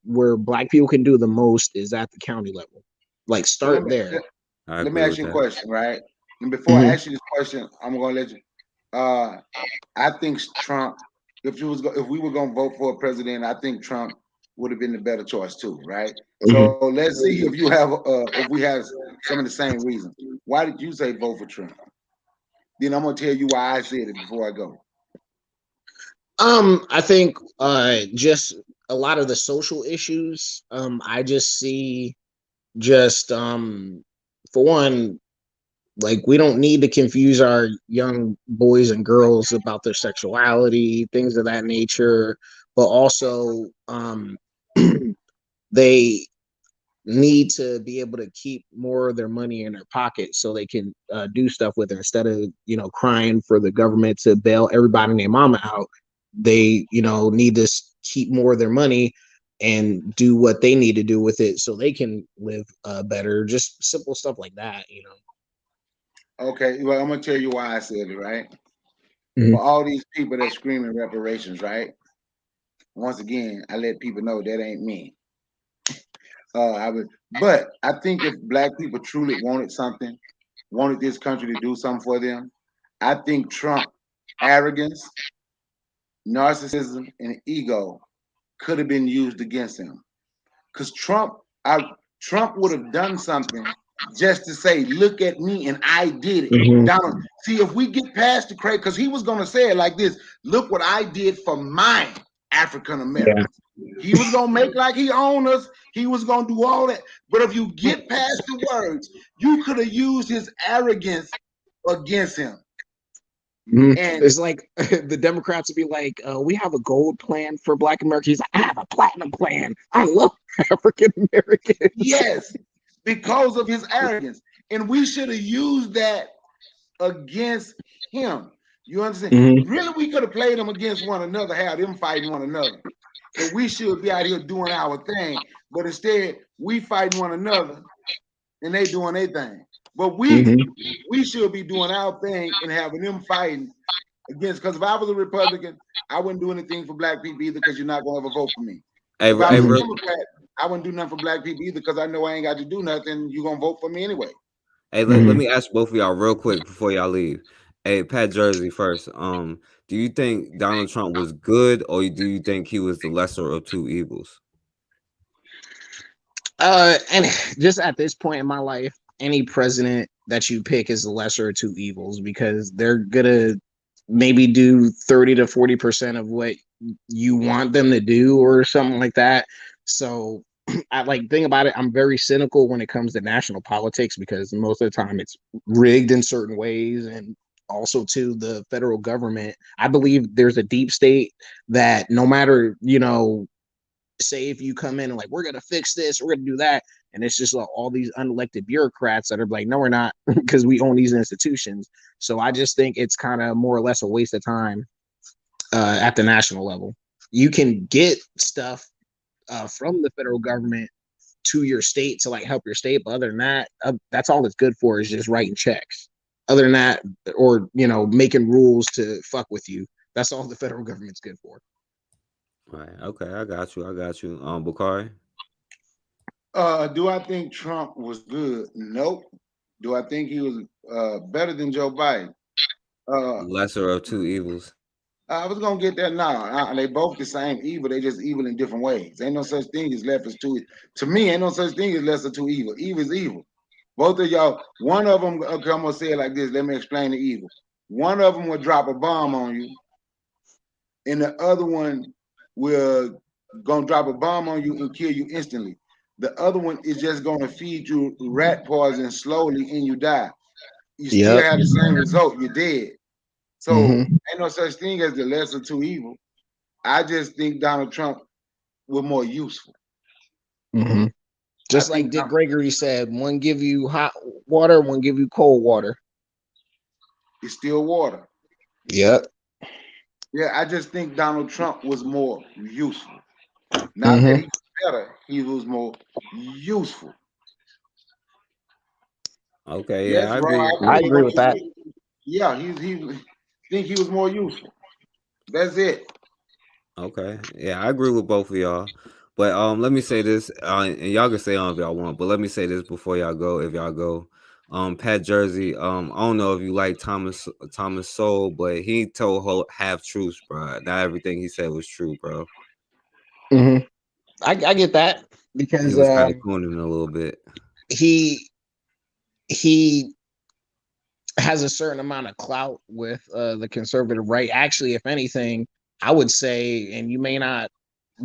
where Black people can do the most is at the county level. Like, So start there. let me ask you a question, right? And before I ask you this question, I'm gonna let you. I think Trump. If we were gonna vote for a president, I think Trump would have been the better choice too, right? So let's see if we have some of the same reasons. Why did you say vote for Trump? Then I'm gonna tell you why I said it before I go. I think just a lot of the social issues. I just see just for one, like, we don't need to confuse our young boys and girls about their sexuality, things of that nature, but also they need to be able to keep more of their money in their pocket so they can do stuff with it instead of crying for the government to bail everybody and their mama out. They need to keep more of their money and do what they need to do with it so they can live better. Just simple stuff like that. Okay, well, I'm gonna tell you why I said it, right? For all these people that screaming reparations, right? Once again, I let people know that ain't me. But I think if Black people truly wanted this country to do something for them, I think Trump arrogance, narcissism, and ego could have been used against him. Because Trump would have done something just to say, look at me and I did it. Donald, see, if we get past the crazy, because he was going to say it like this, look what I did for my African Americans. He was going to make like he owned us. He was going to do all that. But if you get past the words, you could have used his arrogance against him. And it's like the Democrats would be like, we have a gold plan for Black Americans. I have a platinum plan. I love African Americans. Yes, because of his arrogance. And we should have used that against him. You understand? Really, we could have played them against one another, have them fighting one another. And we should be out here doing our thing. But instead, we fighting one another and they doing their thing. But we should be doing our thing and having them fighting against. Because if I was a Republican, I wouldn't do anything for Black people either, because you're not going to ever vote for me. If I was a Democrat, I wouldn't do nothing for Black people either, because I know I ain't got to do nothing. You're going to vote for me anyway. Hey, let me ask both of y'all real quick before y'all leave. Hey, Pat Jersey first. Do you think Donald Trump was good, or do you think he was the lesser of two evils? And just at this point in my life, any president that you pick is the lesser of two evils, because they're gonna maybe do 30 to 40% of what you want them to do or something like that. So I think about it, I'm very cynical when it comes to national politics, because most of the time it's rigged in certain ways. And also to the federal government, I believe there's a deep state that no matter, say if you come in and like, we're gonna fix this, we're gonna do that, and it's just like all these unelected bureaucrats that are like, no, we're not, because we own these institutions. So I just think it's kind of more or less a waste of time at the national level. You can get stuff from the federal government to your state to like help your state, but other than that, that's all it's good for, is just writing checks. Other than that, or making rules to fuck with you, that's all the federal government's good for. All right. Okay, I got you. Bakari? Do I think Trump was good? Nope. Do I think he was better than Joe Biden? Lesser of two evils. I was gonna get that now. They both the same evil. They just evil in different ways. Ain't no such thing as left as two. To me, ain't no such thing as lesser two evil. Evil is evil. Both of y'all. One of them. Okay, I'm gonna say it like this. Let me explain the evil. One of them will drop a bomb on you, and the other one will gonna drop a bomb on you and kill you instantly. The other one is just gonna feed you rat poison slowly and you die. You still have the same result. You're dead. So ain't no such thing as the lesser two evil. I just think Donald Trump was more useful. Mm-hmm. Just like Dick Gregory said, one give you hot water, one give you cold water. It's still water. Yep. Yeah, I just think Donald Trump was more useful. Not that he was better, he was more useful. Okay, Yes, yeah, I bro, agree. I agree with that. Yeah, he think he was more useful. That's it. Okay, yeah, I agree with both of y'all. But let me say this, and y'all can stay on if y'all want. But let me say this before y'all go. If y'all go, Pat Jersey, I don't know if you like Thomas Sowell, but he told half truths, bro. Not everything he said was true, bro. Mm-hmm. I get that He because was kind of cooning a little bit. he has a certain amount of clout with the conservative right. Actually, if anything, I would say, and you may not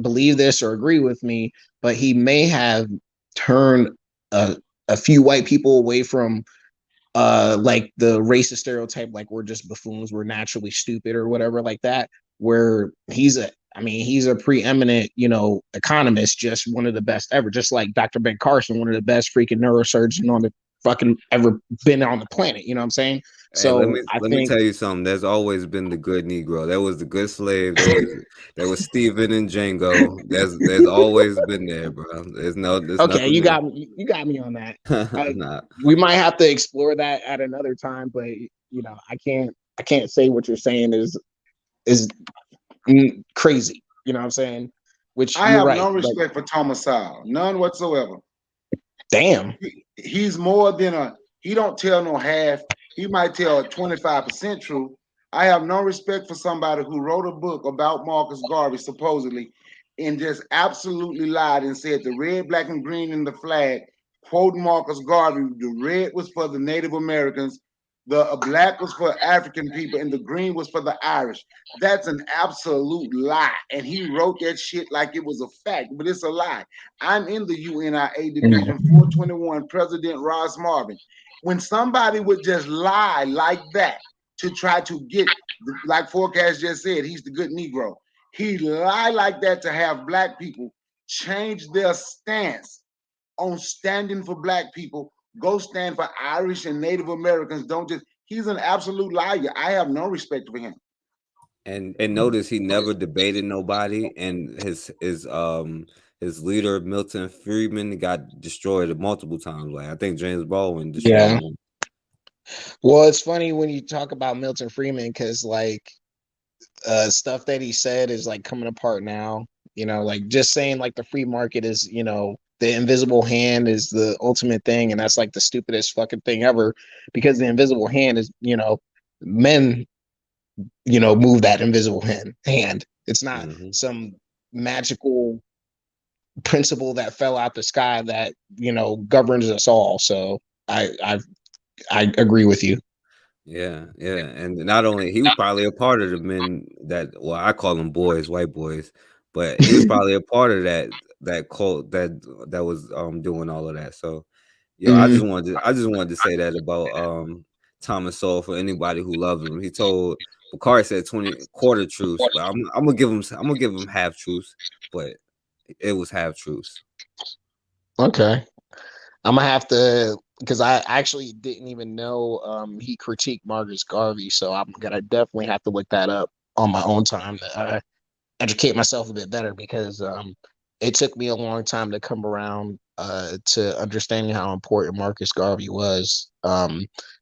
believe this or agree with me, but he may have turned a few white people away from like the racist stereotype, like we're just buffoons, we're naturally stupid or whatever like that, where he's a preeminent, economist, just one of the best ever, just like Dr. Ben Carson, one of the best freaking neurosurgeons on the fucking ever been on the planet, you know what I'm saying? Hey, let So me I let me think tell you something. There's always been the good Negro. There was the good slave. There was Stephen and Django. There's always been there, bro. There's okay, nothing new. you got me on that. Nah. We might have to explore that at another time, but I can't say what you're saying is crazy. You know what I'm saying? Which I you're have right. no respect for Thomas Sowell, none whatsoever. Damn. He's more than he don't tell no half. He might tell 25% truth. I have no respect for somebody who wrote a book about Marcus Garvey, supposedly, and just absolutely lied and said the red, black, and green in the flag, quoting Marcus Garvey, the red was for the Native Americans, the black was for African people, and the green was for the Irish. That's an absolute lie. And he wrote that shit like it was a fact, but it's a lie. I'm in the UNIA Division 421, President Ross Marvin. When somebody would just lie like that to try to get, like Forecast just said, he's the good Negro. He lied like that to have black people change their stance on standing for black people. Go stand for Irish and Native Americans. Don't just, he's an absolute liar. I have no respect for him. And notice he never debated nobody, and his leader Milton Friedman got destroyed multiple times. Like I think James Baldwin destroyed Yeah. him. Well, it's funny when you talk about Milton Friedman because like stuff that he said is like coming apart now. Like just saying like the free market is, the invisible hand is the ultimate thing, and that's like the stupidest fucking thing ever because the invisible hand is, men, move that invisible hand. It's not some magical principle that fell out the sky that, governs us all. So I agree with you. Yeah, and not only he was probably a part of the men that, well, I call them boys, white boys, but he was probably a part of that cult that was doing all of that. So, yo, I just wanted to say that about Thomas Sowell for anybody who loves him. He told Bakari said 20 quarter truths, but I'm gonna give him half truths, but it was half truths. Okay. I'm gonna have to, because I actually didn't even know he critiqued Marcus Garvey, so I'm gonna definitely have to look that up on my own time to educate myself a bit better because it took me a long time to come around to understanding how important Marcus Garvey was.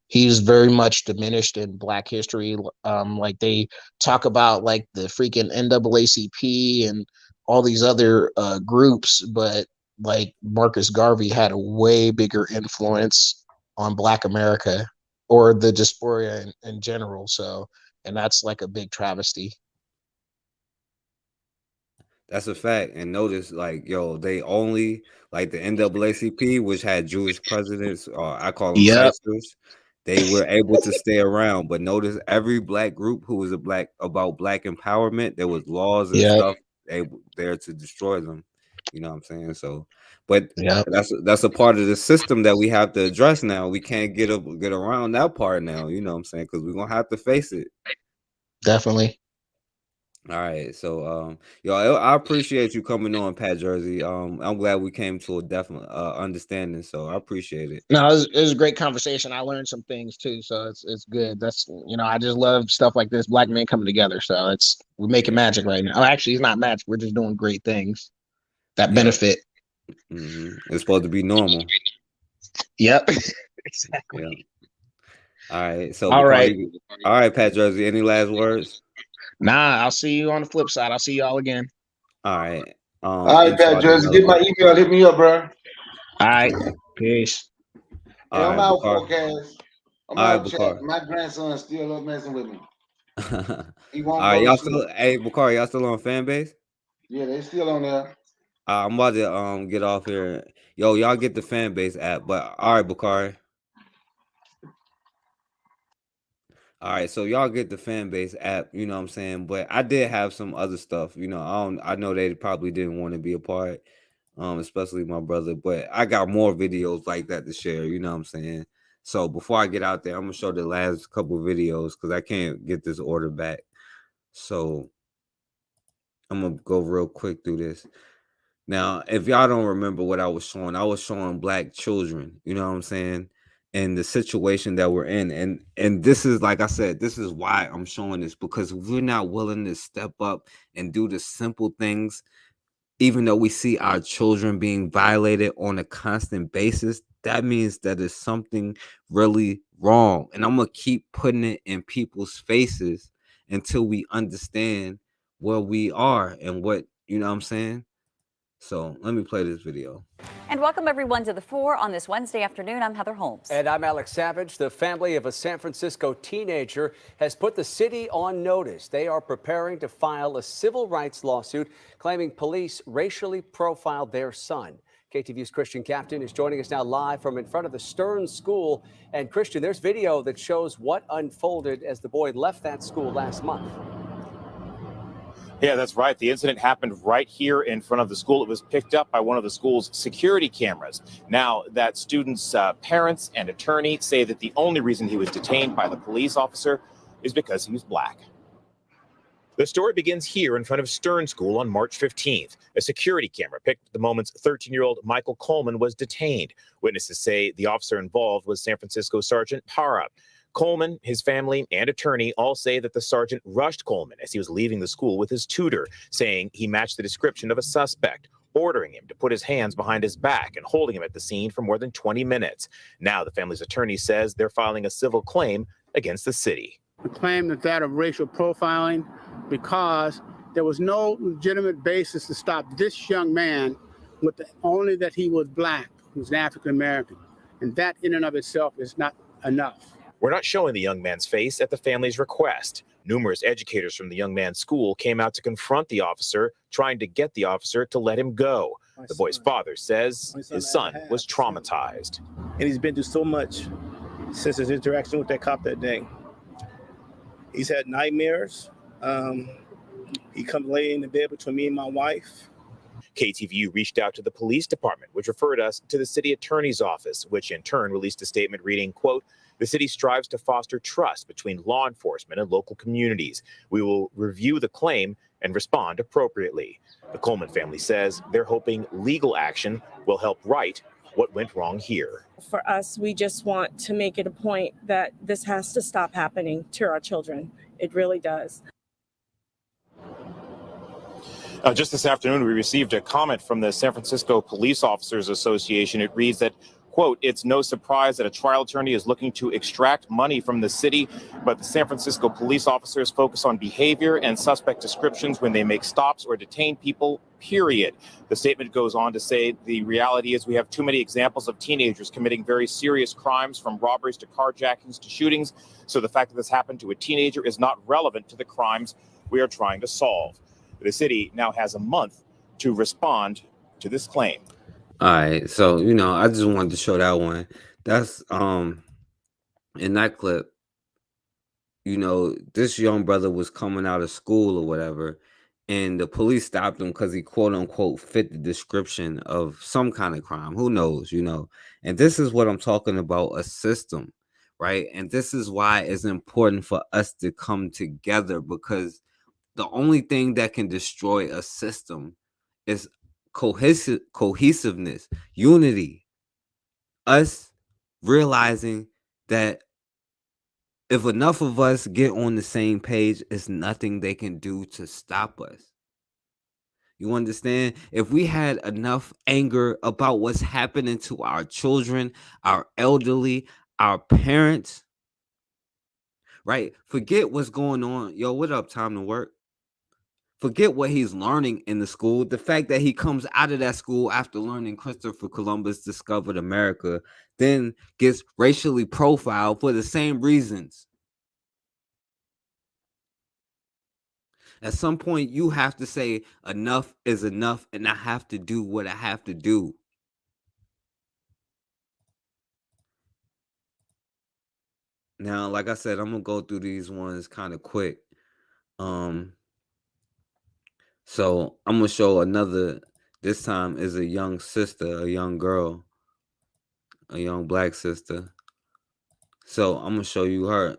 He's very much diminished in Black history. Like they talk about like the freaking NAACP and all these other groups, but like Marcus Garvey had a way bigger influence on Black America or the diaspora in general. So, and that's like a big travesty. That's a fact. And notice, like, yo, they only like the NAACP, which had Jewish presidents, or I call them Yep. shysters. They were able to stay around. But notice every black group who was about black empowerment, there was laws and Yep. stuff there to destroy them. You know what I'm saying? So, but Yep. that's a part of the system that we have to address now. We can't get around that part now. You know what I'm saying? Because we're gonna have to face it. Definitely. All right, so yo, I appreciate you coming on, Pat Jersey. I'm glad we came to a definite understanding, so I appreciate it. No, it was a great conversation. I learned some things too, so it's good. That's I just love stuff like this, black men coming together. So we're making magic right now. Oh, actually, it's not magic. We're just doing great things that Yeah, benefit. it's supposed to be normal. Yep, exactly. Yeah. All right, so All right. all right, Pat Jersey. Any last words? Nah, I'll see you on the flip side. I'll see y'all again. All right. All right, Pat Jersey, get my email. Hit me up, bro. All right. Peace. Hey, I'm right, out, Bakar. forecast. I'm All right, out, chat. Bakar. My grandson still up messing with me. He All won't right, go to y'all sleep. still, hey, Bakar, y'all still on fan base? Yeah, they still on there. I'm about to get off here. Yo, y'all get the fan base app, but all right, Bakari. All right, so y'all get the fan base app, you know what I'm saying? But I did have some other stuff, I know they probably didn't want to be a part, especially my brother, but I got more videos like that to share, you know what I'm saying? So before I get out there, I'm gonna show the last couple videos because I can't get this order back. So I'm gonna go real quick through this. Now, if y'all don't remember what I was showing black children, you know what I'm saying? And the situation that we're in. And this is, like I said, this is why I'm showing this, because if we're not willing to step up and do the simple things, even though we see our children being violated on a constant basis, that means that there's something really wrong. And I'm gonna keep putting it in people's faces until we understand where we are and what, you know what I'm saying? So let me play this video. And welcome everyone to The Four on this Wednesday afternoon. I'm Heather Holmes. And I'm Alex Savage. The family of a San Francisco teenager has put the city on notice. They are preparing to file a civil rights lawsuit claiming police racially profiled their son. KTVU's Christian Captain is joining us now live from in front of the Stern School. And Christian, there's video that shows what unfolded as the boy left that school last month. Yeah, that's right. The incident happened right here in front of the school. It was picked up by one of the school's security cameras. Now, that student's parents and attorney say that the only reason he was detained by the police officer is because he was black. The story begins here in front of Stern School on March 15th. A security camera picked up the moment's 13-year-old Michael Coleman was detained. Witnesses say the officer involved was San Francisco Sergeant Para. Coleman, his family, and attorney all say that the sergeant rushed Coleman as he was leaving the school with his tutor, saying he matched the description of a suspect, ordering him to put his hands behind his back and holding him at the scene for more than 20 minutes. Now the family's attorney says they're filing a civil claim against the city. The claim is that of racial profiling because there was no legitimate basis to stop this young man with only that he was black, he was an African American. And that in and of itself is not enough. We're not showing the young man's face at the family's request. Numerous educators from the young man's school came out to confront the officer, trying to get the officer to let him go. The boy's father says his son was traumatized. And he's been through so much since his interaction with that cop that day. He's had nightmares. He come lay in the bed between me and my wife. KTVU reached out to the police department, which referred us to the city attorney's office, which in turn released a statement reading, quote, "The city strives to foster trust between law enforcement and local communities. We will review the claim and respond appropriately." The Coleman family says they're hoping legal action will help right what went wrong here. For us, we just want to make it a point that this has to stop happening to our children. It really does. Just this afternoon, we received a comment from the San Francisco Police Officers Association. It reads that, quote, "It's no surprise that a trial attorney is looking to extract money from the city, but the San Francisco police officers focus on behavior and suspect descriptions when they make stops or detain people, period." The statement goes on to say the reality is we have too many examples of teenagers committing very serious crimes, from robberies to carjackings to shootings. So the fact that this happened to a teenager is not relevant to the crimes we are trying to solve. The city now has a month to respond to this claim. All right, so I just wanted to show that one. That's in that clip, this young brother was coming out of school or whatever, and the police stopped him because he quote unquote fit the description of some kind of crime. Who knows, And this is what I'm talking about, a system, right? And this is why it's important for us to come together, because the only thing that can destroy a system is cohesiveness, unity. Us realizing that if enough of us get on the same page, it's nothing they can do to stop us. You understand? If we had enough anger about what's happening to our children, our elderly, our parents, right? Forget what's going on. Yo, what up, time to work? Forget what he's learning in the school. The fact that he comes out of that school after learning Christopher Columbus discovered America, then gets racially profiled for the same reasons. At some point, you have to say enough is enough, and I have to do what I have to do. Now, like I said, I'm gonna go through these ones kind of quick. So I'm gonna show another. This time is a young sister, a young girl, a young black sister. So I'm gonna show you her.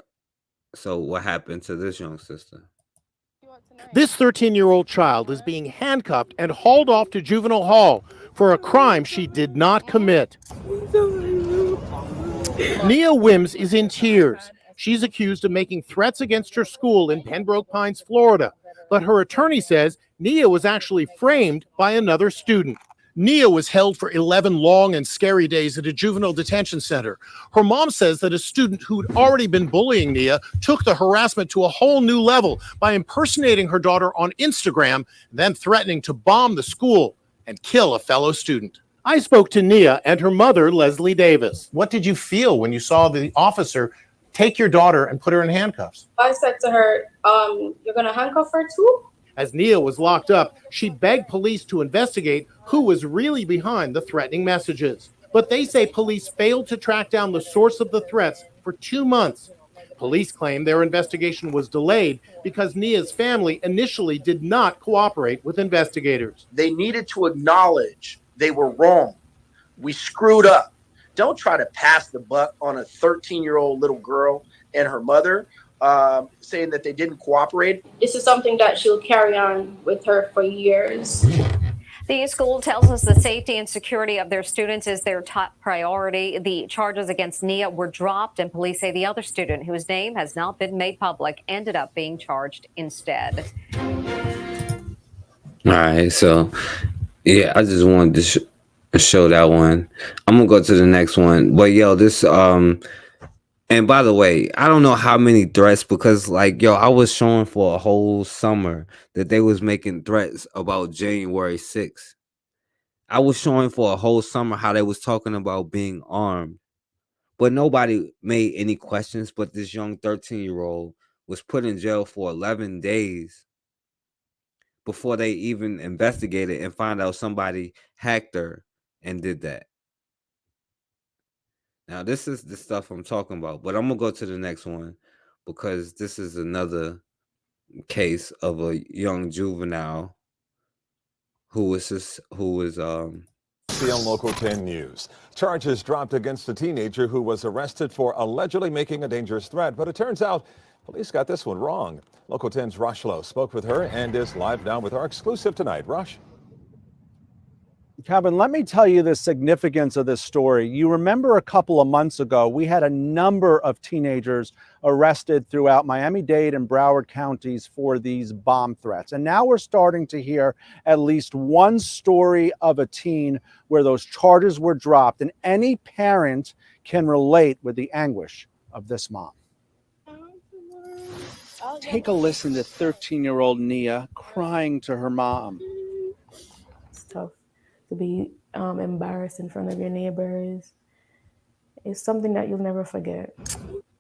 So what happened to this young sister? This 13-year-old child is being handcuffed and hauled off to juvenile hall for a crime she did not commit. Nia Wims is in tears. She's accused of making threats against her school in Pembroke Pines, Florida. But her attorney says Nia was actually framed by another student. Nia was held for 11 long and scary days at a juvenile detention center. Her mom says that a student who'd already been bullying Nia took the harassment to a whole new level by impersonating her daughter on Instagram, then threatening to bomb the school and kill a fellow student. I spoke to Nia and her mother, Leslie Davis. What did you feel when you saw the officer take your daughter and put her in handcuffs? I said to her, you're going to handcuff her too? As Nia was locked up, she begged police to investigate who was really behind the threatening messages. But they say police failed to track down the source of the threats for 2 months. Police claim their investigation was delayed because Nia's family initially did not cooperate with investigators. They needed to acknowledge they were wrong. We screwed up. Don't try to pass the buck on a 13-year-old little girl and her mother, saying that they didn't cooperate. This is something that she'll carry on with her for years. The school tells us the safety and security of their students is their top priority. The charges against Nia were dropped, and police say the other student, whose name has not been made public, ended up being charged instead. All right, so yeah, I just wanted to show that one. I'm gonna go to the next one. But yo, this and by the way, I don't know how many threats, because like yo, I was showing for a whole summer that they was making threats about January 6th. I was showing for a whole summer how they was talking about being armed, but nobody made any questions. But this young 13-year-old was put in jail for 11 days before they even investigated and found out somebody hacked her and did that. Now, this is the stuff I'm talking about, but I'm gonna go to the next one because this is another case of a young juvenile who was See on Local 10 News. Charges dropped against a teenager who was arrested for allegedly making a dangerous threat, but it turns out police got this one wrong. Local 10's Rush Lowe spoke with her and is live now with our exclusive tonight. Rush. Kevin, let me tell you the significance of this story. You remember a couple of months ago, we had a number of teenagers arrested throughout Miami-Dade and Broward counties for these bomb threats. And now we're starting to hear at least one story of a teen where those charges were dropped. And any parent can relate with the anguish of this mom. Take a listen to 13-year-old Nia crying to her mom. It's tough to be embarrassed in front of your neighbors. It's something that you'll never forget.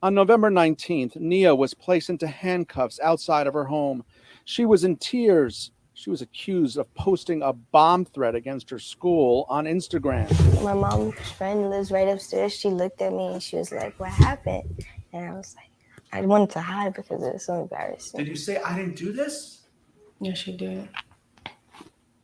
On November 19th, Nia was placed into handcuffs outside of her home. She was in tears. She was accused of posting a bomb threat against her school on Instagram. My mom's friend lives right upstairs. She looked at me and she was like, "What happened?" And I was like, I wanted to hide because it was so embarrassing. Did you say, "I didn't do this"? Yes, she did.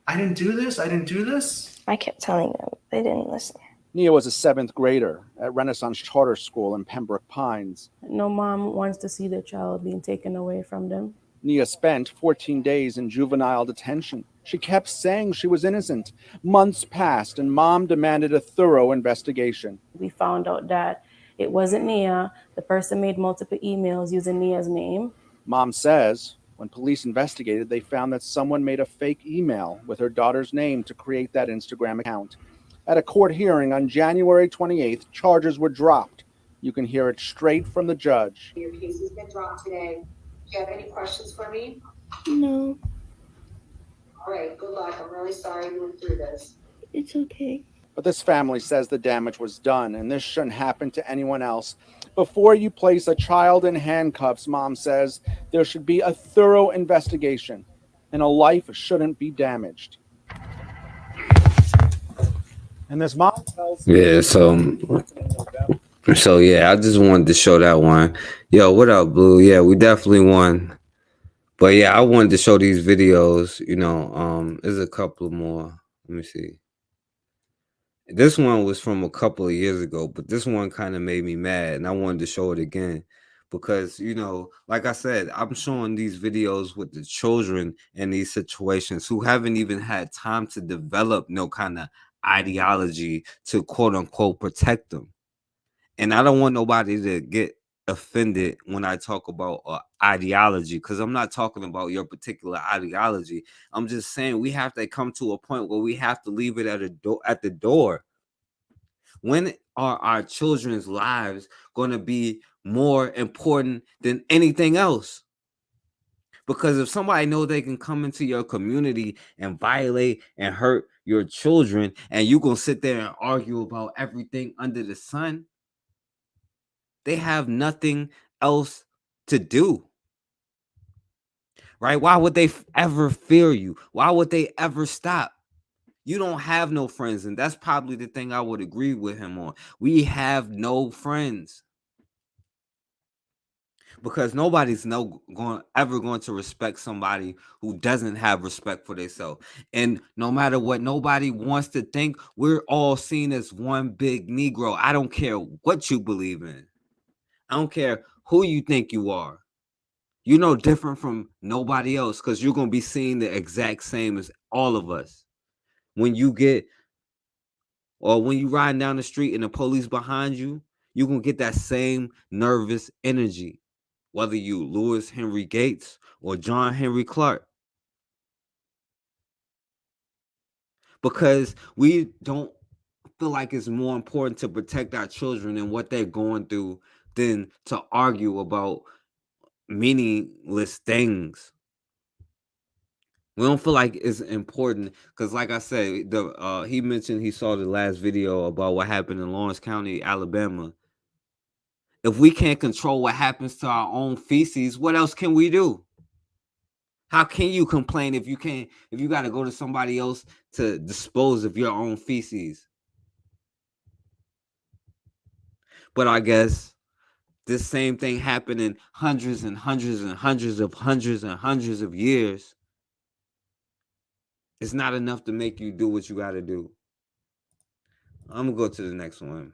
I didn't do this. I didn't do this. I kept telling them. They didn't listen. Nia was a 7th grader at Renaissance Charter School in Pembroke Pines. No mom wants to see their child being taken away from them. Nia spent 14 days in juvenile detention. She kept saying she was innocent. Months passed and Mom demanded a thorough investigation. We found out that it wasn't Nia. The person made multiple emails using Nia's name. Mom says when police investigated, they found that someone made a fake email with her daughter's name to create that Instagram account. At a court hearing on January 28th, charges were dropped. You can hear it straight from the judge. Your case has been dropped today. Do you have any questions for me? No, All right, good luck. I'm really sorry you went through this. it's okay. But this family says the damage was done and this shouldn't happen to anyone else. Before you place a child in handcuffs, Mom says, there should be a thorough investigation and a life shouldn't be damaged. And this mom tells Yeah, so yeah, I just wanted to show that one. Yo, what up, Blue? Yeah, we definitely won. But yeah, I wanted to show these videos, you know. There's a couple more. Let me see. This one was from a couple of years ago, but this one kind of made me mad, and I wanted to show it again because, you know, like I said, I'm showing these videos with the children in these situations who haven't even had time to develop no kind of ideology to quote unquote protect them. And I don't want nobody to get offended when I talk about ideology, because I'm not talking about your particular ideology. I'm just saying we have to come to a point where we have to leave it at the door. When are our children's lives going to be more important than anything else? Because if somebody knows they can come into your community and violate and hurt your children, and you're going to sit there and argue about everything under the sun, they have nothing else to do. Right? Why would they ever fear you? Why would they ever stop? You don't have no friends, and that's probably the thing I would agree with him on. We have no friends. Because nobody's ever going to respect somebody who doesn't have respect for themselves. And no matter what nobody wants to think, we're all seen as one big Negro. I don't care what you believe in. I don't care who you think you are. You're no different from nobody else because you're going to be seen the exact same as all of us. When you riding down the street and the police behind you, you're going to get that same nervous energy. Whether you Lewis Henry Gates or John Henry Clark. Because we don't feel like it's more important to protect our children and what they're going through than to argue about meaningless things. We don't feel like it's important because, like I said, he mentioned he saw the last video about what happened in Lawrence County, Alabama. If we can't control what happens to our own feces, what else can we do? How can you complain if you got to go to somebody else to dispose of your own feces? But I guess this same thing happened in hundreds and hundreds and hundreds of years. It's not enough to make you do what you got to do. I'm going to go to the next one.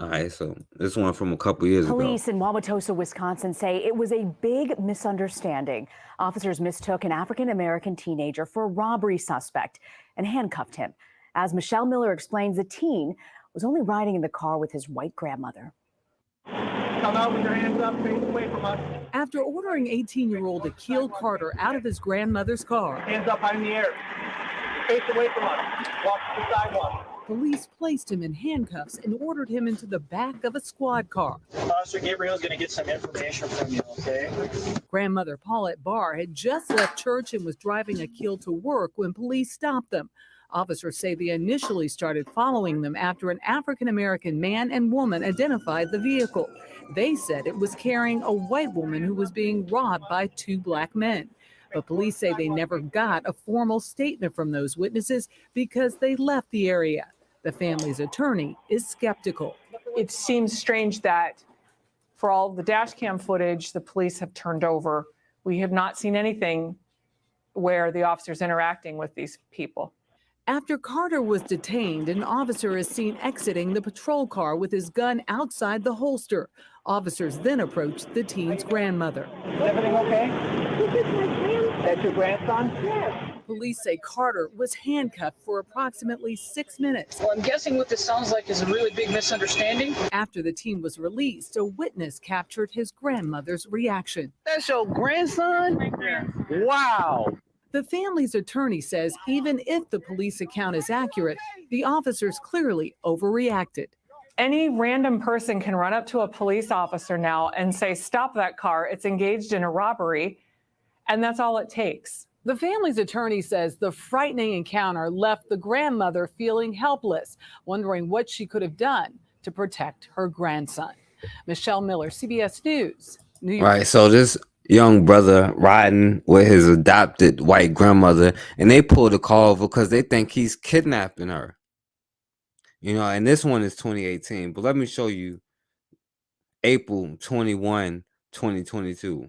All right, so this one from a couple years ago. Police in Wauwatosa, Wisconsin say it was a big misunderstanding. Officers mistook an African-American teenager for a robbery suspect and handcuffed him. As Michelle Miller explains, the teen was only riding in the car with his white grandmother. Come out with your hands up, face away from us. After ordering 18-year-old Akil Carter out of his grandmother's car. Hands up high in the air. Face away from us. Walk to the sidewalk. Police placed him in handcuffs and ordered him into the back of a squad car. Officer Gabriel's going to get some information from you, okay? Grandmother Paulette Barr had just left church and was driving Akil to work when police stopped them. Officers say they initially started following them after an African-American man and woman identified the vehicle. They said it was carrying a white woman who was being robbed by two black men. But police say they never got a formal statement from those witnesses because they left the area. The family's attorney is skeptical. It seems strange that for all the dash cam footage the police have turned over, we have not seen anything where the officer's interacting with these people. After Carter was detained, an officer is seen exiting the patrol car with his gun outside the holster. Officers then approached the teen's grandmother. Is everything okay? That's your grandson? Yes. Police say Carter was handcuffed for approximately 6 minutes. Well, I'm guessing what this sounds like is a really big misunderstanding. After the teen was released, a witness captured his grandmother's reaction. That's your grandson? Wow. The family's attorney says even if the police account is accurate, the officers clearly overreacted. Any random person can run up to a police officer now and say, stop that car, it's engaged in a robbery, and that's all it takes. The family's attorney says the frightening encounter left the grandmother feeling helpless, wondering what she could have done to protect her grandson. Michelle Miller, CBS News, New York. Right. So this young brother riding with his adopted white grandmother, and they pull the car over because they think he's kidnapping her. You know, and this one is 2018. But let me show you April 21, 2022.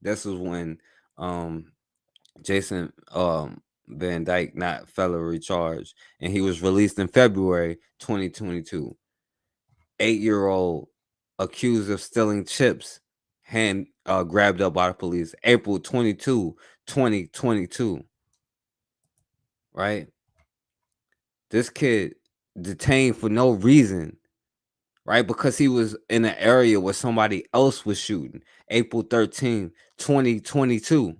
This was when Jason Van Dyke not federally charged, and he was released in February 2022. 8-year-old accused of stealing chips, grabbed up by the police. April 22, 2022. Right? This kid detained for no reason, right? Because he was in an area where somebody else was shooting. April 13, 2022.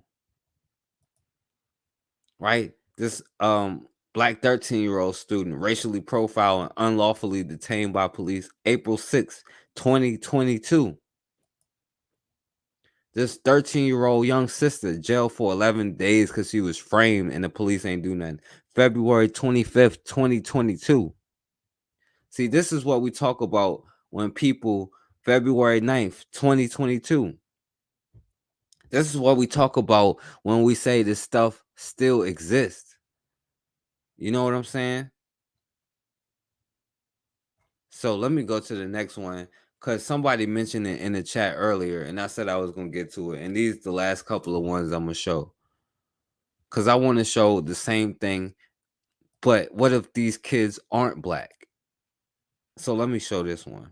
Right? This black 13-year-old student racially profiled and unlawfully detained by police. April 6, 2022. This 13-year-old young sister jailed for 11 days because she was framed and the police ain't do nothing. February 25th, 2022. See, this is what we talk about when people, February 9th, 2022. This is what we talk about when we say this stuff still exists. You know what I'm saying? So let me go to the next one, because somebody mentioned it in the chat earlier, and I said I was going to get to it. And these are the last couple of ones I'm going to show. Because I want to show the same thing, but what if these kids aren't black? So let me show this one.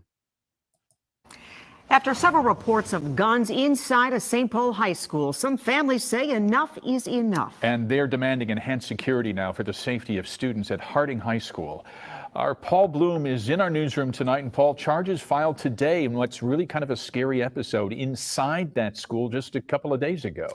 After several reports of guns inside a St. Paul high school, some families say enough is enough. And they're demanding enhanced security now for the safety of students at Harding High School. Our Paul Bloom is in our newsroom tonight. And Paul, charges filed today in what's really kind of a scary episode inside that school just a couple of days ago.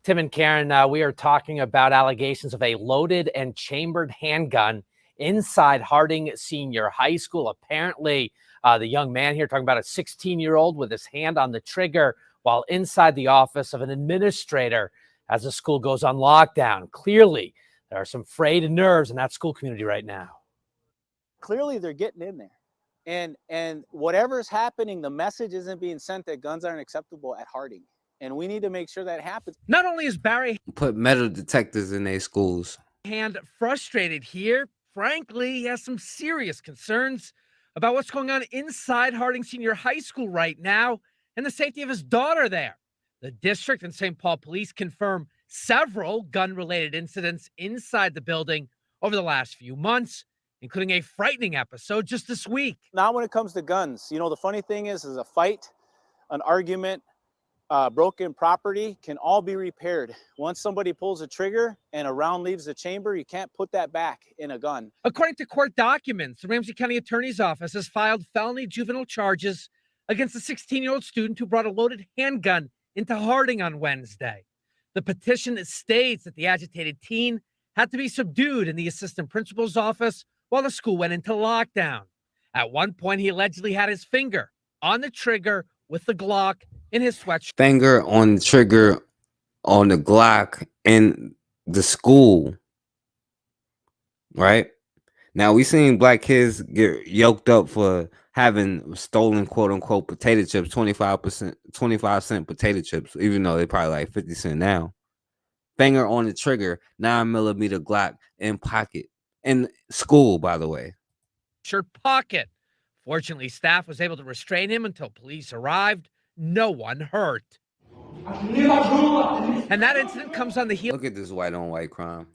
Tim and Karen, we are talking about allegations of a loaded and chambered handgun inside Harding Senior High School. Apparently, the young man here talking about a 16-year-old with his hand on the trigger while inside the office of an administrator as the school goes on lockdown. Clearly, there are some frayed nerves in that school community right now. Clearly, they're getting in there. And whatever's happening, the message isn't being sent that guns aren't acceptable at Harding. And we need to make sure that happens. Not only is Barry Put metal detectors in their schools. Hand frustrated here, frankly, he has some serious concerns about what's going on inside Harding Senior High School right now and the safety of his daughter there. The district and St. Paul police confirm several gun-related incidents inside the building over the last few months, including a frightening episode just this week. Now, when it comes to guns, you know, the funny thing is a fight, an argument, broken property can all be repaired. Once somebody pulls a trigger and a round leaves the chamber, you can't put that back in a gun. According to court documents, the Ramsey County Attorney's Office has filed felony juvenile charges against a 16-year-old student who brought a loaded handgun into Harding on Wednesday. The petition states that the agitated teen had to be subdued in the assistant principal's office while the school went into lockdown. At one point, he allegedly had his finger on the trigger with the Glock in his sweatshirt. Finger on the trigger on the Glock in the school. Right? Now, we seen black kids get yoked up for having stolen, quote unquote, potato chips, 25 cent potato chips, even though they probably like 50 cents now. Finger on the trigger, 9mm Glock in pocket. In school, by the way. Shirt pocket. Fortunately, staff was able to restrain him until police arrived. No one hurt. And that incident comes on the heels. Look at this white on white crime.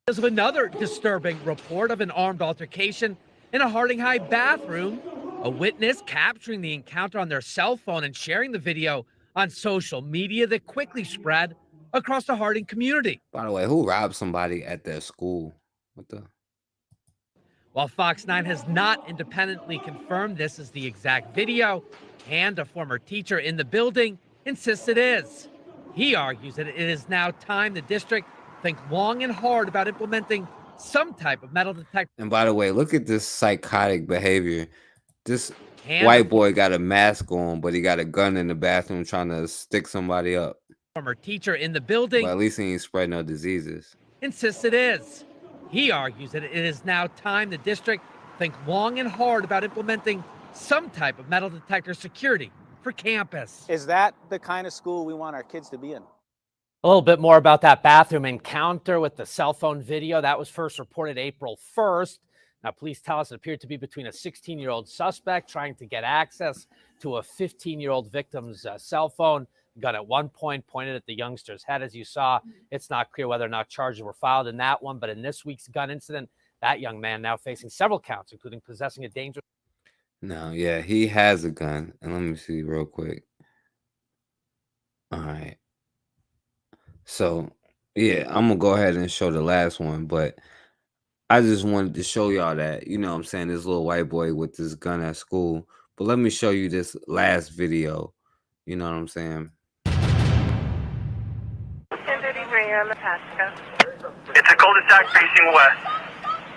Of another disturbing report of an armed altercation in a Harding High bathroom A witness capturing the encounter on their cell phone and sharing the video on social media that quickly spread across the Harding community. By the way, who robbed somebody at their school? What the? While Fox 9 has not independently confirmed this is the exact video, and a former teacher in the building insists it is. He argues that it is now time the district think long and hard about implementing some type of metal detector. And by the way, look at this psychotic behavior. This And white boy got a mask on, but he got a gun in the bathroom trying to stick somebody up. Former teacher in the building, But at least he ain't spread no diseases. Insists it is. He argues that it is now time the district think long and hard about implementing some type of metal detector security for campus. Is that the kind of school we want our kids to be in? A little bit more about that bathroom encounter with the cell phone video. That was first reported April 1st. Now, police tell us it appeared to be between a 16-year-old suspect trying to get access to a 15-year-old victim's cell phone. Gun at one point pointed at the youngster's head. As you saw, it's not clear whether or not charges were filed in that one. But in this week's gun incident, that young man now facing several counts, including possessing a dangerous. No, yeah, he has a gun. And let me see real quick. All right. So, yeah, I'm going to go ahead and show the last one. But I just wanted to show y'all that, you know what I'm saying, this little white boy with this gun at school. But let me show you this last video. You know what I'm saying? 10:33 on the Pasco. It's a cul-de-sac facing west.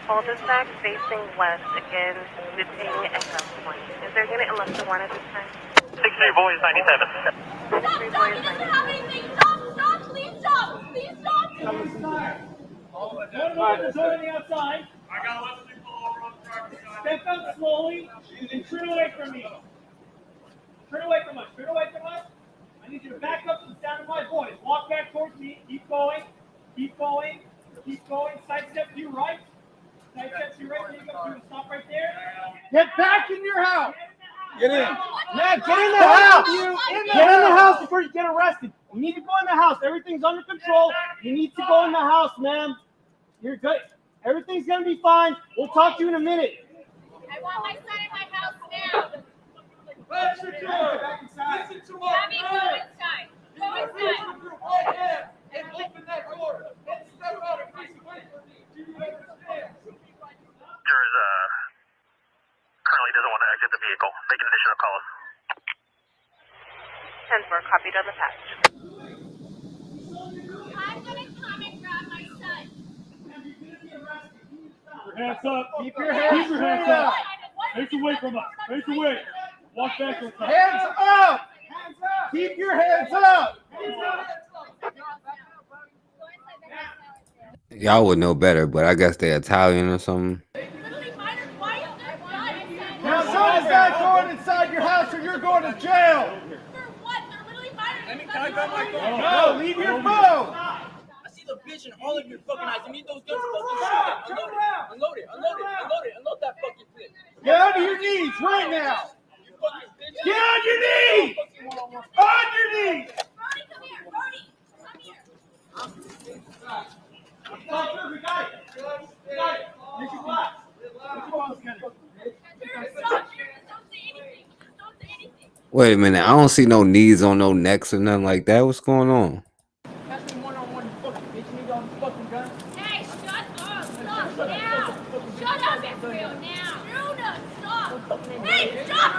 Cul-de-sac facing west again, missing Echo Point. Is there unit unless the one at this time? 63 boys 97. 63 boys 97. Stop! Please stop! Please stop! Alright, the door on the outside. I got lots of people over on the driver's side. Step up slowly and turn away from me. Turn away from us. Turn away from us. I need you to back up to the sound of my voice. Walk back towards me. Keep going. Keep going. Keep going. Side step to your right. Side step to your right. There you go. You're gonna stop right there. Get back in your house. Get in. Yeah, get in the house. Get in the house before you get arrested. You need to go in the house. Everything's under control. You need to go in the house, man. You're good. Everything's gonna be fine. We'll talk to you in a minute. I want my son in my house now. Listen to her. Back inside. Listen to her. Abby, go inside. Go inside. Go ahead and open that door. Don't step out and face away from me. Do you understand? There's currently doesn't want to exit the vehicle. Make an additional call. 10-4, copied on the patch. I'm gonna come and grab my son. Hands up. Keep your hands up. Face away from us. Face away. Walk back to the car. Hands up. Keep your hands up. Y'all would know better, but I guess they're Italian or something. Now someone's not going inside your house or you're going to jail. Can I grab my phone? No, leave your phone. I see the bitch in all of your fucking eyes. I need those guns fucking shoot. Unload it. Unload that fucking thing. Get on your knees right now. Get on your knees. On your knees. We got it. You can relax. Wait a minute. I don't see no knees on no necks or nothing like that. What's going on? Hey, shut up! Stop now! Shut up, Israel, now! Runa, stop! Hey, stop,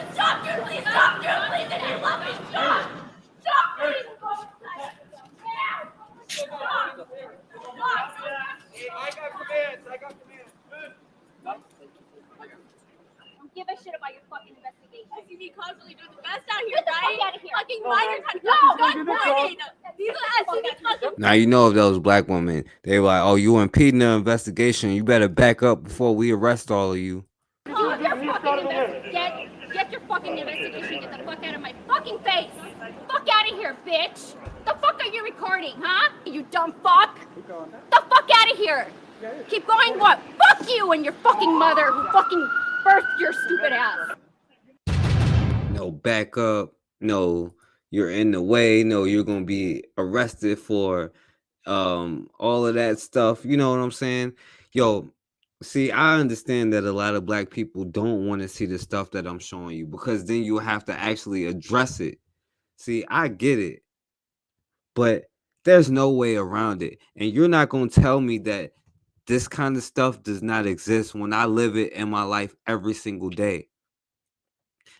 dude, please, and I love it, stop! Stop, please! Now! Stop! I got commands. Don't give a shit about your fucking investigation. I see me constantly doing the best out here, right? Get the fuck out of here. Fucking minors had no, not whining. These are fucking... Now, you know, if those black women, they were like, oh, you impeding the investigation. You better back up before we arrest all of you. Get your fucking investigation. Get the fuck out of my fucking face. Fuck out of here, bitch. The fuck are you recording, huh? You dumb fuck. The fuck out of here. Keep going, what? Fuck you and your fucking mother who fucking birthed your stupid ass. No, back up. No, you're in the way. No, you're going to be arrested for all of that stuff. You know what I'm saying? Yo, See, I understand that a lot of black people don't want to see the stuff that I'm showing you because then you have to actually address it. See, I get it, but there's no way around it. And you're not going to tell me that this kind of stuff does not exist when I live it in my life every single day.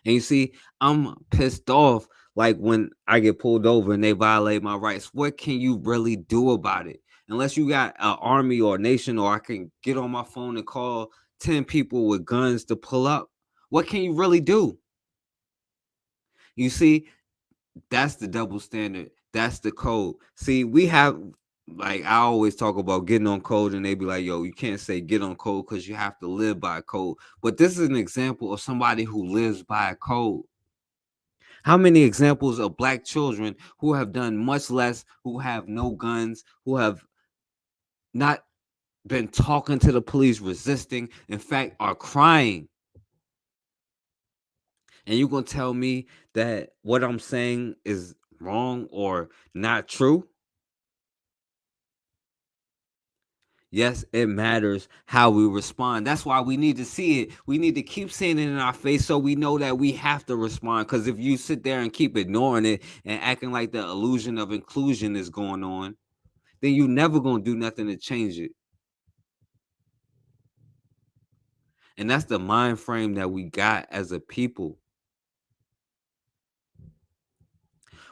And you see, I'm pissed off like when I get pulled over and they violate my rights. What can you really do about it? Unless you got an army or a nation, or I can get on my phone and call 10 people with guns to pull up. What can you really do? You see, that's the double standard. That's the code. See, we have, like, I always talk about getting on code, and they be like, yo, you can't say get on code because you have to live by a code. But this is an example of somebody who lives by a code. How many examples of black children who have done much less, who have no guns, who have not been talking to the police, resisting, in fact, are crying? And you're going to tell me that what I'm saying is wrong or not true? Yes, it matters how we respond. That's why we need to see it. We need to keep seeing it in our face so we know that we have to respond. Because if you sit there and keep ignoring it and acting like the illusion of inclusion is going on, then you never going to do nothing to change it. And that's the mind frame that we got as a people.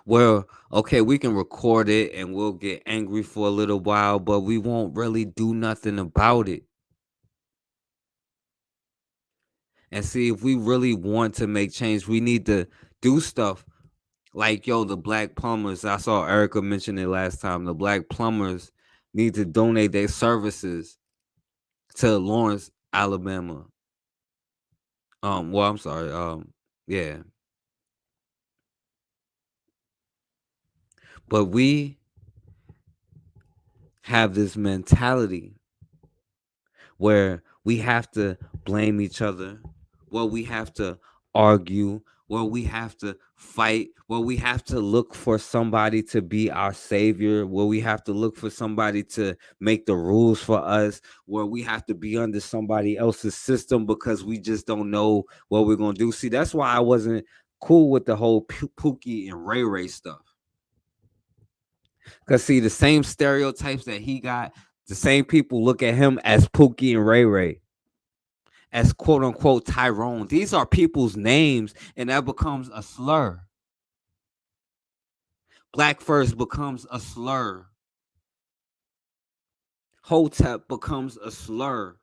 Well, okay, we can record it and we'll get angry for a little while, but we won't really do nothing about it. And see, if we really want to make change, we need to do stuff like, yo, the black plumbers. I saw Erica mention it last time. The black plumbers need to donate their services to Lawrence, Alabama. Well, I'm sorry. Yeah. But we have this mentality where we have to blame each other, where we have to argue, where we have to fight, where we have to look for somebody to be our savior, where we have to look for somebody to make the rules for us, where we have to be under somebody else's system because we just don't know what we're going to do. See, that's why I wasn't cool with the whole Pookie and Ray Ray stuff. Because, see, the same stereotypes that he got, the same people look at him as Pookie and Ray Ray, as quote unquote Tyrone. These are people's names, and that becomes a slur. Black first becomes a slur. Hotep becomes a slur.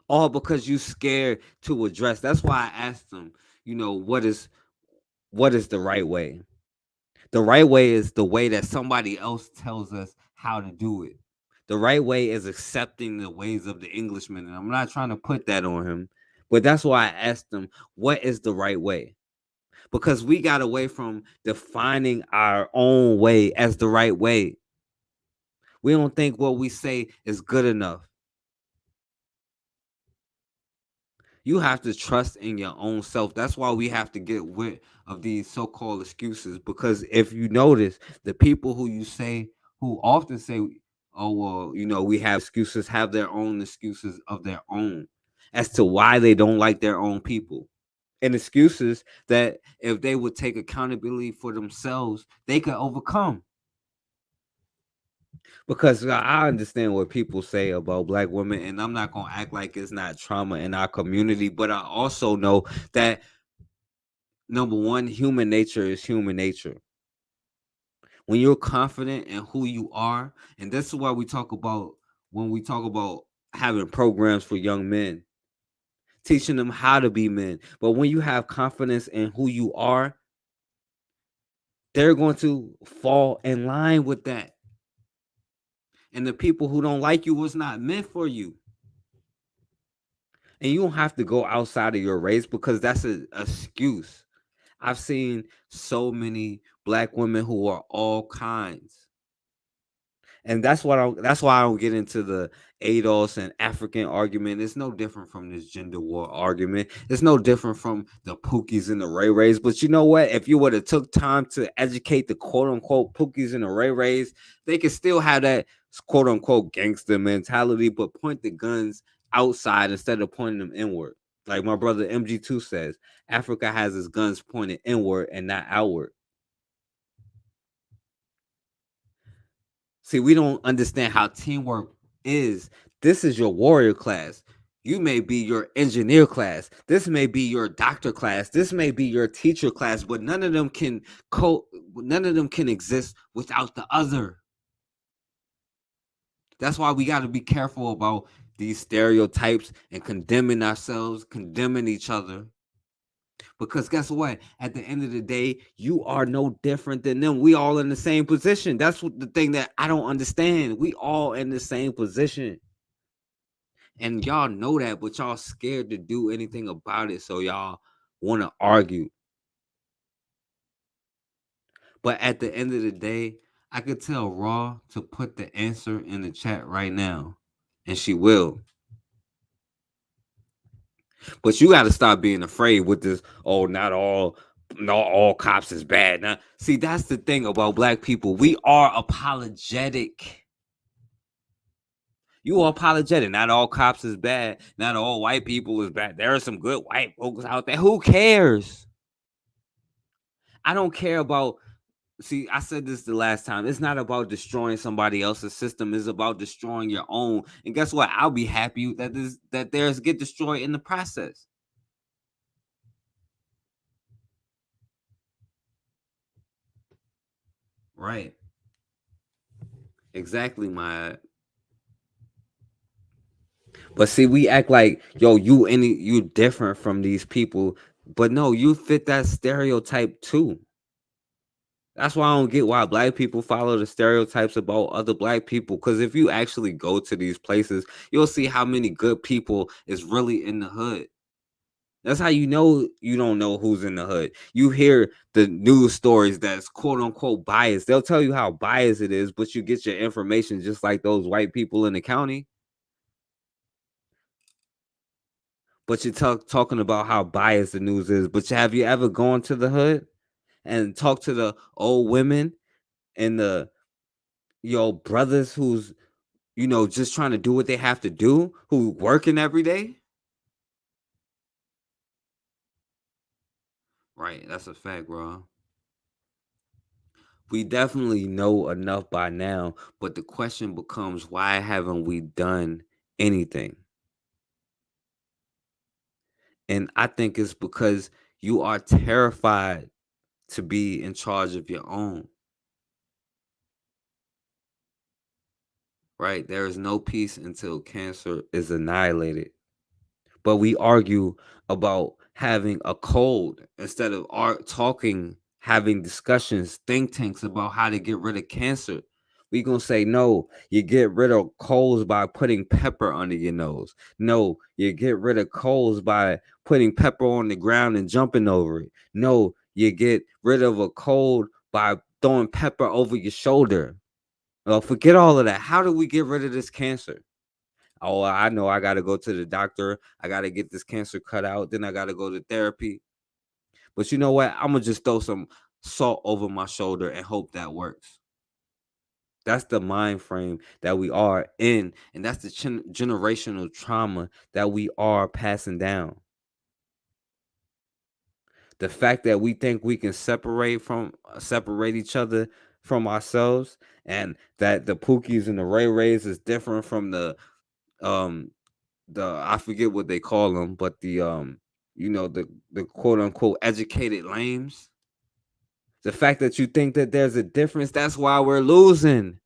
All because you scared to address. That's why I asked them, what is the right way? The right way is the way that somebody else tells us how to do it. The right way is accepting the ways of the Englishman. And I'm not trying to put that on him, but that's why I asked him, what is the right way? Because we got away from defining our own way as the right way. We don't think what we say is good enough. You have to trust in your own self. That's why we have to get rid of these so-called excuses. Because if you notice, the people who often say, oh, well, we have excuses, have their own excuses of their own as to why they don't like their own people. And excuses that if they would take accountability for themselves, they could overcome. Because I understand what people say about black women, and I'm not going to act like it's not trauma in our community, but I also know that, number one, human nature is human nature. When you're confident in who you are, and this is why we talk about, when we talk about having programs for young men, teaching them how to be men. But when you have confidence in who you are, they're going to fall in line with that. And the people who don't like you was not meant for you. And you don't have to go outside of your race because that's an excuse. I've seen so many black women who are all kinds. And that's why I don't get into the ADOS and African argument. It's no different from this gender war argument. It's no different from the Pookies and the Ray Rays. But you know what? If you would have took time to educate the quote unquote Pookies and the Ray Rays, they could still have that quote unquote gangster mentality, but point the guns outside instead of pointing them inward. Like my brother MG2 says, Africa has its guns pointed inward and not outward. See, we don't understand how teamwork is. This is your warrior class. You may be your engineer class. This may be your doctor class. This may be your teacher class, but none of them can exist without the other. That's why we got to be careful about these stereotypes and condemning ourselves, condemning each other. Because guess what? At the end of the day, you are no different than them. We all in the same position. That's what the thing that I don't understand. We all in the same position. And y'all know that, but y'all scared to do anything about it. So y'all want to argue. But at the end of the day, I could tell Raw to put the answer in the chat right now. And she will. But you got to stop being afraid with this. Oh, not all cops is bad. Now, see, that's the thing about black people. We are apologetic. You are apologetic. Not all cops is bad. Not all white people is bad. There are some good white folks out there. Who cares? I don't care about. See, I said this the last time. It's not about destroying somebody else's system. It's about destroying your own. And guess what? I'll be happy that theirs get destroyed in the process. Right. Exactly, my. But see, we act like, yo, you different from these people. But no, you fit that stereotype too. That's why I don't get why black people follow the stereotypes about other black people. Because if you actually go to these places, you'll see how many good people is really in the hood. That's how you know you don't know who's in the hood. You hear the news stories that's quote unquote biased. They'll tell you how biased it is, but you get your information just like those white people in the county. But you're talking about how biased the news is. But have you ever gone to the hood and talked to the old women and the brothers who's just trying to do what they have to do, who working every day? Right, that's a fact, bro. We definitely know enough by now, but the question becomes, why haven't we done anything? And I think it's because you are terrified to be in charge of your own. Right? There is no peace until cancer is annihilated. But we argue about having a code instead of talking, having discussions, think tanks about how to get rid of cancer. We gonna say, no, you get rid of colds by putting pepper under your nose. No, you get rid of colds by putting pepper on the ground and jumping over it. No, you get rid of a cold by throwing pepper over your shoulder. Well, forget all of that. How do we get rid of this cancer? Oh, I know I got to go to the doctor. I got to get this cancer cut out. Then I got to go to therapy. But you know what? I'm going to just throw some salt over my shoulder and hope that works. That's the mind frame that we are in. And that's the generational trauma that we are passing down. The fact that we think we can separate each other from ourselves, and that the Pookies and the Ray Rays is different from the I forget what they call them, but the the quote unquote educated lames. The fact that you think that there's a difference, that's why we're losing.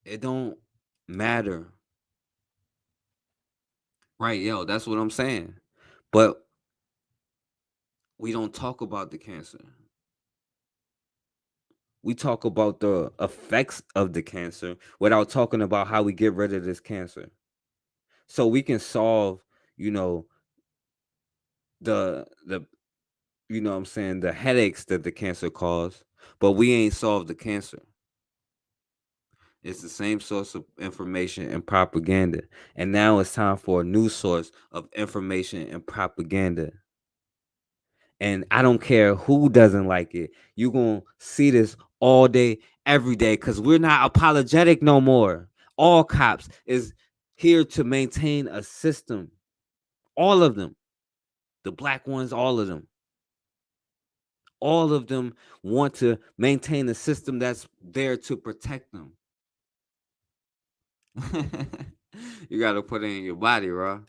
It don't matter. Right, yo, that's what I'm saying. But we don't talk about the cancer. We talk about the effects of the cancer without talking about how we get rid of this cancer. So we can solve, the you know what I'm saying, the headaches that the cancer caused, but we ain't solved the cancer. It's the same source of information and propaganda. And now it's time for a new source of information and propaganda. And I don't care who doesn't like it. You're going to see this all day, every day, because we're not apologetic no more. All cops is here to maintain a system. All of them. The black ones, all of them. All of them want to maintain a system that's there to protect them. You got to put it in your body, bro.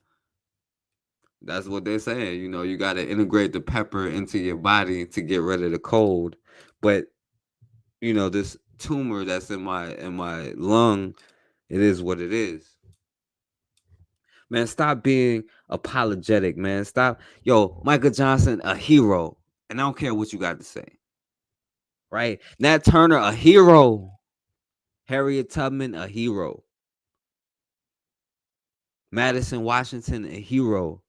That's what they're saying. You know, you got to integrate the pepper into your body to get rid of the cold. But you know, this tumor that's in my lung, it is what it is. Man, stop being apologetic, man. Stop. Yo, Michael Johnson, a hero. And I don't care what you got to say. Right? Nat Turner, a hero. Harriet Tubman, a hero. Madison Washington, a hero.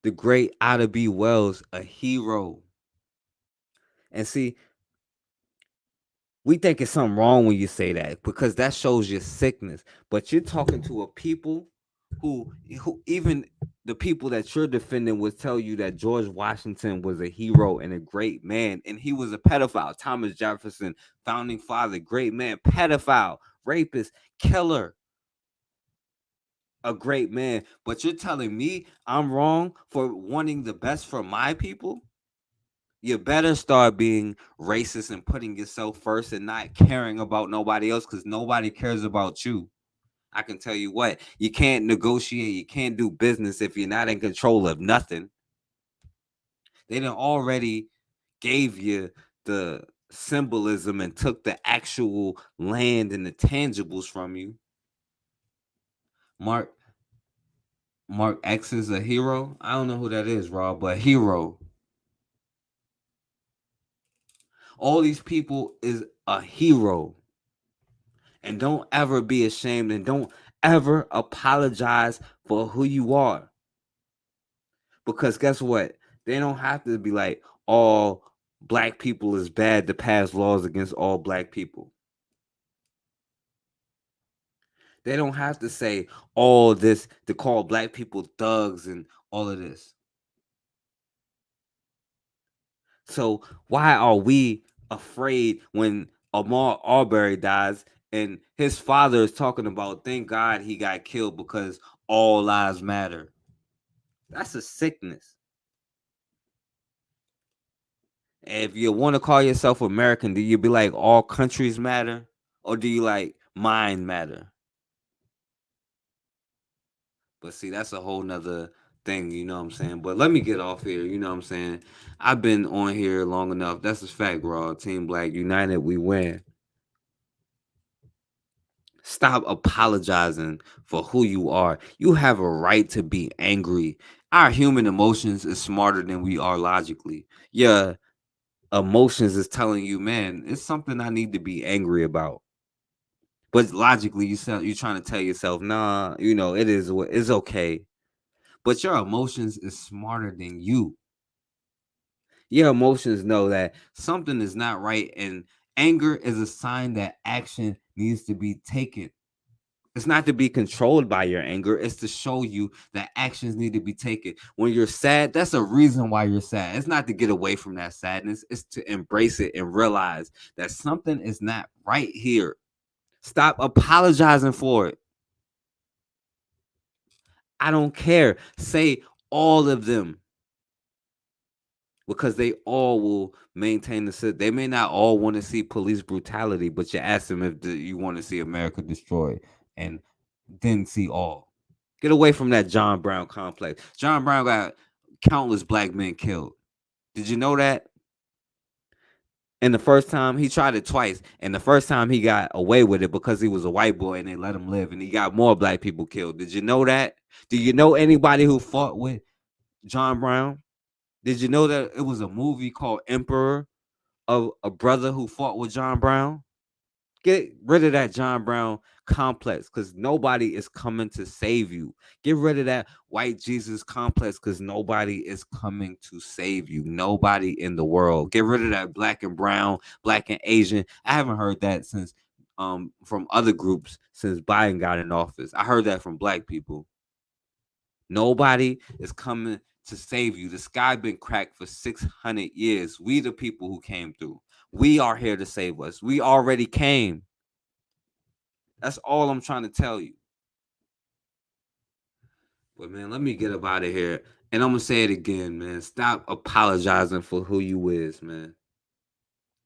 The great Ida B. Wells, a hero. And see, we think it's something wrong when you say that because that shows your sickness. But you're talking to a people who even the people that you're defending would tell you that George Washington was a hero and a great man, and he was a pedophile. Thomas Jefferson, founding father, great man, pedophile, rapist, killer, a great man. But you're telling me I'm wrong for wanting the best for my people? You better start being racist and putting yourself first and not caring about nobody else because nobody cares about you. I can tell you what, you can't negotiate, you can't do business if you're not in control of nothing. They done already gave you the symbolism and took the actual land and the tangibles from you. Mark X is a hero. I don't know who that is, Rob, but hero. All these people is a hero. And don't ever be ashamed and don't ever apologize for who you are. Because guess what? They don't have to be like all black people is bad to pass laws against all black people. They don't have to say all this to call black people thugs and all of this. So why are we afraid when Ahmaud Arbery dies and his father is talking about thank God he got killed because all lives matter? That's a sickness. If you want to call yourself American, do you be like all countries matter? Or do you like mine matter? But see, that's a whole nother thing, you know what I'm saying? But let me get off here, you know what I'm saying? I've been on here long enough. That's a fact, Raw. Team Black United, we win. Stop apologizing for who you are. You have a right to be angry. Our human emotions is smarter than we are logically. Yeah, emotions is telling you, man, it's something I need to be angry about. But logically, you're trying to tell yourself, nah, you know, it's okay. But your emotions is smarter than you. Your emotions know that something is not right, and anger is a sign that action needs to be taken. It's not to be controlled by your anger. It's to show you that actions need to be taken. When you're sad, that's a reason why you're sad. It's not to get away from that sadness. It's to embrace it and realize that something is not right here. Stop apologizing for it. I don't care. Say all of them. Because they all will maintain the system. They may not all want to see police brutality, but you ask them if you want to see America destroyed and then see all. Get away from that John Brown complex. John Brown got countless black men killed. Did you know that? And the first time he tried it twice, and the first time he got away with it because he was a white boy and they let him live, and he got more black people killed. Did you know that? Do you know anybody who fought with John Brown? Did you know that it was a movie called Emperor of a brother who fought with John Brown? Get rid of that John Brown complex, because nobody is coming to save you. Get rid of that white Jesus complex, because nobody is coming to save you. Nobody in the world. Get rid of that black and brown, black and Asian. I haven't heard that since from other groups since Biden got in office. I heard that from black people. Nobody is coming to save you. The sky been cracked for 600 years. We the people who came through. We are here to save us. We already came. That's all I'm trying to tell you. But man, let me get up out of here. And I'm gonna say it again, man. Stop apologizing for who you is, man.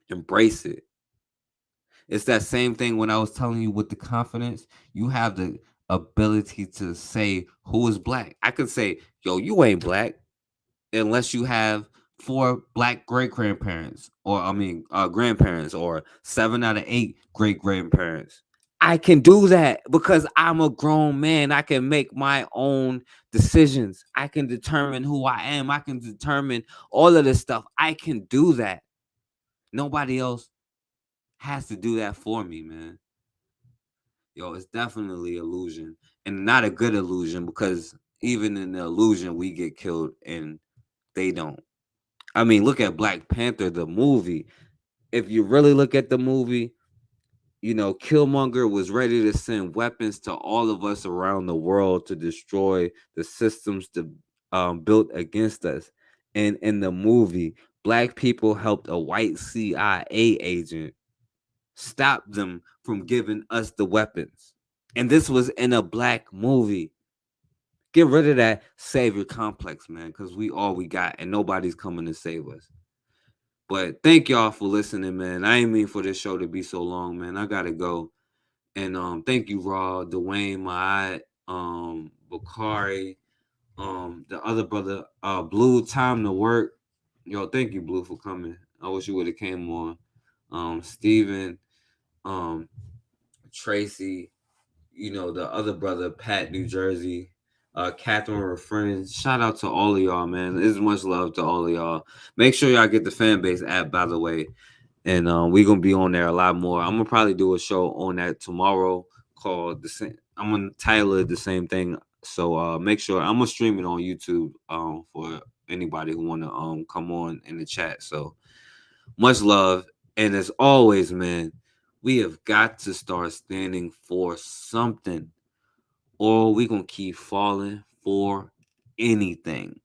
Embrace it. It's that same thing when I was telling you with the confidence. You have the ability to say who is black. I could say, yo, you ain't black unless you have 4 black great grandparents, or grandparents, or 7 out of 8 great grandparents. I can do that because I'm a grown man. I can make my own decisions. I can determine who I am. I can determine all of this stuff. I can do that. Nobody else has to do that for me, man. Yo, it's definitely illusion, and not a good illusion, because even in the illusion we get killed and they don't. I mean, look at Black Panther, the movie. If you really look at the movie, you know, Killmonger was ready to send weapons to all of us around the world to destroy the systems built against us. And in the movie, black people helped a white CIA agent stop them from giving us the weapons. And this was in a black movie. Get rid of that savior complex, man, because we all we got and nobody's coming to save us. But thank y'all for listening, man. I ain't mean for this show to be so long, man. I gotta go. And thank you, Raw, Dwayne, Maat, Bakari, the other brother, Blue, Time to Work. Yo, thank you, Blue, for coming. I wish you would have came on. Steven, Tracy, you know, the other brother, Pat, New Jersey, Catherine, her friends. Shout out to all of y'all, man. There's much love to all of y'all. Make sure y'all get the fan base app, by the way. And we're gonna be on there a lot more. I'm gonna probably do a show on that tomorrow called the same. I'm gonna title it the same thing. So make sure I'm gonna stream it on YouTube for anybody who wanna come on in the chat. So much love. And as always, man, we have got to start standing for something, or we're gonna keep falling for anything.